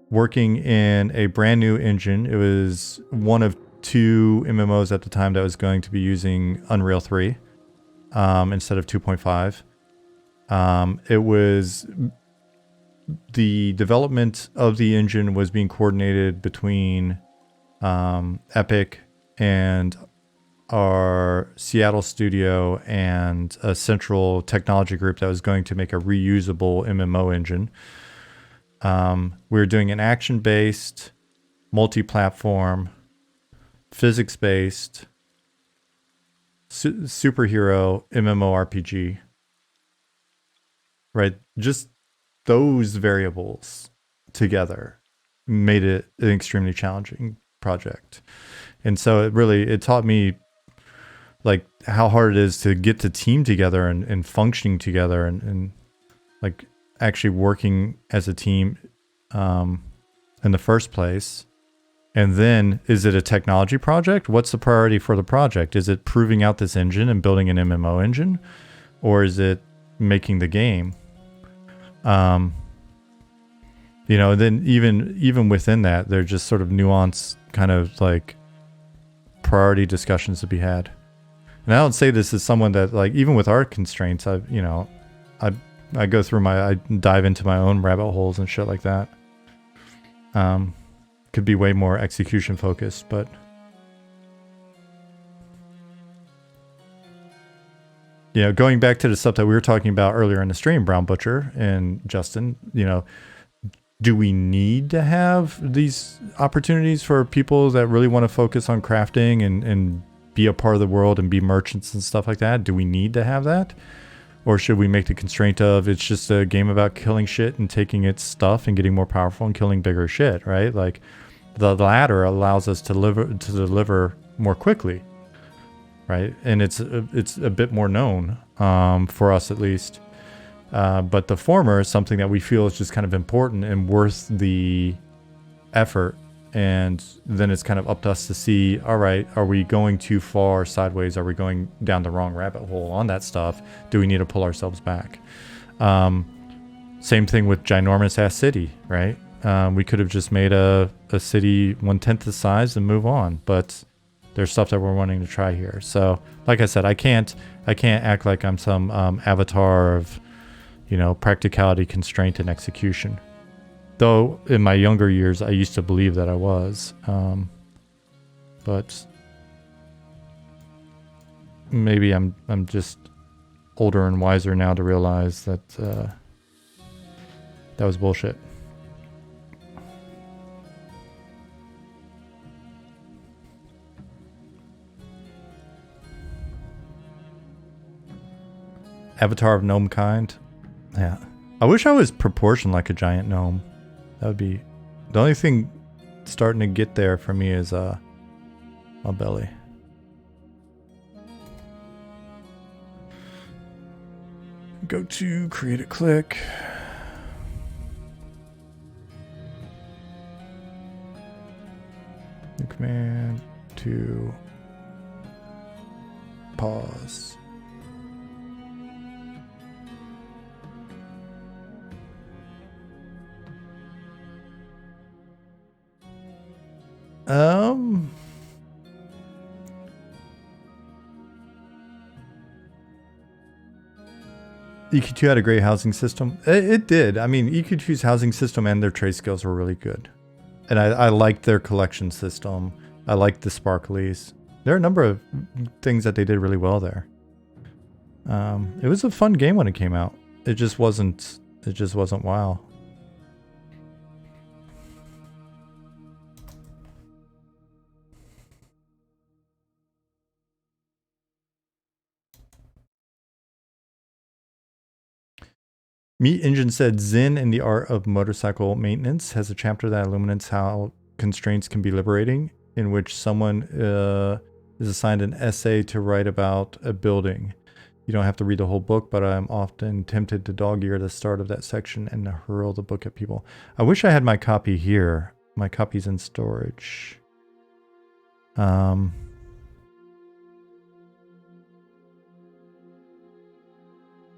Working in a brand new engine. It was one of 2 MMOs at the time that was going to be using Unreal 3 instead of 2.5. It was the development of the engine was being coordinated between Epic and our Seattle studio and a central technology group that was going to make a reusable MMO engine. We were doing an action-based, multi-platform, physics-based, superhero MMORPG. Right? Just those variables together made it an extremely challenging project. And so it taught me like how hard it is to get the team together and functioning together and like actually working as a team in the first place. And then, is it a technology project? What's the priority for the project? Is it proving out this engine and building an MMO engine? Or is it making the game? You know, then even within that, there's just sort of nuanced kind of like priority discussions to be had. And I don't say this as someone that like, even with our constraints, I go through I dive into my own rabbit holes and shit like that. Could be way more execution focused, but you know, going back to the stuff that we were talking about earlier in the stream, Brown Butcher and Justin, you know, do we need to have these opportunities for people that really want to focus on crafting and be a part of the world and be merchants and stuff like that? Do we need to have that? Or should we make the constraint of it's just a game about killing shit and taking its stuff and getting more powerful and killing bigger shit, right? Like the latter allows us to deliver more quickly, right? And it's a bit more known for us at least. But the former is something that we feel is just kind of important and worth the effort. And then it's kind of up to us to see, all right, are we going too far sideways? Are we going down the wrong rabbit hole on that stuff? Do we need to pull ourselves back? Same thing with ginormous ass city, right? We could have just made a city 1/10 the size and move on, but there's stuff that we're wanting to try here. So like I said, I can't act like I'm some avatar of, you know, practicality, constraint, and execution. Though in my younger years, I used to believe that I was. But maybe I'm just older and wiser now to realize that that was bullshit. Avatar of gnome kind. Yeah. I wish I was proportioned like a giant gnome. That would be... The only thing starting to get there for me is my belly. Go to create a click. New command to pause. EQ2 had a great housing system. It did. I mean, EQ2's housing system and their trade skills were really good. And I liked their collection system. I liked the sparklies. There are a number of things that they did really well there. It was a fun game when it came out. It just wasn't WoW. Meat Engine said Zen in the Art of Motorcycle Maintenance has a chapter that illuminates how constraints can be liberating, in which someone is assigned an essay to write about a building. You don't have to read the whole book, but I'm often tempted to dog ear the start of that section and hurl the book at people. I wish I had my copy here. My copy's in storage.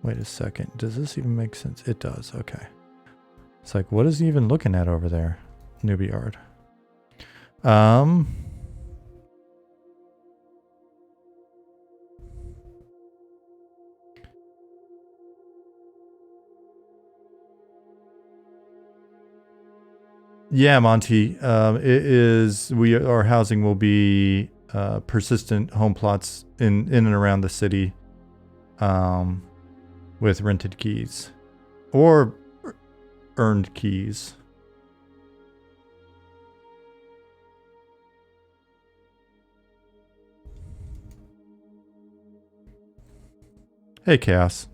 Wait a second. Does this even make sense? It does. Okay. It's like, what is he even looking at over there? Newbie yard. Yeah, Monty. Our housing will be persistent home plots in and around the city, with rented keys or earned keys. Hey, Chaos.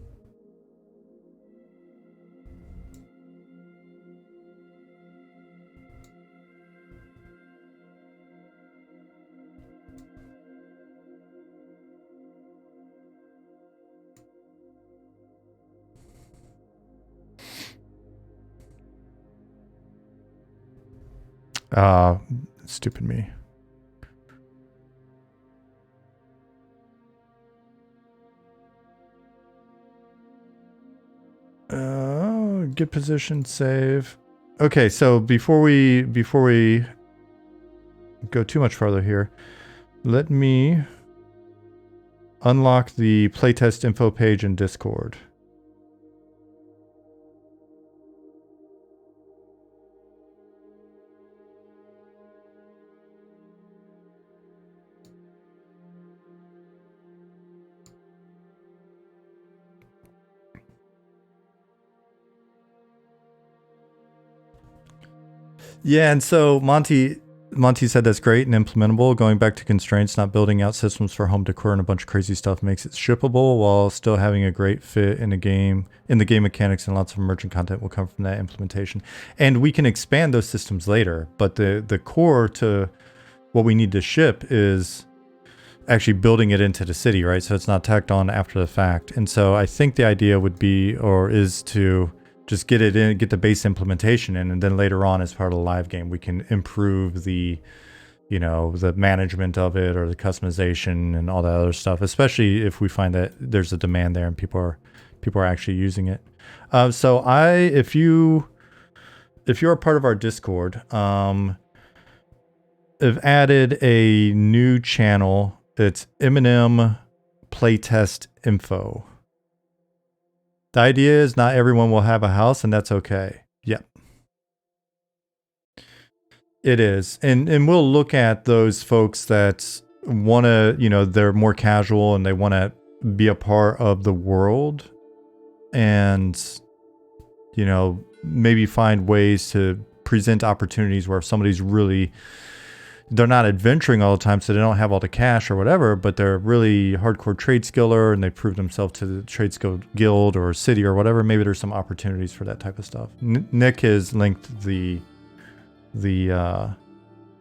Stupid me. Get position, save. Okay, so before we go too much farther here, let me unlock the playtest info page in Discord. Yeah, and so Monty said that's great and implementable. Going back to constraints, not building out systems for home decor and a bunch of crazy stuff makes it shippable while still having a great fit in the game mechanics, and lots of emergent content will come from that implementation. And we can expand those systems later, but the core to what we need to ship is actually building it into the city, right? So it's not tacked on after the fact. And so I think the idea would be, or is, to just get it in, get the base implementation in, and then later on as part of the live game, we can improve the, the management of it or the customization and all that other stuff, especially if we find that there's a demand there and people are actually using it. So if you're a part of our Discord, I've added a new channel. It's M&M Playtest Info. The idea is not everyone will have a house, and that's okay. Yep. It is. And we'll look at those folks that want to, they're more casual and they want to be a part of the world and, maybe find ways to present opportunities where if somebody's really, they're not adventuring all the time, so they don't have all the cash or whatever, but they're really hardcore trade skiller and they prove themselves to the trade skill guild or city or whatever. Maybe there's some opportunities for that type of stuff. Nick has linked the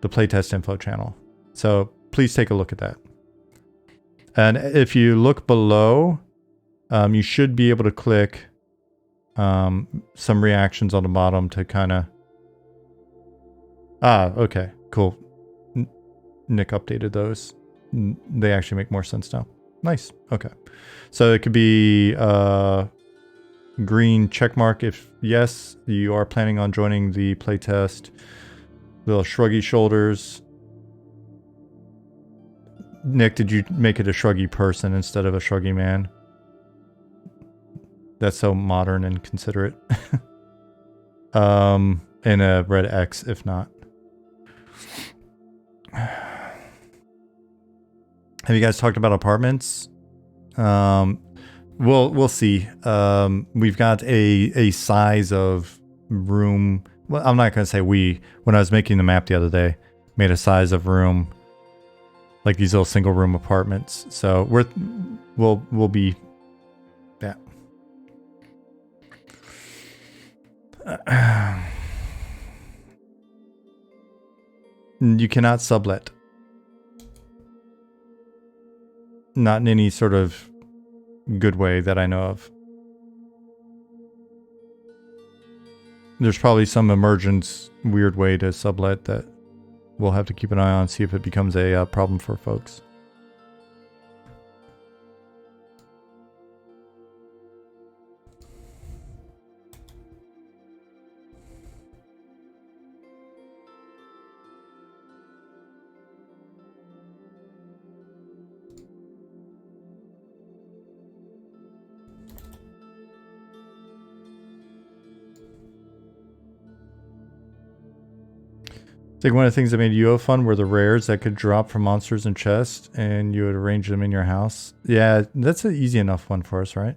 playtest info channel, so please take a look at that. And if you look below, you should be able to click some reactions on the bottom to kind of... okay, cool. Nick updated those. They actually make more sense now. Nice. Okay. So it could be green check mark if yes, you are planning on joining the playtest. Little shruggy shoulders. Nick, did you make it a shruggy person instead of a shruggy man? That's so modern and considerate. And a red X if not. Have you guys talked about apartments? We'll see. We've got a size of room. Well, I'm not gonna say we. When I was making the map the other day, made a size of room like these little single room apartments. So we'll be that. You cannot sublet. Not in any sort of good way that I know of. There's probably some emergent weird way to sublet that we'll have to keep an eye on, see if it becomes a problem for folks. I think one of the things that made UO fun were the rares that could drop from monsters and chests, and you would arrange them in your house. Yeah, that's an easy enough one for us, right?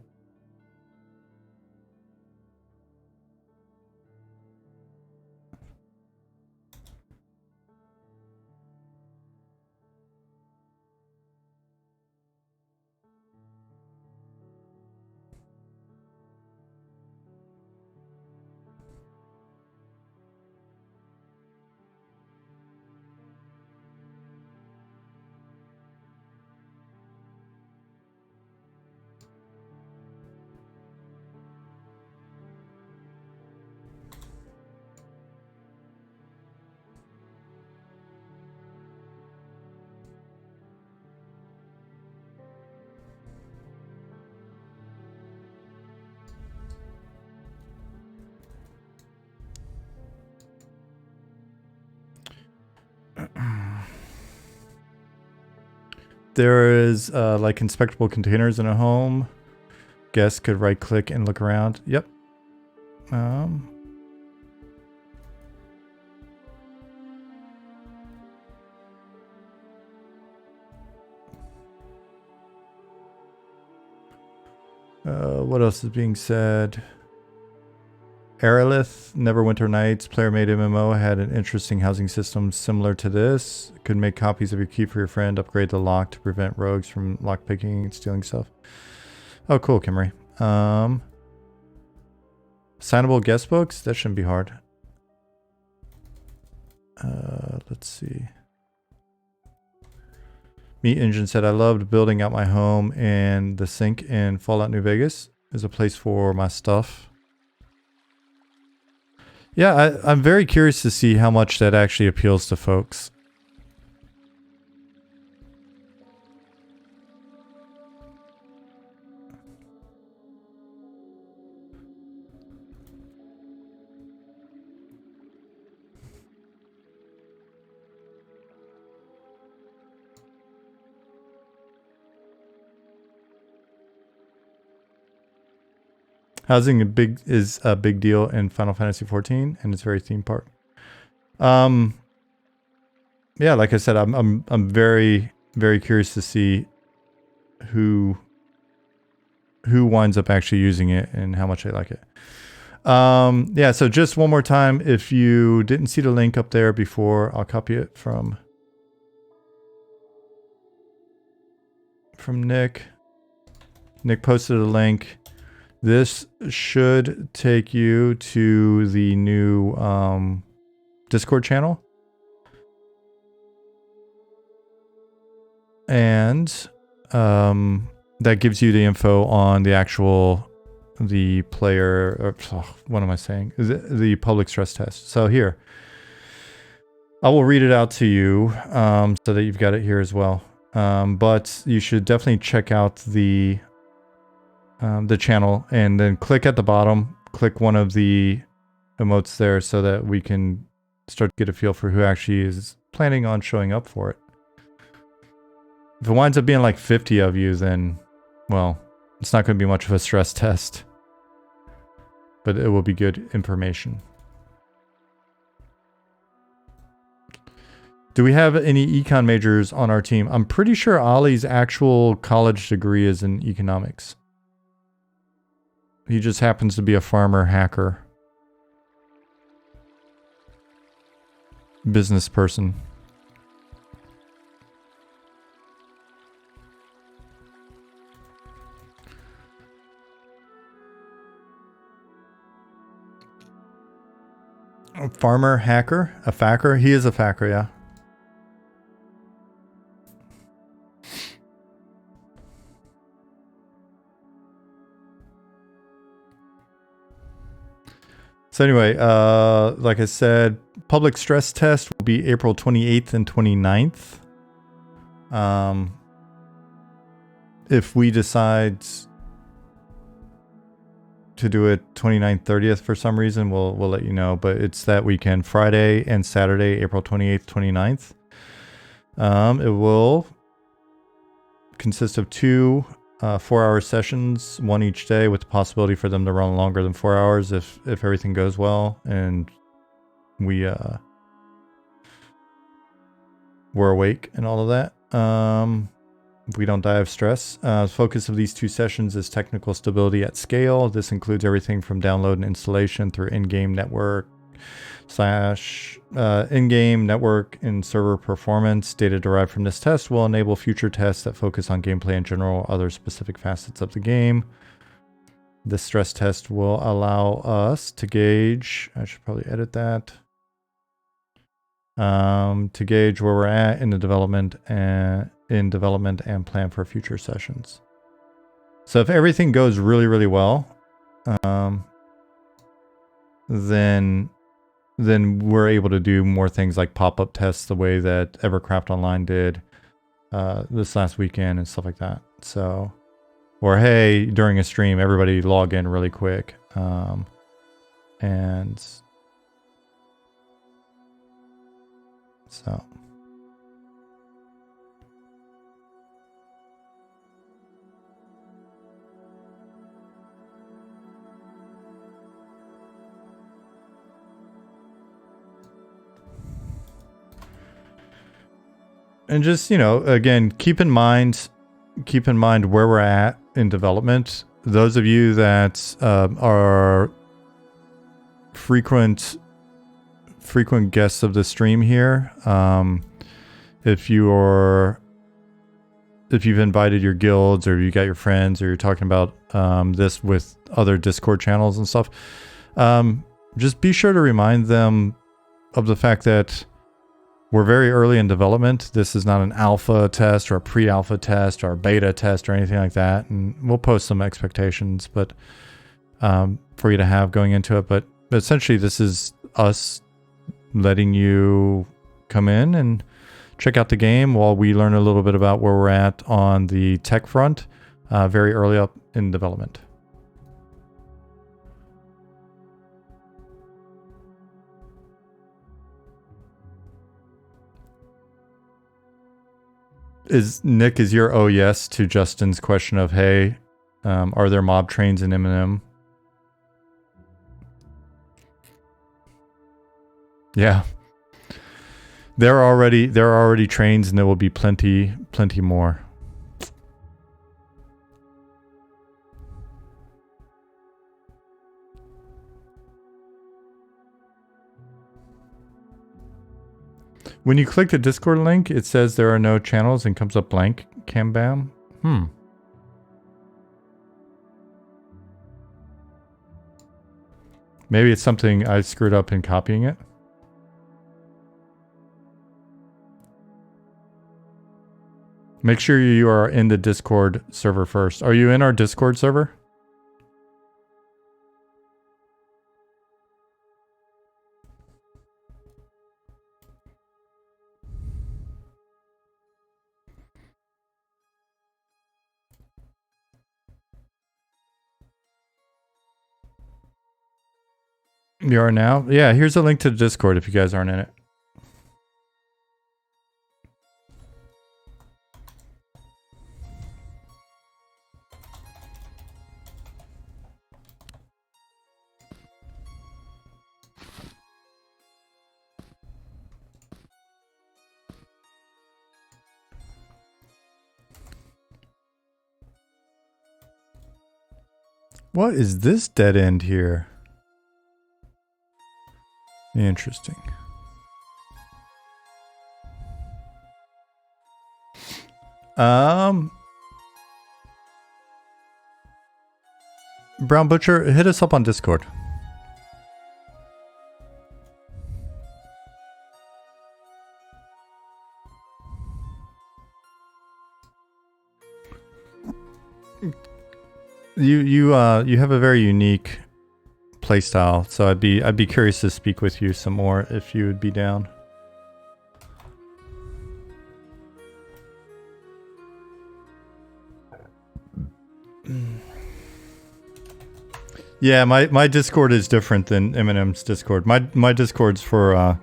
There is like inspectable containers in a home. Guests could right click and look around. Yep. What else is being said? Aerolith, Neverwinter Nights, player-made MMO, had an interesting housing system similar to this. Could make copies of your key for your friend, upgrade the lock to prevent rogues from lockpicking and stealing stuff. Oh, cool, Kimmery. Signable guest books? That shouldn't be hard. Let's see. Meat Engine said, I loved building out my home, and the sink in Fallout New Vegas is a place for my stuff. Yeah, I'm very curious to see how much that actually appeals to folks. Housing is a big deal in Final Fantasy XIV, and it's very theme park. Yeah, like I said, I'm very, very curious to see who winds up actually using it and how much they like it. Yeah, so just one more time, if you didn't see the link up there before, I'll copy it from Nick. Nick posted a link. This should take you to the new Discord channel. And that gives you the info on the actual, the player, what am I saying? The public stress test. So here, I will read it out to you so that you've got it here as well. But you should definitely check out the channel, and then click at the bottom, click one of the emotes there so that we can start to get a feel for who actually is planning on showing up for it. If it winds up being like 50 of you, then, well, it's not going to be much of a stress test, but it will be good information. Do we have any econ majors on our team? I'm pretty sure Ollie's actual college degree is in economics. He just happens to be a farmer hacker. Business person. A farmer hacker? A facker? He is a facker, yeah. So anyway, like I said, public stress test will be April 28th and 29th. If we decide to do it 29th, 30th for some reason, we'll let you know. But it's that weekend, Friday and Saturday, April 28th, 29th. It will consist of 2 4-hour sessions, one each day, with the possibility for them to run longer than 4 hours if everything goes well and we're awake and all of that. If we don't die of stress. The focus of these 2 sessions is technical stability at scale. This includes everything from download and installation through in-game network in-game network and server performance. Data derived from this test will enable future tests that focus on gameplay in general, other specific facets of the game. This stress test will allow us to gauge, I should probably edit that, to gauge where we're at in the development and plan for future sessions. So if everything goes really, really well, then we're able to do more things like pop-up tests the way that EverQuest Online did this last weekend and stuff like that. So, or hey, during a stream, everybody log in really quick. And so. And just, you know, again, keep in mind where we're at in development. Those of you that are frequent guests of the stream here, if you've invited your guilds or you got your friends or you're talking about this with other Discord channels and stuff, just be sure to remind them of the fact that we're very early in development. This is not an alpha test or a pre-alpha test or a beta test or anything like that. And we'll post some expectations, but for you to have going into it. But essentially, this is us letting you come in and check out the game while we learn a little bit about where we're at on the tech front, very early up in development. Is your oh yes to Justin's question of, hey, are there mob trains in M&M? Yeah. There are already trains, and there will be plenty more. When you click the Discord link, it says there are no channels and comes up blank. Cambam? Maybe it's something I screwed up in copying it. Make sure you are in the Discord server first. Are you in our Discord server? You are now? Yeah, here's a link to the Discord if you guys aren't in it. What is this dead end here? Interesting. Brown Butcher, hit us up on Discord. You have a very unique playstyle. So I'd be curious to speak with you some more if you would be down. Yeah, my Discord is different than Eminem's Discord. My Discord's for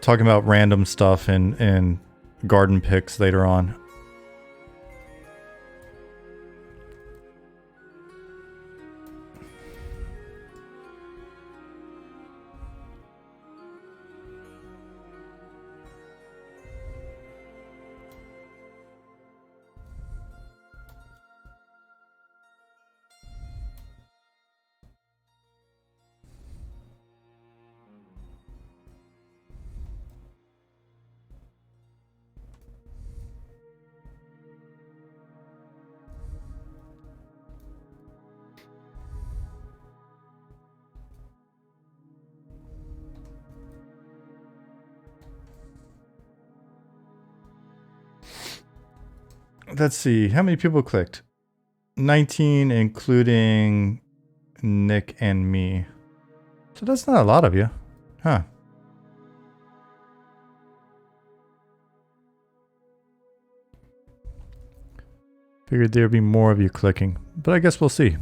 talking about random stuff and garden picks later on. Let's see, how many people clicked? 19, including Nick and me. So that's not a lot of you, huh? Figured there'd be more of you clicking, but I guess we'll see.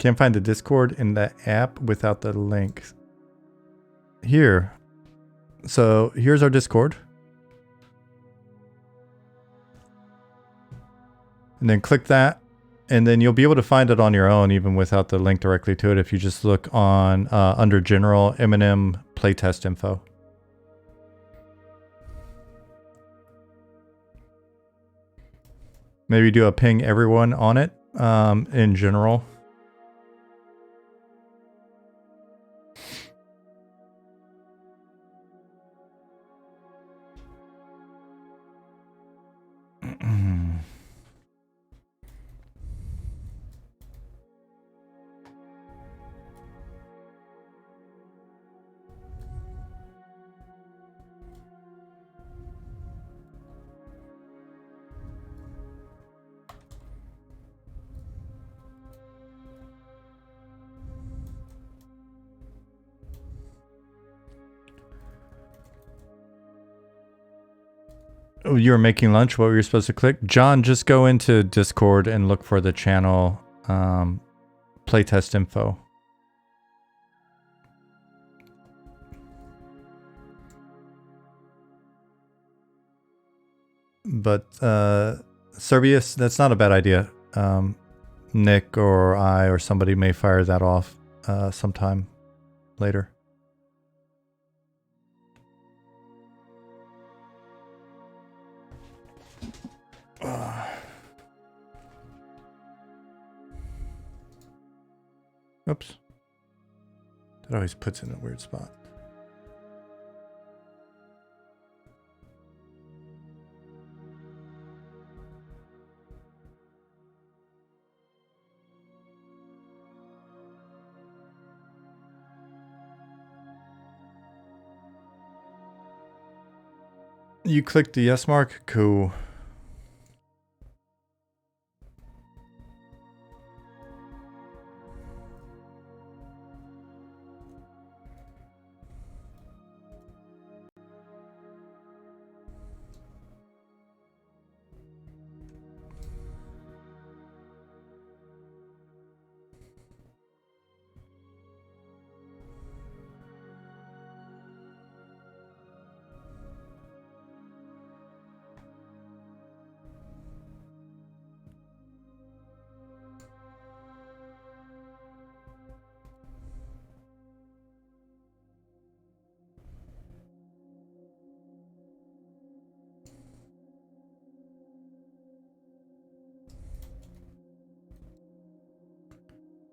Can't find the Discord in the app without the link. Here. So here's our Discord. And then click that. And then you'll be able to find it on your own even without the link directly to it if you just look on under General Eminem Playtest Info. Maybe do a ping everyone on it in general. Oh, you were making lunch? What were you supposed to click? John, just go into Discord and look for the channel Playtest Info. But Serbius, that's not a bad idea. Nick or I or somebody may fire that off sometime later. Oops. That always puts it in a weird spot. You clicked the yes mark? Cool.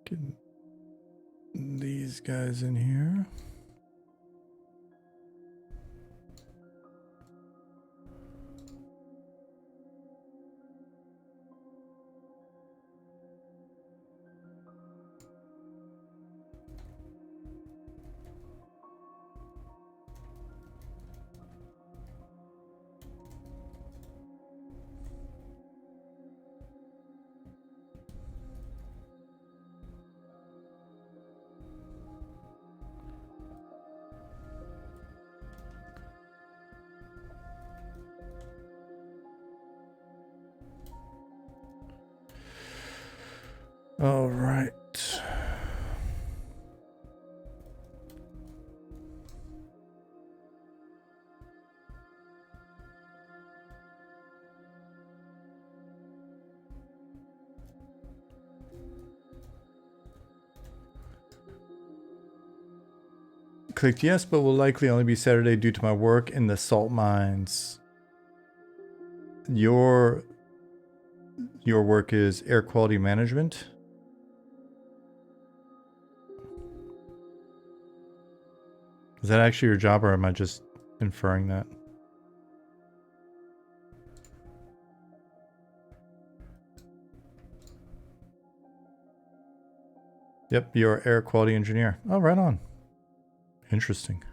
Get these guys in here. All right. Clicked yes, but will likely only be Saturday due to my work in the salt mines. Your work is air quality management. Is that actually your job, or am I just inferring that? Yep, you're air quality engineer. Oh, right on. Interesting.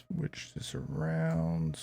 Switch this around.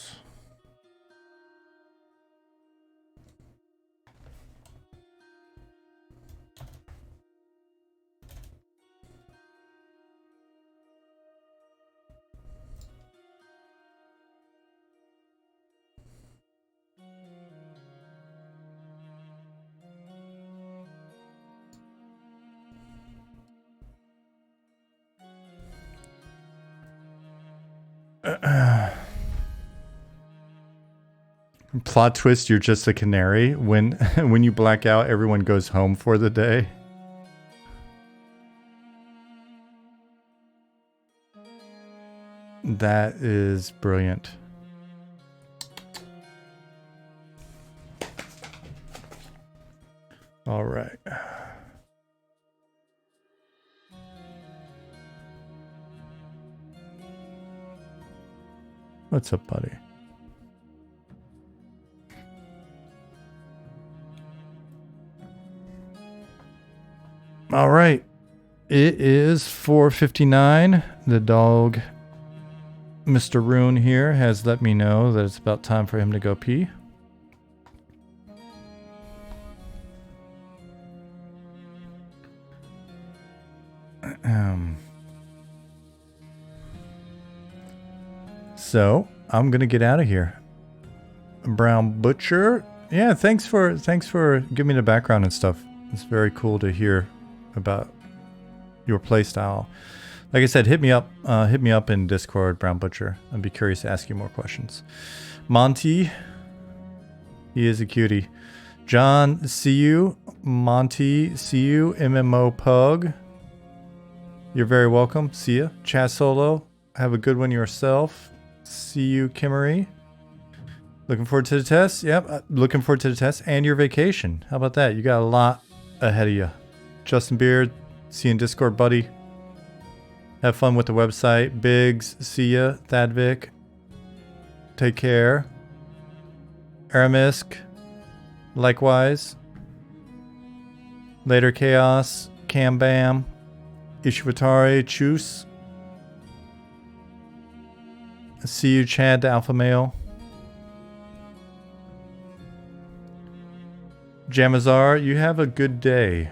Plot twist, you're just a canary. When when you black out, everyone goes home for the day. That is brilliant. All right. What's up, buddy? All right. It is 4:59. The dog, Mr. Rune here, has let me know that it's about time for him to go pee. So I'm gonna get out of here. Brown Butcher. Yeah, thanks for giving me the background and stuff. It's very cool to hear about your playstyle. Like I said, hit me up in Discord, Brown Butcher. I'd be curious to ask you more questions. Monty, he is a cutie. John, see you. Monty, see you. MMO Pug, you're very welcome. See ya. Chat Solo, have a good one yourself. See you, Kimmery. Looking forward to the test. Yep, looking forward to the test and your vacation. How about that? You got a lot ahead of you. Justin Beard, see you in Discord, buddy. Have fun with the website. Biggs, see ya. Thadvic, take care. Aramisk, likewise. Later Chaos, Cam Bam, Ishivatari, Choose. See you, Chad, the Alpha Male. Jamazar, you have a good day.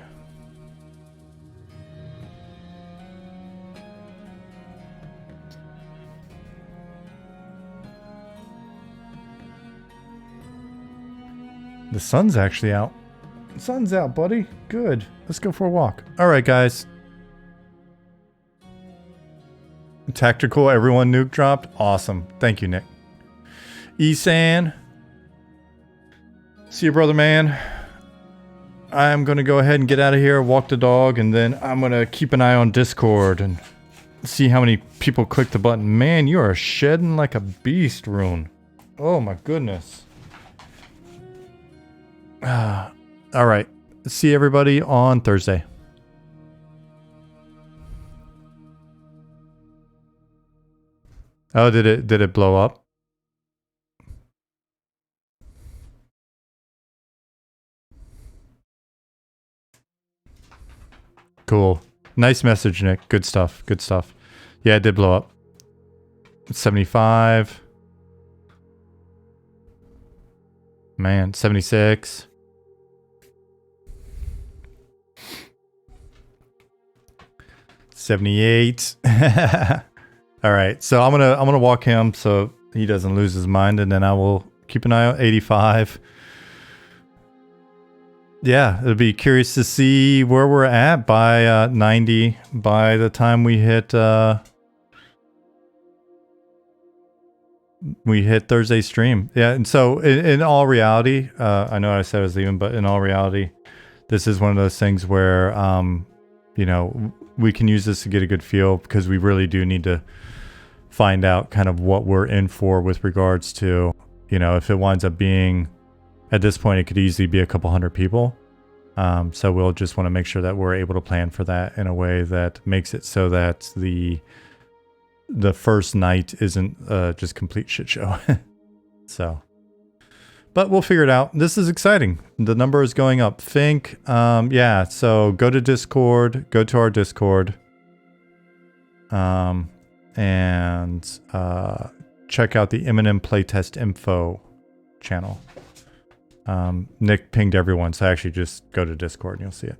The sun's actually out. The sun's out, buddy. Good. Let's go for a walk. All right, guys. Tactical, everyone nuke dropped. Awesome. Thank you, Nick. Esan. See you, brother, man. I'm going to go ahead and get out of here, walk the dog, and then I'm going to keep an eye on Discord and see how many people click the button. Man, you are shedding like a beast, Rune. Oh, my goodness. All right. See everybody on Thursday. Oh, did it blow up? Cool. Nice message, Nick. Good stuff. Good stuff. Yeah, it did blow up. 75. Man, 76. $78. All right, so I'm gonna walk him so he doesn't lose his mind, and then I will keep an eye out. 85. Yeah, it'll be curious to see where we're at by 90 by the time we hit Thursday's stream. Yeah, and so in all reality, I know I said I was leaving, but in all reality, this is one of those things where you know, we can use this to get a good feel, because we really do need to find out kind of what we're in for with regards to, you know, if it winds up being, at this point, it could easily be a couple hundred people. So we'll just want to make sure that we're able to plan for that in a way that makes it so that the first night isn't just complete shit show. So, but we'll figure it out. This is exciting. The number is going up. Think, yeah. So go to Discord. Go to our Discord. And check out the Eminem Playtest info channel. Nick pinged everyone, so actually just go to Discord and you'll see it.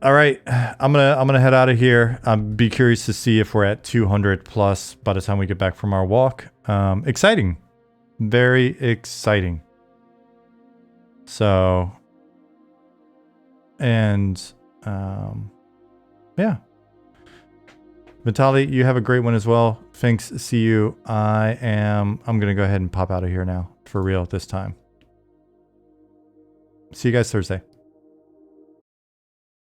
All right, I'm gonna head out of here. Be curious to see if we're at 200 plus by the time we get back from our walk. Exciting, very exciting. So, and yeah. Vitaly, you have a great one as well. Thanks. See you. I'm gonna go ahead and pop out of here now for real this time. See you guys Thursday.